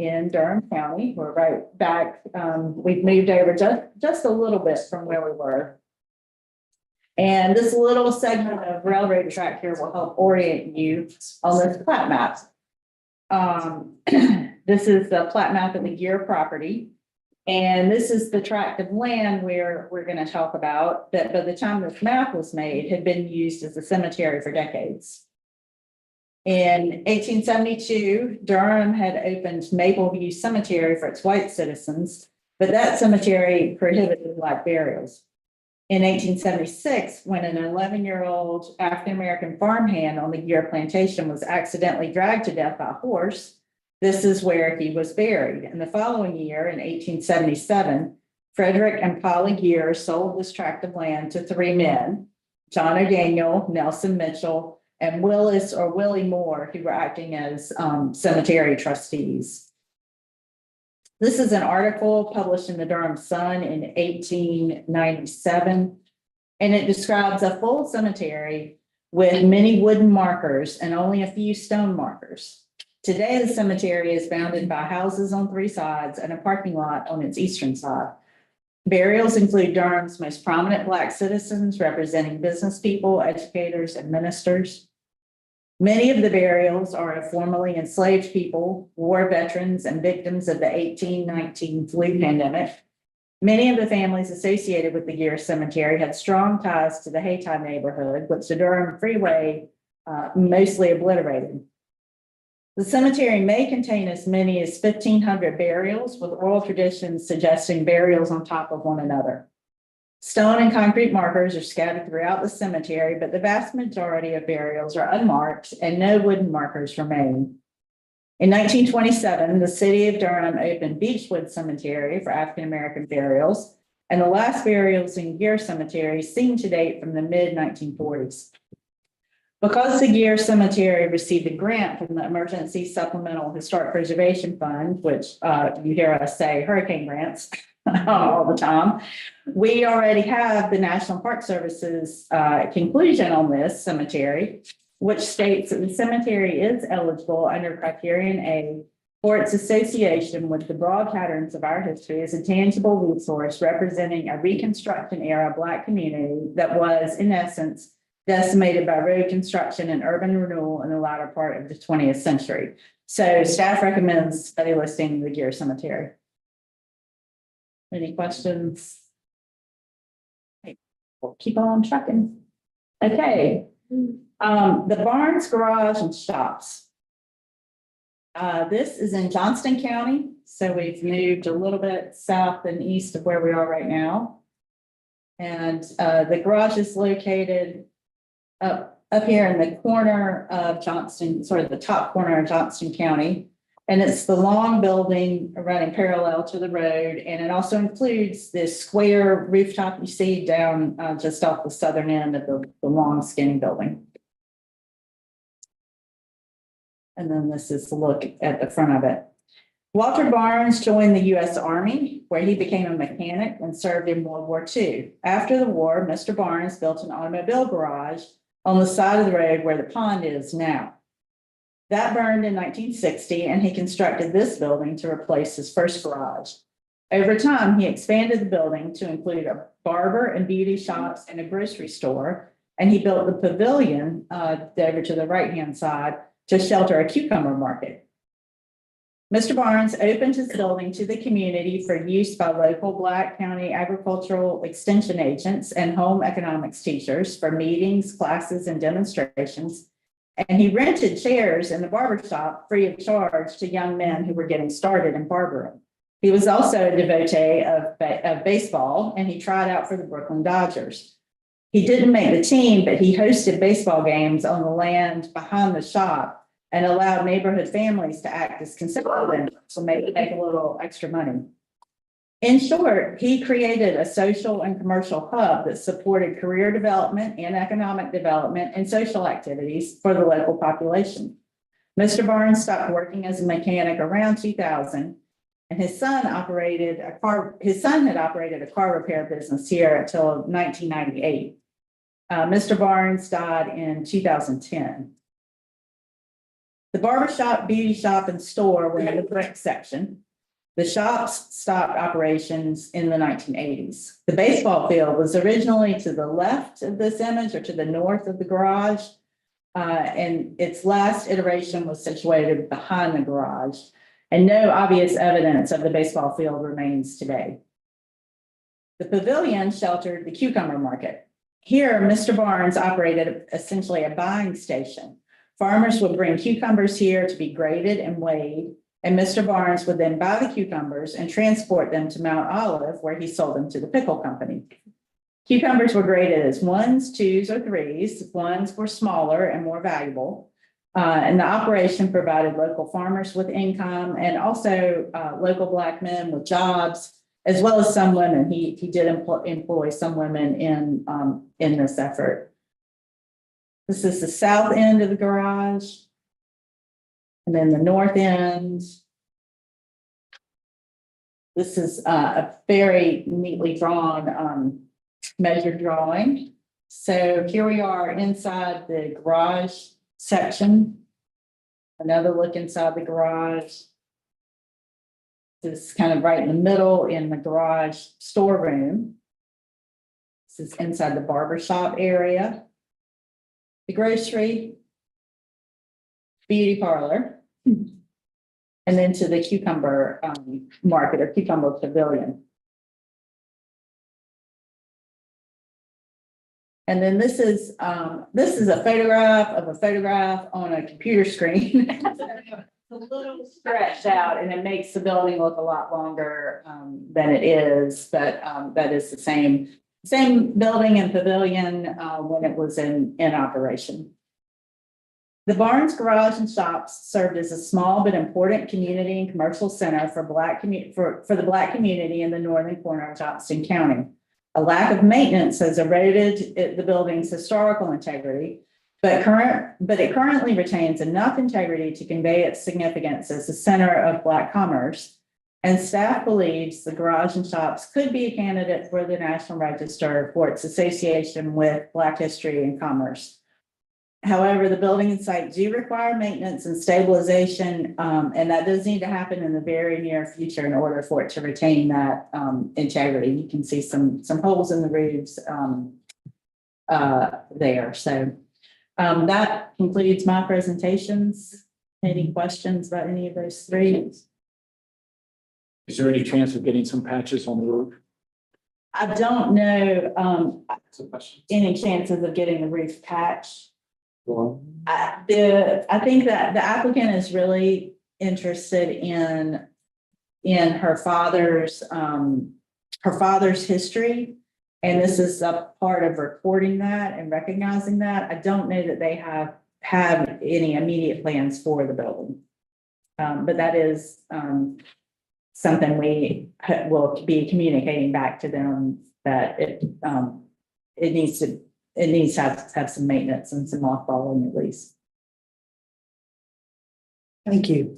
County. We're right back. We've moved over just a little bit from where we were. And this little segment of railroad track here will help orient you on this plat map. This is the plat map of the Gear property. And this is the tract of land where we're going to talk about that by the time this map was made had been used as a cemetery for decades. In 1872, Durham had opened Mapleview Cemetery for its white citizens, but that cemetery prohibited Black burials. In 1876, when an 11-year-old African-American farmhand on the Gear plantation was accidentally dragged to death by a horse, this is where he was buried. And the following year, in 1877, Frederick and Polly Gear sold this tract of land to 3 men, John O'Daniel, Nelson Mitchell, and Willis or Willie Moore, who were acting as cemetery trustees. This is an article published in the Durham Sun in 1897, and it describes a full cemetery with many wooden markers and only a few stone markers. Today, the cemetery is bounded by houses on 3 sides and a parking lot on its eastern side. Burials include Durham's most prominent Black citizens representing business people, educators, and ministers. Many of the burials are of formerly enslaved people, war veterans, and victims of the 1819 flu pandemic. Many of the families associated with the Gear Cemetery had strong ties to the Hayti neighborhood, which the Durham Freeway mostly obliterated. The cemetery may contain as many as 1,500 burials, with oral traditions suggesting burials on top of one another. Stone and concrete markers are scattered throughout the cemetery, but the vast majority of burials are unmarked and no wooden markers remain. In 1927, the city of Durham opened Beechwood Cemetery for African-American burials, and the last burials in Gear Cemetery seem to date from the mid-1940s. Because the Gear Cemetery received a grant from the Emergency Supplemental Historic Preservation Fund, which you hear us say hurricane grants all the time, we already have the National Park Service's conclusion on this cemetery, which states that the cemetery is eligible under Criterion A for its association with the broad patterns of our history as a tangible resource representing a Reconstruction era Black community that was, in essence, decimated by road construction and urban renewal in the latter part of the 20th century. So staff recommends study listing the Gear Cemetery. Any questions? Okay, we'll keep on trucking. Okay. The barns, garage, and shops. This is in Johnston County, so we've moved a little bit south and east of where we are right now. And the garage is located up here in the corner of Johnston, sort of the top corner of Johnston County. And it's the long building running parallel to the road, and it also includes this square rooftop you see down just off the southern end of the long skinny building. And then this is the look at the front of it. Walter Barnes joined the U.S. Army, where he became a mechanic and served in World War II. After the war, Mr. Barnes built an automobile garage on the side of the road where the pond is now. That burned in 1960, and he constructed this building to replace his first garage. Over time, he expanded the building to include a barber and beauty shops and a grocery store, and he built the pavilion over to the right-hand side to shelter a cucumber market. Mr. Barnes opened his building to the community for use by local Black County agricultural extension agents and home economics teachers for meetings, classes, and demonstrations. And he rented chairs in the barber shop free of charge to young men who were getting started in barbering. He was also a devotee of baseball, and he tried out for the Brooklyn Dodgers. He didn't make the team, but he hosted baseball games on the land behind the shop and allowed neighborhood families to act as consultants to make a little extra money. In short, he created a social and commercial hub that supported career development and economic development and social activities for the local population. Mr. Barnes stopped working as a mechanic around 2000, and his son had operated a car repair business here until 1998. Mr. Barnes died in 2010. The barbershop, beauty shop, and store were in the brick section. The shops stopped operations in the 1980s. The baseball field was originally to the left of this image, or to the north of the garage, and its last iteration was situated behind the garage, and no obvious evidence of the baseball field remains today. The pavilion sheltered the cucumber market. Here, Mr. Barnes operated essentially a buying station. Farmers would bring cucumbers here to be graded and weighed, and Mr. Barnes would then buy the cucumbers and transport them to Mount Olive, where he sold them to the pickle company. Cucumbers were graded as 1s, 2s, or 3s. 1s were smaller and more valuable. And the operation provided local farmers with income, and also local Black men with jobs, as well as some women. He did employ some women in this effort. This is the south end of the garage. And then the north end. This is a very neatly drawn measured drawing. So here we are inside the garage section. Another look inside the garage. This is kind of right in the middle in the garage storeroom. This is inside the barber shop area. The grocery, beauty parlor, and then to the cucumber market or cucumber pavilion. And then this is a photograph of a photograph on a computer screen. It's a little stretched out, and it makes the building look a lot longer than it is, but that is the same building and pavilion when it was in operation. The Barnes Garage and Shops served as a small but important community and commercial center for the Black community in the northern corner of Johnston County. A lack of maintenance has eroded the building's historical integrity, but it currently retains enough integrity to convey its significance as a center of Black commerce. And staff believes the Garage and Shops could be a candidate for the National Register for its association with Black history and commerce. However, the building and site do require maintenance and stabilization, and that does need to happen in the very near future in order for it to retain that integrity. You can see some holes in the roofs there. So that concludes my presentations. Any questions about any of those three? Is there any chance of getting some patches on the roof? I don't know any chances of getting the roof patched. I think that the applicant is really interested in her father's history. And this is a part of recording that and recognizing that. I don't know that they have any immediate plans for the building. But that is something we will be communicating back to them, that it needs to have some maintenance and some mothballing at least. Thank you.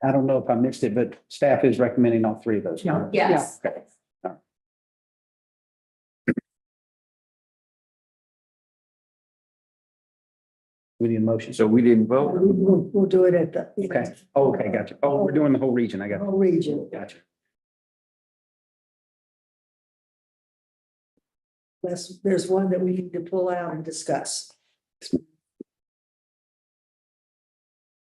I don't know if I missed it, but staff is recommending all three of those. Yeah. Yes. Okay. We need a motion. So we didn't vote? We'll do it at the. Okay. Oh, okay, gotcha. Oh, we're doing the whole region. I got it. Whole region. Gotcha. There's one that we need to pull out and discuss.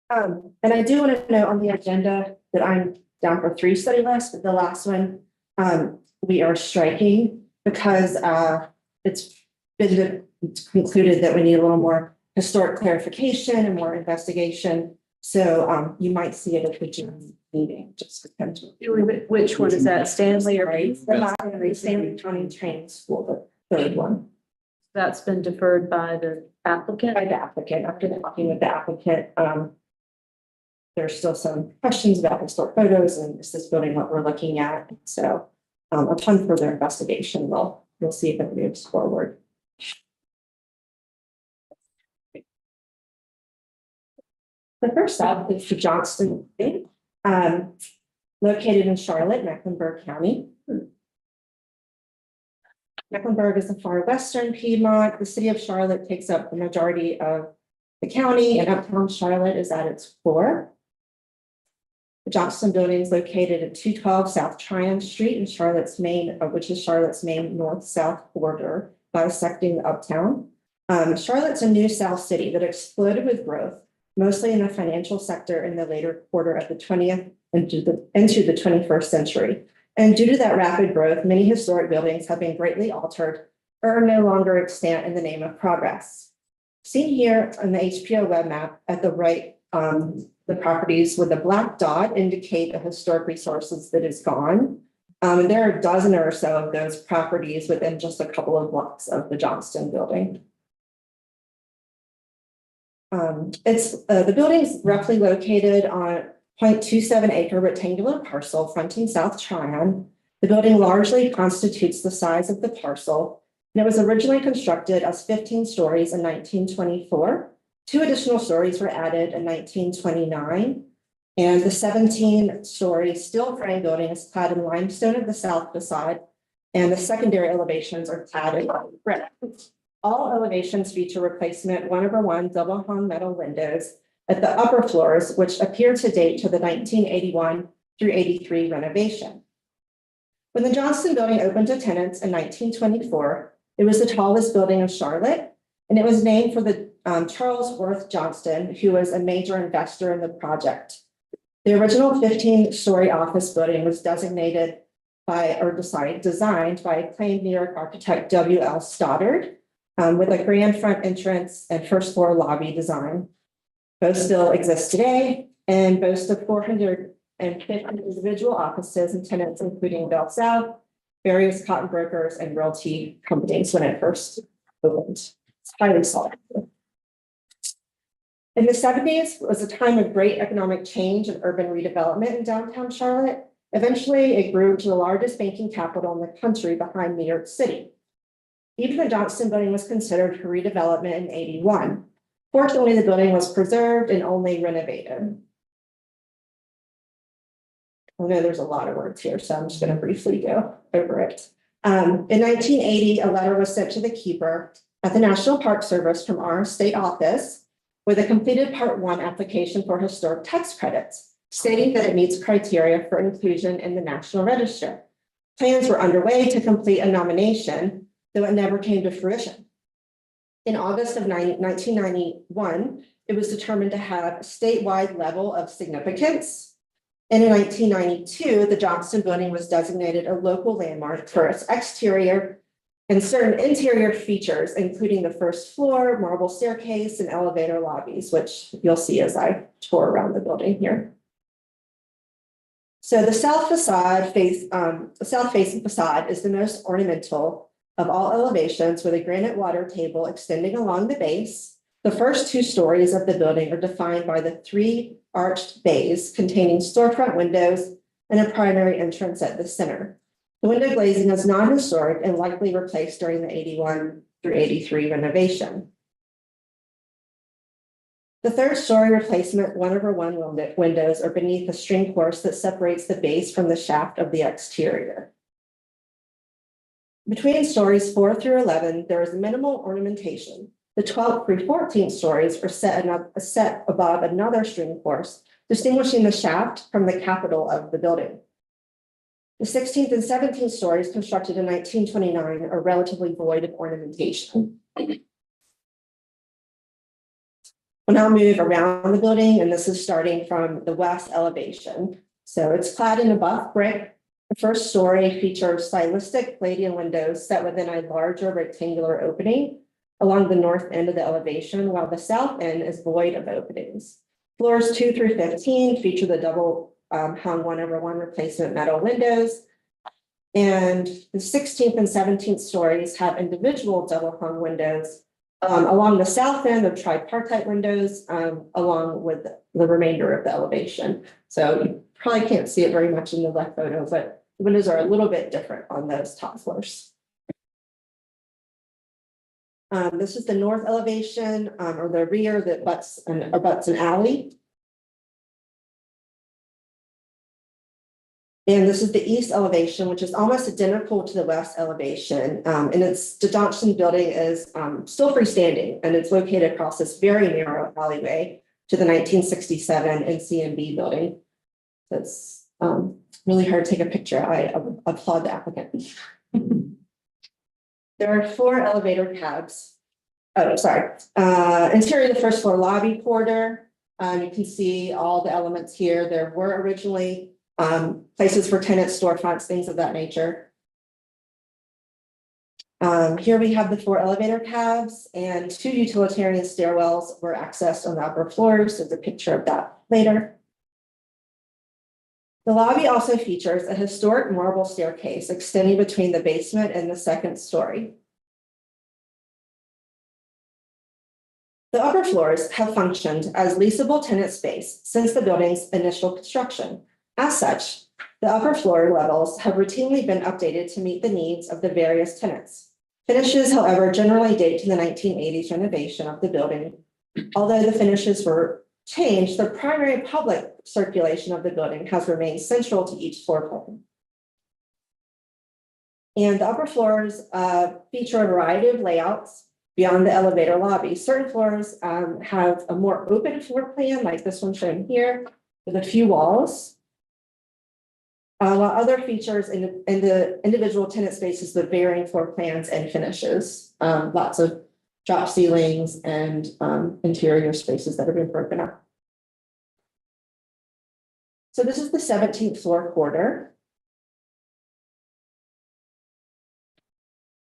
And I do want to note on the agenda that I'm down for 3 study lists, but the last one, we are striking because it's been concluded that we need a little more historic clarification and more investigation. So you might see it at the June meeting, just potentially. Which one is that, Stanley or? The Stanley County Training School, the 3rd one. That's been deferred by the applicant? By the applicant, after talking with the applicant, there's still some questions about historic photos and is this building what we're looking at? So upon further investigation, we'll see if it moves forward. The first up is the Johnston Building, located in Charlotte, Mecklenburg County. Mecklenburg is the far western Piedmont. The city of Charlotte takes up the majority of the county, and uptown Charlotte is at its core. The Johnston Building is located at 212 South Tryon Street in Charlotte's main, which is Charlotte's main north-south corridor, bisecting the uptown. Charlotte's a new South city that exploded with growth, mostly in the financial sector in the later quarter of the 20th into the 21st century. And due to that rapid growth, many historic buildings have been greatly altered or are no longer extant in the name of progress. Seen here on the HPO web map at the right, the properties with a black dot indicate the historic resources that is gone. And there are a dozen or so of those properties within just a couple of blocks of the Johnston Building. The building is roughly located on 0.27 acre rectangular parcel fronting South Tryon. The building largely constitutes the size of the parcel, and it was originally constructed as 15 stories in 1924. 2 additional stories were added in 1929, and the 17-story steel frame building is clad in limestone at the south facade, and the secondary elevations are clad in brick. All elevations feature replacement 1/1 double hung metal windows at the upper floors, which appear to date to the 1981 through 83 renovation. When the Johnston Building opened to tenants in 1924, it was the tallest building in Charlotte, and it was named for the Charles Worth Johnston, who was a major investor in the project. The original 15-story office building was designed by acclaimed New York architect W.L. Stoddard, with a grand front entrance and first floor lobby design. Both still exist today and boast of 450 individual offices and tenants, including Bell South, various cotton brokers, and realty companies when it first opened. It's highly sought after. In the 70s was a time of great economic change and urban redevelopment in downtown Charlotte. Eventually, it grew to the largest banking capital in the country behind New York City. Even the Johnston Building was considered for redevelopment in 81. Fortunately, the building was preserved and only renovated. I know there's a lot of words here, so I'm just going to briefly go over it. In 1980, a letter was sent to the keeper at the National Park Service from our state office with a completed Part 1 application for historic tax credits, stating that it meets criteria for inclusion in the National Register. Plans were underway to complete a nomination, though it never came to fruition. In August of 1991, it was determined to have a statewide level of significance. And in 1992, the Johnston Building was designated a local landmark for its exterior and certain interior features, including the first floor, marble staircase, and elevator lobbies, which you'll see as I tour around the building here. So the south facing facade is the most ornamental of all elevations, with a granite water table extending along the base. The first 2 stories of the building are defined by the 3 arched bays containing storefront windows and a primary entrance at the center. The window glazing is non-historic and likely replaced during the 81 through 83 renovation. The 3rd story replacement 1/1 windows are beneath the string course that separates the base from the shaft of the exterior. Between stories 4 through 11, there is minimal ornamentation. The 12th through 14th stories are set above another string course, distinguishing the shaft from the capital of the building. The 16th and 17th stories, constructed in 1929, are relatively void of ornamentation. We'll now move around the building, and this is starting from the west elevation. So it's clad in a buff brick. The first story features stylistic Palladian windows set within a larger rectangular opening along the north end of the elevation, while the south end is void of openings. Floors 2 through 15 feature the double hung 1/1 replacement metal windows. And the 16th and 17th stories have individual double hung windows. Along the south end of tripartite windows, along with the remainder of the elevation. So you probably can't see it very much in the left photo, but the windows are a little bit different on those top floors. This is the north elevation, or the rear that butts an alley. And this is the east elevation, which is almost identical to the west elevation. And the Johnston Building is still freestanding, and it's located across this very narrow alleyway to the 1967 NCMB building. That's really hard to take a picture. I applaud the applicant. There are 4 elevator cabs. Oh, sorry. Interior of the first floor lobby corridor. You can see all the elements here. There were originally places for tenants, storefronts, things of that nature. Here we have the 4 elevator cabs, and 2 utilitarian stairwells were accessed on the upper floors. There's a picture of that later. The lobby also features a historic marble staircase extending between the basement and the 2nd story. The upper floors have functioned as leasable tenant space since the building's initial construction. As such, the upper floor levels have routinely been updated to meet the needs of the various tenants. Finishes, however, generally date to the 1980s renovation of the building. Although the finishes were changed, the primary public circulation of the building has remained central to each floor plan. And the upper floors feature a variety of layouts beyond the elevator lobby. Certain floors have a more open floor plan, like this one shown here, with a few walls. While other features in the individual tenant spaces with varying floor plans and finishes, lots of drop ceilings and interior spaces that have been broken up. So this is the 17th floor corridor.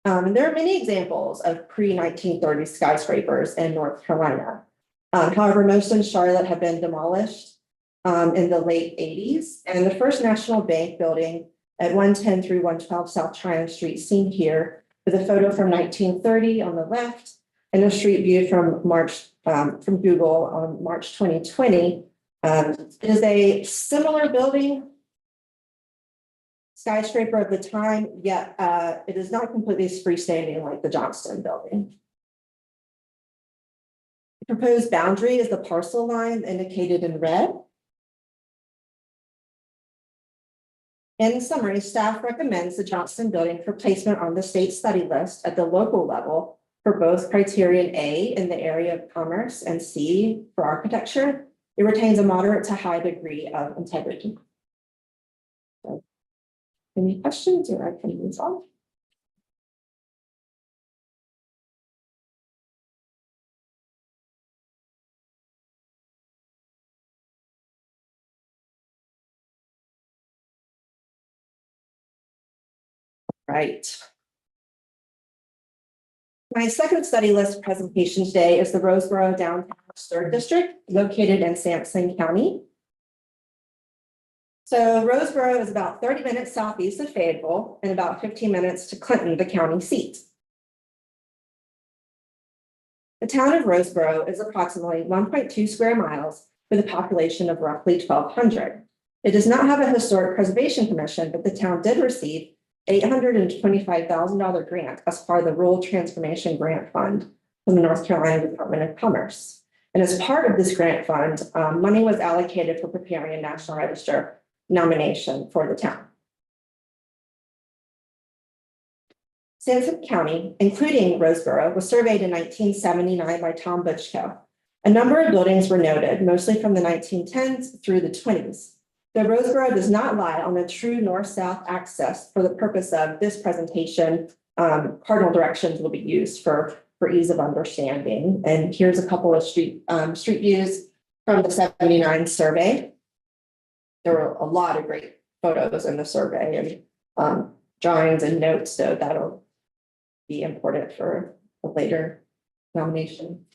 And there are many examples of pre-1930s skyscrapers in North Carolina. However, most in Charlotte have been demolished in the late 80s. And the First National Bank building at 110 through 112 South Tryon Street, seen here, with a photo from 1930 on the left and a street view from Google on March 2020. Is a similar building, skyscraper of the time, yet it is not completely freestanding like the Johnston Building. The proposed boundary is the parcel line indicated in red. In summary, staff recommends the Johnston Building for placement on the state study list at the local level for both criterion A in the area of commerce and C for architecture. It retains a moderate to high degree of integrity. So, any questions, or I can move on? Right. My second study list presentation today is the Roseboro Downtown Historic District located in Sampson County. So Roseboro is about 30 minutes southeast of Fayetteville and about 15 minutes to Clinton, the county seat. The town of Roseboro is approximately 1.2 square miles with a population of roughly 1,200. It does not have a historic preservation commission, but the town did receive $825,000 grant as part of the Rural Transformation Grant Fund from the North Carolina Department of Commerce. And as part of this grant fund, money was allocated for preparing a National Register nomination for the town. Sampson County, including Roseboro, was surveyed in 1979 by Tom Butchko. A number of buildings were noted, mostly from the 1910s through the 20s. Though Roseboro does not lie on a true north-south axis for the purpose of this presentation, cardinal directions will be used for ease of understanding. And here's a couple of street views from the 79 survey. There were a lot of great photos in the survey and drawings and notes, so that'll be important for a later nomination.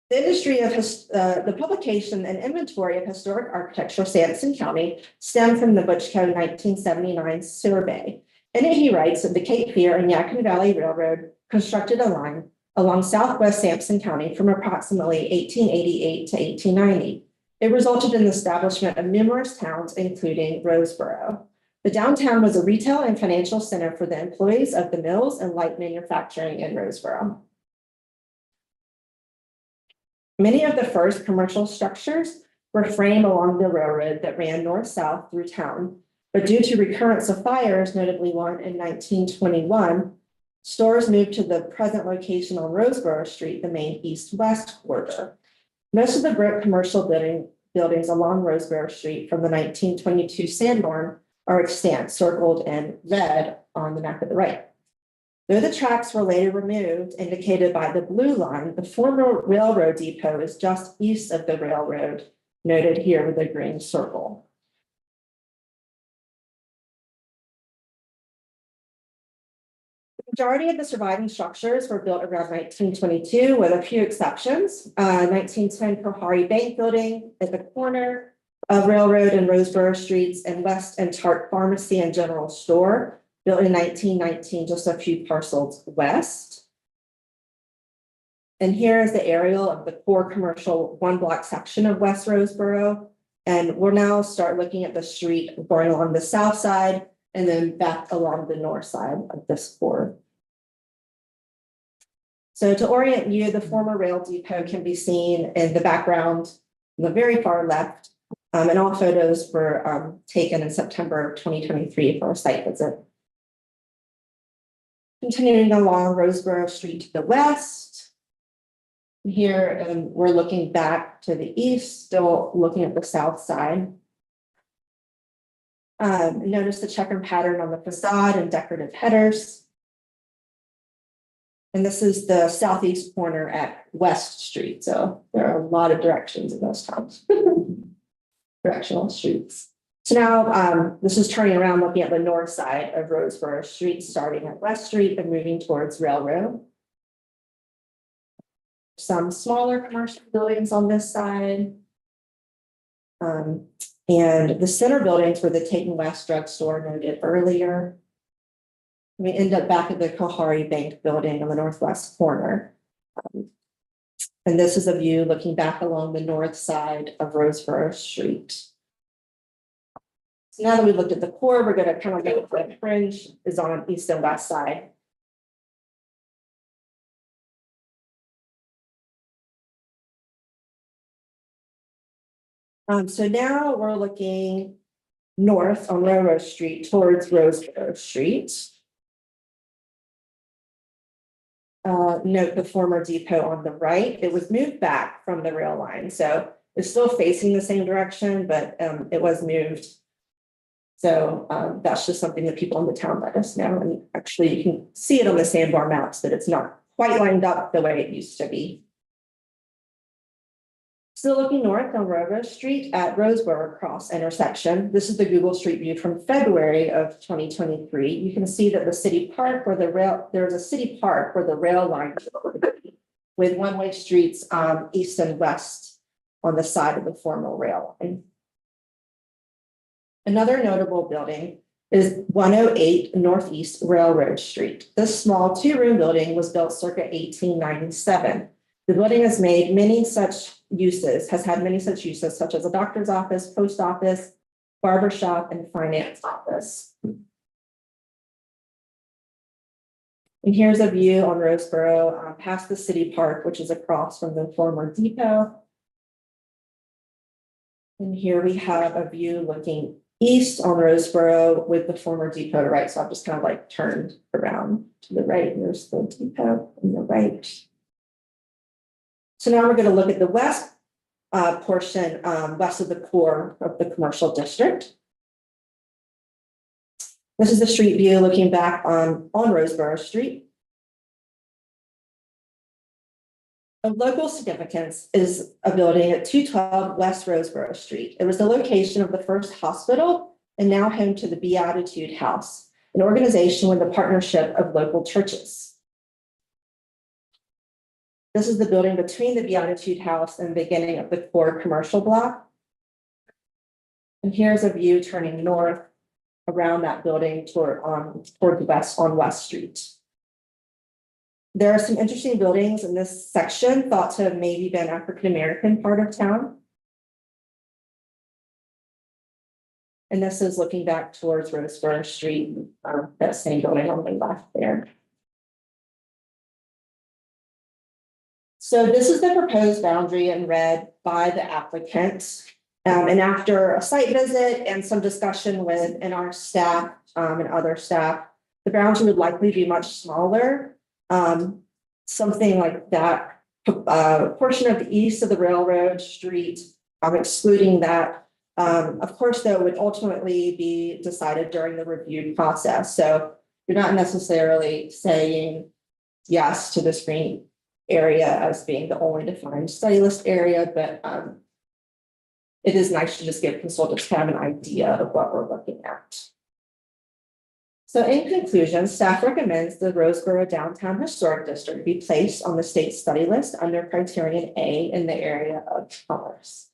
The industry of the publication and inventory of historic architecture of Sampson County stemmed from the Butchko 1979 survey. In it, he writes that the Cape Fear and Yadkin Valley Railroad constructed a line along southwest Sampson County from approximately 1888 to 1890. It resulted in the establishment of numerous towns, including Roseboro. The downtown was a retail and financial center for the employees of the mills and light manufacturing in Roseboro. Many of the first commercial structures were framed along the railroad that ran north-south through town, but due to recurrence of fires, notably one in 1921, stores moved to the present location on Roseboro Street, the main east-west corridor. Most of the brick commercial buildings along Roseboro Street from the 1922 Sanborn are extant, circled in red on the map at the right. Though the tracks were later removed, indicated by the blue line, the former railroad depot is just east of the railroad, noted here with a green circle. The majority of the surviving structures were built around 1922, with a few exceptions. 1910 Kohari Bank Building at the corner of Railroad and Roseboro Streets, and West and Tart Pharmacy and General Store, built in 1919, just a few parcels west. And here is the aerial of the core commercial one-block section of West Roseboro. And we'll now start looking at the street going along the south side and then back along the north side of this core. So to orient you, the former rail depot can be seen in the background on the very far left. And all photos were taken in September 2023 for a site visit. Continuing along Roseboro Street to the west. Here, we're looking back to the east, still looking at the south side. Notice the checkered pattern on the facade and decorative headers. And this is the southeast corner at West Street. So there are a lot of directions in those towns. Directional streets. So now this is turning around, looking at the north side of Roseboro Street, starting at West Street and moving towards Railroad. Some smaller commercial buildings on this side. And the center buildings were the Taken West drugstore noted earlier. We end up back at the Kohari Bank building on the northwest corner. And this is a view looking back along the north side of Roseboro Street. So now that we've looked at the core, we're going to kind of look at the fringe is on east and west side. So now we're looking north on Railroad Street towards Roseboro Street. Note the former depot on the right. It was moved back from the rail line, so it's still facing the same direction, but it was moved. So that's just something that people in the town let us know. And actually, you can see it on the Sanborn maps that it's not quite lined up the way it used to be. Still looking north on Railroad Street at Roseboro Cross intersection. This is the Google Street View from February of 2023. You can see that the city park where there's a city park where the rail line with one-way streets east and west on the side of the former rail line. Another notable building is 108 Northeast Railroad Street. This small two-room building was built circa 1897. The building has made many such uses, such as a doctor's office, post office, barber shop, and finance office. And here's a view on Roseboro past the city park, which is across from the former depot. And here we have a view looking east on Roseboro with the former depot to right. So I've just kind of like turned around to the right. There's the depot on the right. So now we're going to look at the west portion, west of the core of the commercial district. This is the street view looking back on Roseboro Street. Of local significance is a building at 212 West Roseboro Street. It was the location of the first hospital and now home to the Beatitude House, an organization with a partnership of local churches. This is the building between the Beatitude House and the beginning of the core commercial block. And here's a view turning north around that building toward the west on West Street. There are some interesting buildings in this section thought to have maybe been African-American part of town. And this is looking back towards Roseboro Street, that same building on the left there. So this is the proposed boundary in red by the applicant. And after a site visit and some discussion with our staff and other staff, the boundary would likely be much smaller. Something like that portion of the east of the railroad street, excluding that. Of course, though, would ultimately be decided during the review process. So you're not necessarily saying yes to this green area as being the only defined study list area, but it is nice to just give consultants kind of an idea of what we're looking at. So in conclusion, staff recommends the Roseboro Downtown Historic District be placed on the state study list under criterion A in the area of commerce.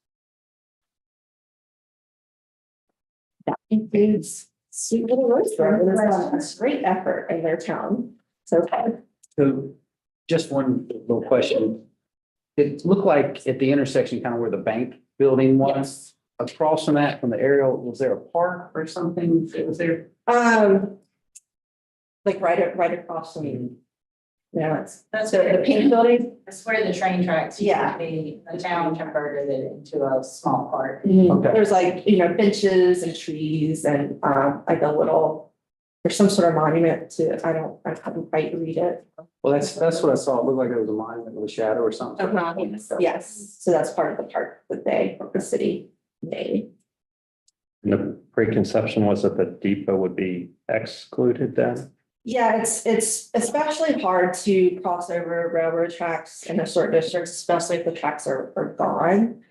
That includes sweet little Roseboro. It is a great effort in their town. So just one little question. It looked like at the intersection, kind of where the bank building was, across from that, from the aerial, was there a park or something that was there? Like right across from you. Yeah, that's the pink building. That's where the train tracks. Yeah. The town converted it into a small park. Okay. There's like, benches and trees and like there's some sort of monument to, I couldn't quite read it. Well, that's what I saw. It looked like it was a monument with a shadow or something. Yes, so that's part of the park that the city made. The preconception was that the depot would be excluded then? Yeah, it's especially hard to cross over railroad tracks in historic districts, especially if the tracks are gone.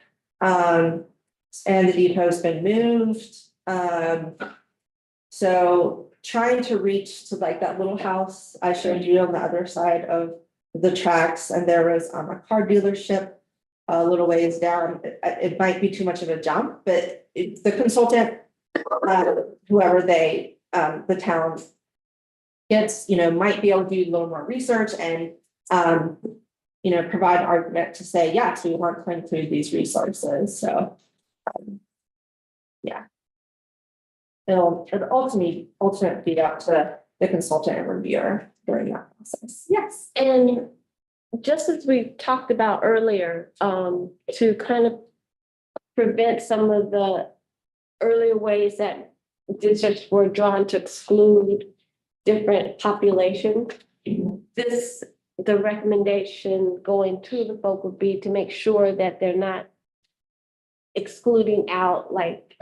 And the depot's been moved. So trying to reach to like that little house I showed you on the other side of the tracks, and there was a car dealership a little ways down. It might be too much of a jump, but the consultant, whoever the town gets, might be able to do a little more research and, provide an argument to say, yes, we want to include these resources. So, yeah. It'll ultimately be up to the consultant and reviewer during that process. Yes, and just as we talked about earlier, to kind of prevent some of the earlier ways that districts were drawn to exclude different populations, the recommendation going to the folk would be to make sure that they're not excluding out, like,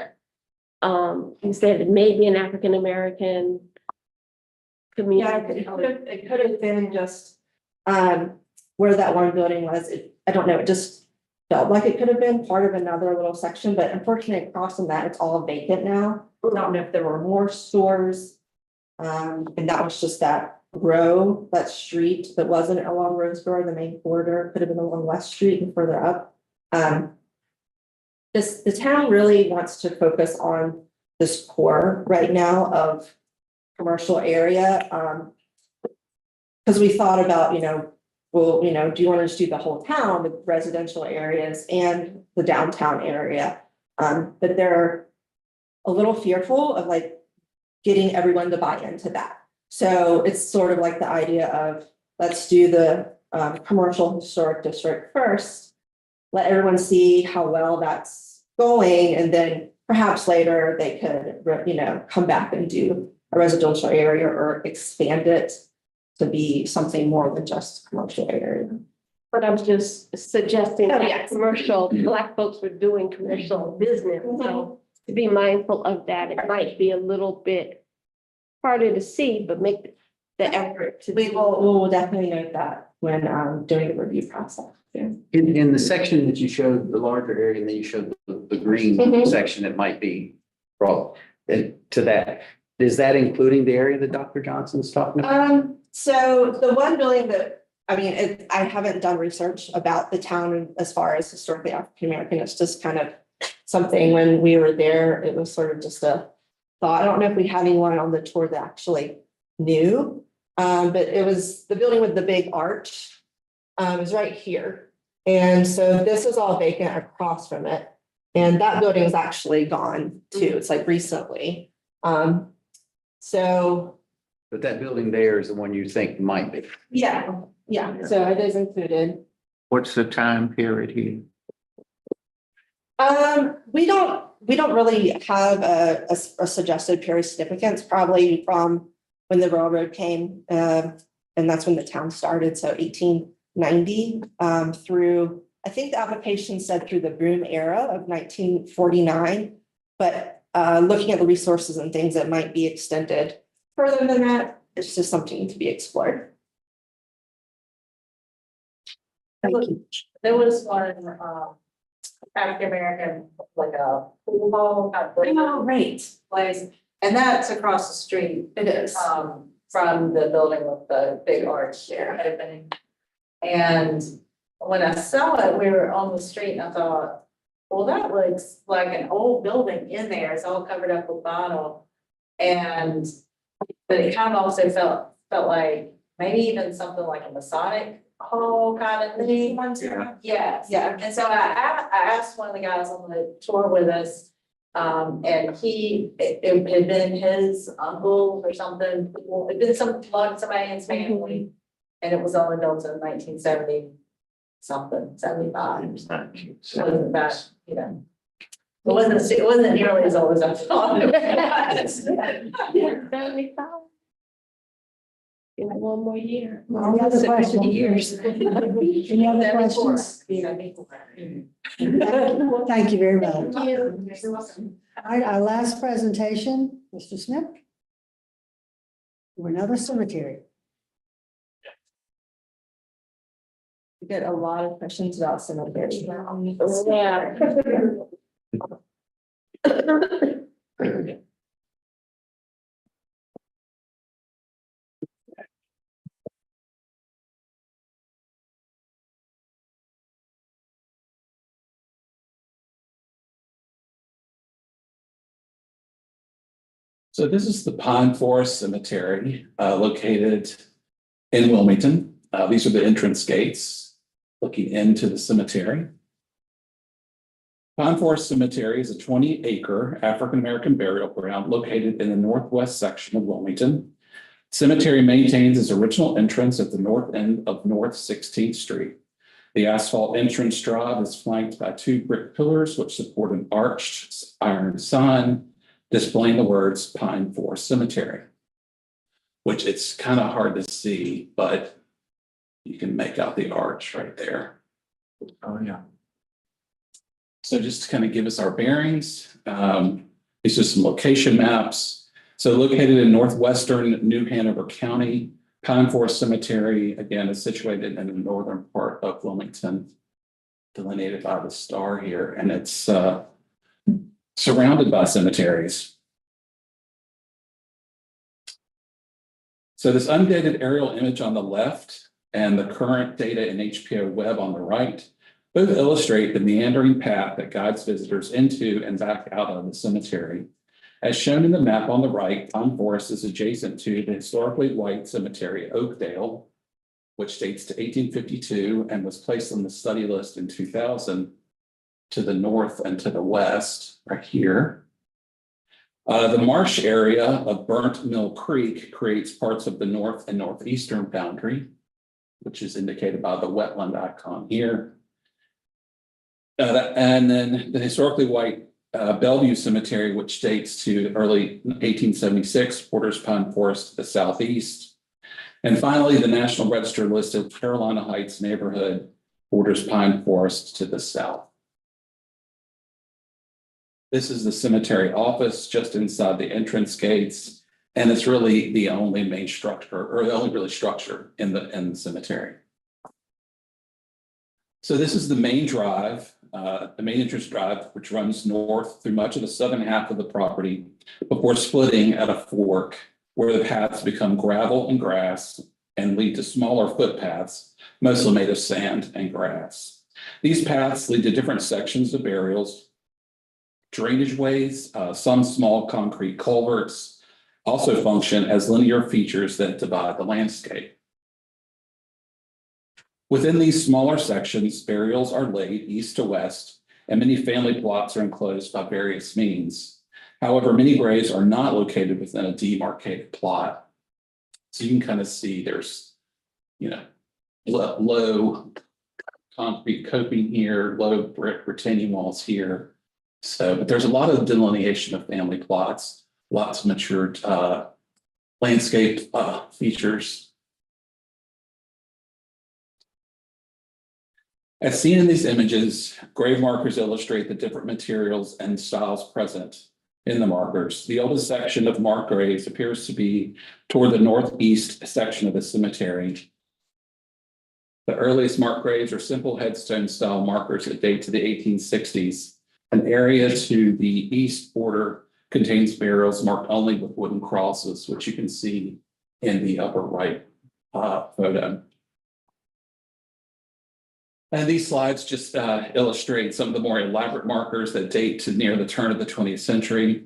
you said, maybe an African-American community. Yeah, it could have been just where that one building was. I don't know, it just felt like it could have been part of another little section, but unfortunately across from that, it's all vacant now. I don't know if there were more stores. And that was just that row, that street that wasn't along Roseboro, the main corridor, could have been along West Street and further up. The town really wants to focus on this core right now of commercial area. Because we thought about, well, do you want to just do the whole town, the residential areas and the downtown area? But they're a little fearful of like getting everyone to buy into that. So it's sort of like the idea of, let's do the commercial historic district first. Let everyone see how well that's going, and then perhaps later they could, come back and do a residential area or expand it to be something more than just commercial area. But I'm just suggesting Oh, that yes. commercial, Black folks were doing commercial business, so to be mindful of that, it might be a little bit harder to see, but make the effort to. We will definitely note that when doing the review process. In the section that you showed, the larger area, and then you showed the green Mhm. section that might be brought to that. Is that including the area that Dr. Johnson's talking about? So the one building that, I haven't done research about the town as far as historically African American. It's just kind of something when we were there, it was sort of just a thought. I don't know if we had anyone on the tour that actually knew. But it was the building with the big arch. Is right here. And so this is all vacant across from it. And that building is actually gone too. It's like recently. So But that building there is the one you think might be. yeah, so it is included. What's the time period here? We don't really have a suggested period of significance, probably from when the railroad came. And that's when the town started, so 1890 through, I think the application said through the boom era of 1949. But looking at the resources and things that might be extended further than that, it's just something to be explored. Thank you. There was one, African American, like a pool hall, Right. place, and that's across the street. It is. From the building with the big arch there. And when I saw it, we were on the street and I thought, well, that looks like an old building in there. It's all covered up with vinyl. But it kind of also felt like maybe even something like a Masonic hall kind of thing. Yes. Yeah. And so I asked one of the guys on the tour with us, and it had been his uncle or something, it'd been somebody in his family. And it was only built in 1970 something, 75. It wasn't that, it wasn't nearly as old as I thought. In one more year. Any other questions? Any other questions? Thank you very much. All right, our last presentation, Mr. Smith. For another cemetery. We get a lot of questions about cemeteries. Yeah. So this is the Pine Forest Cemetery, located in Wilmington. These are the entrance gates looking into the cemetery. Pine Forest Cemetery is a 20-acre African-American burial ground located in the northwest section of Wilmington. Cemetery maintains its original entrance at the north end of North 16th Street. The asphalt entrance drive is flanked by 2 brick pillars which support an arched iron sign displaying the words Pine Forest Cemetery, which it's kind of hard to see, but you can make out the arch right there. Oh, yeah. So just to kind of give us our bearings, these are some location maps. So located in northwestern New Hanover County, Pine Forest Cemetery, again, is situated in the northern part of Wilmington. delineated by the star here, and it's surrounded by cemeteries. So this undated aerial image on the left and the current data in HPO Web on the right both illustrate the meandering path that guides visitors into and back out of the cemetery. As shown in the map on the right, Pine Forest is adjacent to the historically white cemetery Oakdale, which dates to 1852 and was placed on the study list in 2000 to the north and to the west, right here. The marsh area of Burnt Mill Creek creates parts of the north and northeastern boundary, which is indicated by the wetland icon here. And then the historically white Bellevue Cemetery, which dates to early 1876, borders Pine Forest to the southeast. And finally, the National Register listed Carolina Heights neighborhood borders Pine Forest to the south. This is the cemetery office just inside the entrance gates, and it's really the only main structure, or the only really structure in the cemetery. So this is the main drive, the main entrance drive, which runs north through much of the southern half of the property before splitting at a fork where the paths become gravel and grass and lead to smaller footpaths, mostly made of sand and grass. These paths lead to different sections of burials, drainage ways, some small concrete culverts also function as linear features that divide the landscape. Within these smaller sections, burials are laid east to west, and many family plots are enclosed by various means. However, many graves are not located within a demarcated plot. So you can kind of see there's, low concrete coping here, low brick retaining walls here. So, but there's a lot of delineation of family plots, lots of matured landscape features. As seen in these images, grave markers illustrate the different materials and styles present in the markers. The oldest section of marked graves appears to be toward the northeast section of the cemetery. The earliest marked graves are simple headstone style markers that date to the 1860s. An area to the east border contains burials marked only with wooden crosses, which you can see in the upper right photo. And these slides just illustrate some of the more elaborate markers that date to near the turn of the 20th century.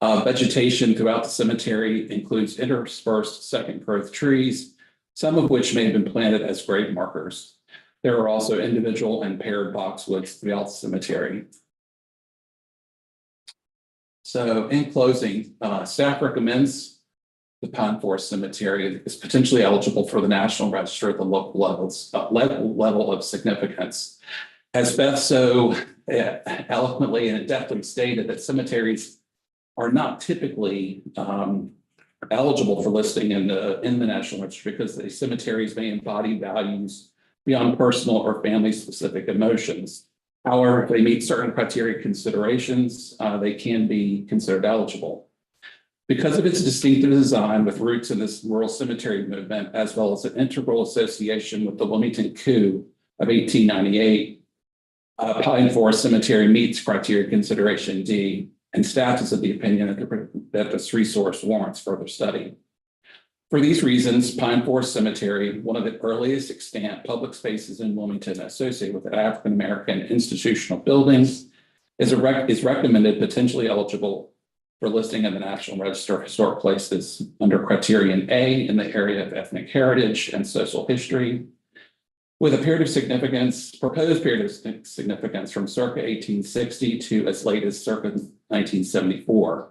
Vegetation throughout the cemetery includes interspersed second growth trees, some of which may have been planted as grave markers. There are also individual and paired boxwoods throughout the cemetery. So in closing, staff recommends the Pine Forest Cemetery is potentially eligible for the National Register at the local level of significance. As Beth so eloquently and deftly stated, that cemeteries are not typically eligible for listing in the National Register because the cemeteries may embody values beyond personal or family-specific emotions. However, if they meet certain criteria considerations, they can be considered eligible. Because of its distinctive design with roots in this rural cemetery movement, as well as an integral association with the Wilmington coup of 1898, Pine Forest Cemetery meets criteria consideration D, and staff is of the opinion that this resource warrants further study. For these reasons, Pine Forest Cemetery, one of the earliest extant public spaces in Wilmington associated with African-American institutional buildings, is recommended potentially eligible for listing in the National Register of Historic Places under criterion A in the area of ethnic heritage and social history, with a period of significance, proposed period of significance from circa 1860 to as late as circa 1974.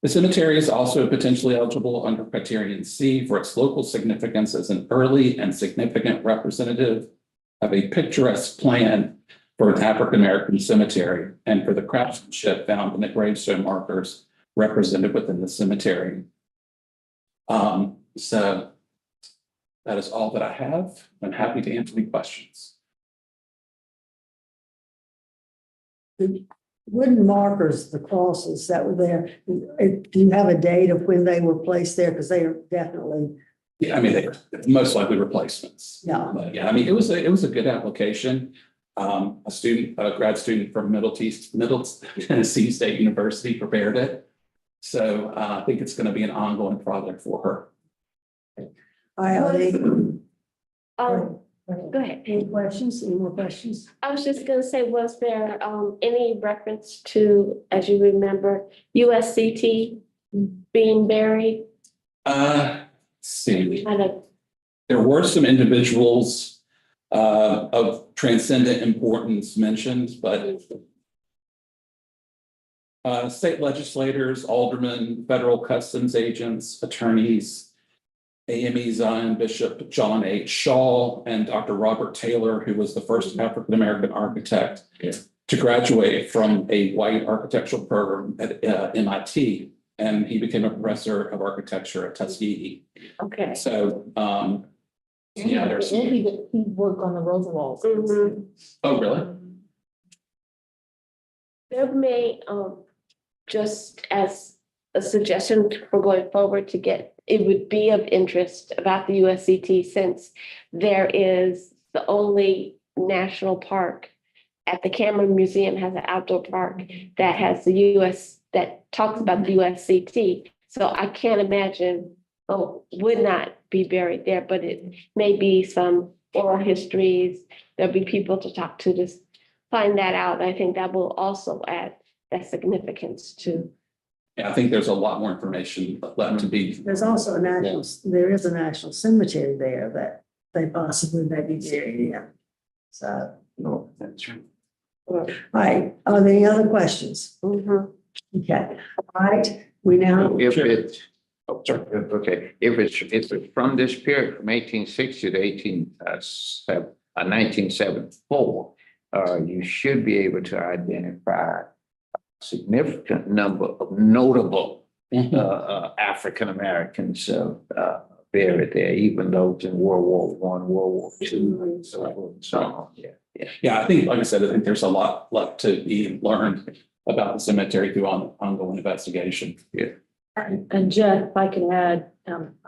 The cemetery is also potentially eligible under criterion C for its local significance as an early and significant representative of a picturesque plan for an African-American cemetery and for the craftsmanship found in the gravestone markers represented within the cemetery. So that is all that I have. I'm happy to answer any questions. The wooden markers, the crosses that were there, do you have a date of when they were placed there? Because they are definitely. Yeah, I mean, they're most likely replacements. Yeah. But yeah, I mean, it was a good application. A student, a grad student from Middle Tennessee State University prepared it. So I think it's going to be an ongoing project for her. All right, are they- Go ahead. Any questions? Any more questions? I was just gonna say, was there any reference to, as you remember, USCT being buried? Let's see. Kind of, There were some individuals of transcendent importance mentioned, but state legislators, aldermen, federal customs agents, attorneys, AME Zion Bishop John H. Shaw, and Dr. Robert Taylor, who was the first African-American architect to graduate from a white architectural program at MIT. And he became a professor of architecture at Tuskegee. okay. So, yeah, there's. He worked on the Roosevelt. Oh, really? There may, just as a suggestion for going forward to get, it would be of interest about the USCT since there is the only national park at the Cameron Museum has an outdoor park that has the US, that talks about the USCT. So I can't imagine, would not be buried there, but it may be some oral histories. There'll be people to talk to find that out. I think that will also add that significance to. Yeah, I think there's a lot more information left to be. There's also there is a national cemetery there that they possibly may be buried in. So, No, that's right. all right, are there any other questions? Okay, all right, we now. If it's, okay, if it's from this period from 1860 to 1974, you should be able to identify significant number of notable African Americans buried there, even those in World War I, World War II, so on. Yeah, I think, like I said, I think there's a lot left to be learned about the cemetery through ongoing investigation. Yeah. And Jeff, if I can add,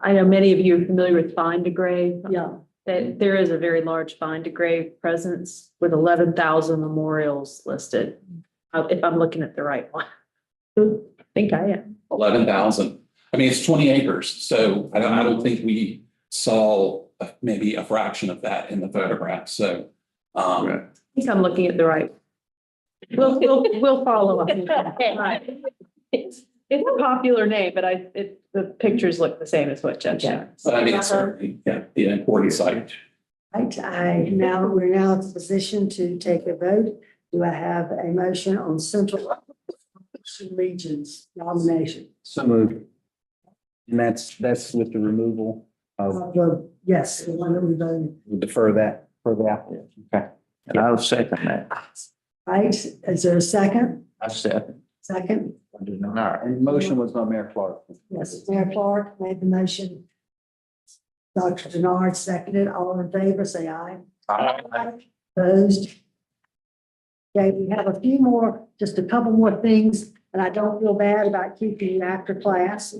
I know many of you are familiar with Find a Grave. Yeah. That there is a very large Find a Grave presence with 11,000 memorials listed. If I'm looking at the right one. I think I am. 11,000. I mean, it's 20 acres. So I don't think we saw maybe a fraction of that in the photograph. So. I think I'm looking at the right. We'll follow up. Right. It's a popular name, but the pictures look the same as what Jeff showed. But I mean, it's certainly, be an important site. Right, we're now in the position to take a vote. Do I have a motion on Central Regions nomination? So moved. And that's with the removal of, Yes, the one that we voted. we'll defer that for the applicant. Okay. And I'll second that. Right, is there a second? I second. Second? I do not. And the motion was by Mayor Clark. Yes, Mayor Clark made the motion. Dr. Denard seconded. All in favor, say aye. Opposed? Okay, we have a few more, just a couple more things, and I don't feel bad about keeping you after class.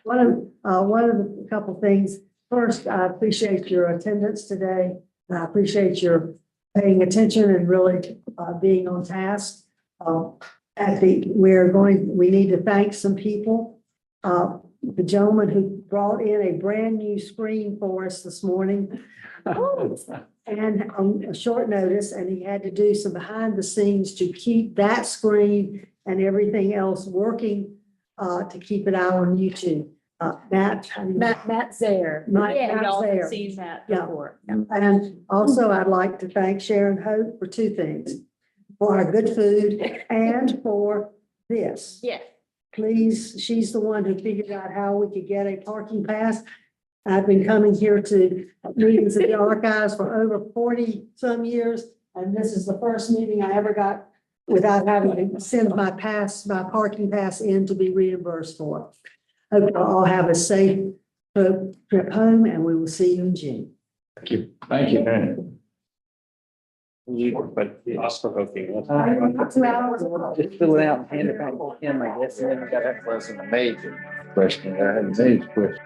One of the couple things, first, I appreciate your attendance today. I appreciate your paying attention and really being on task. We need to thank some people. The gentleman who brought in a brand new screen for us this morning. And on a short notice, and he had to do some behind the scenes to keep that screen and everything else working, to keep it out on YouTube. Matt Zaire. Matt Y'all have Zaire. seen that Yeah. before. And also I'd like to thank Sharon Hope for two things, for our good food and for this. Yes. Please, she's the one who figured out how we could get a parking pass. I've been coming here to meetings at the archives for over 40 some years. And this is the first meeting I ever got without having to send my parking pass in to be reimbursed for. Hope you all have a safe trip home and we will see you in June. Thank you. Thank you. But us provoking. 2 hours. Just fill it out and hand it back to him, I guess. And then we got that. Wasn't a major question. I had a major question.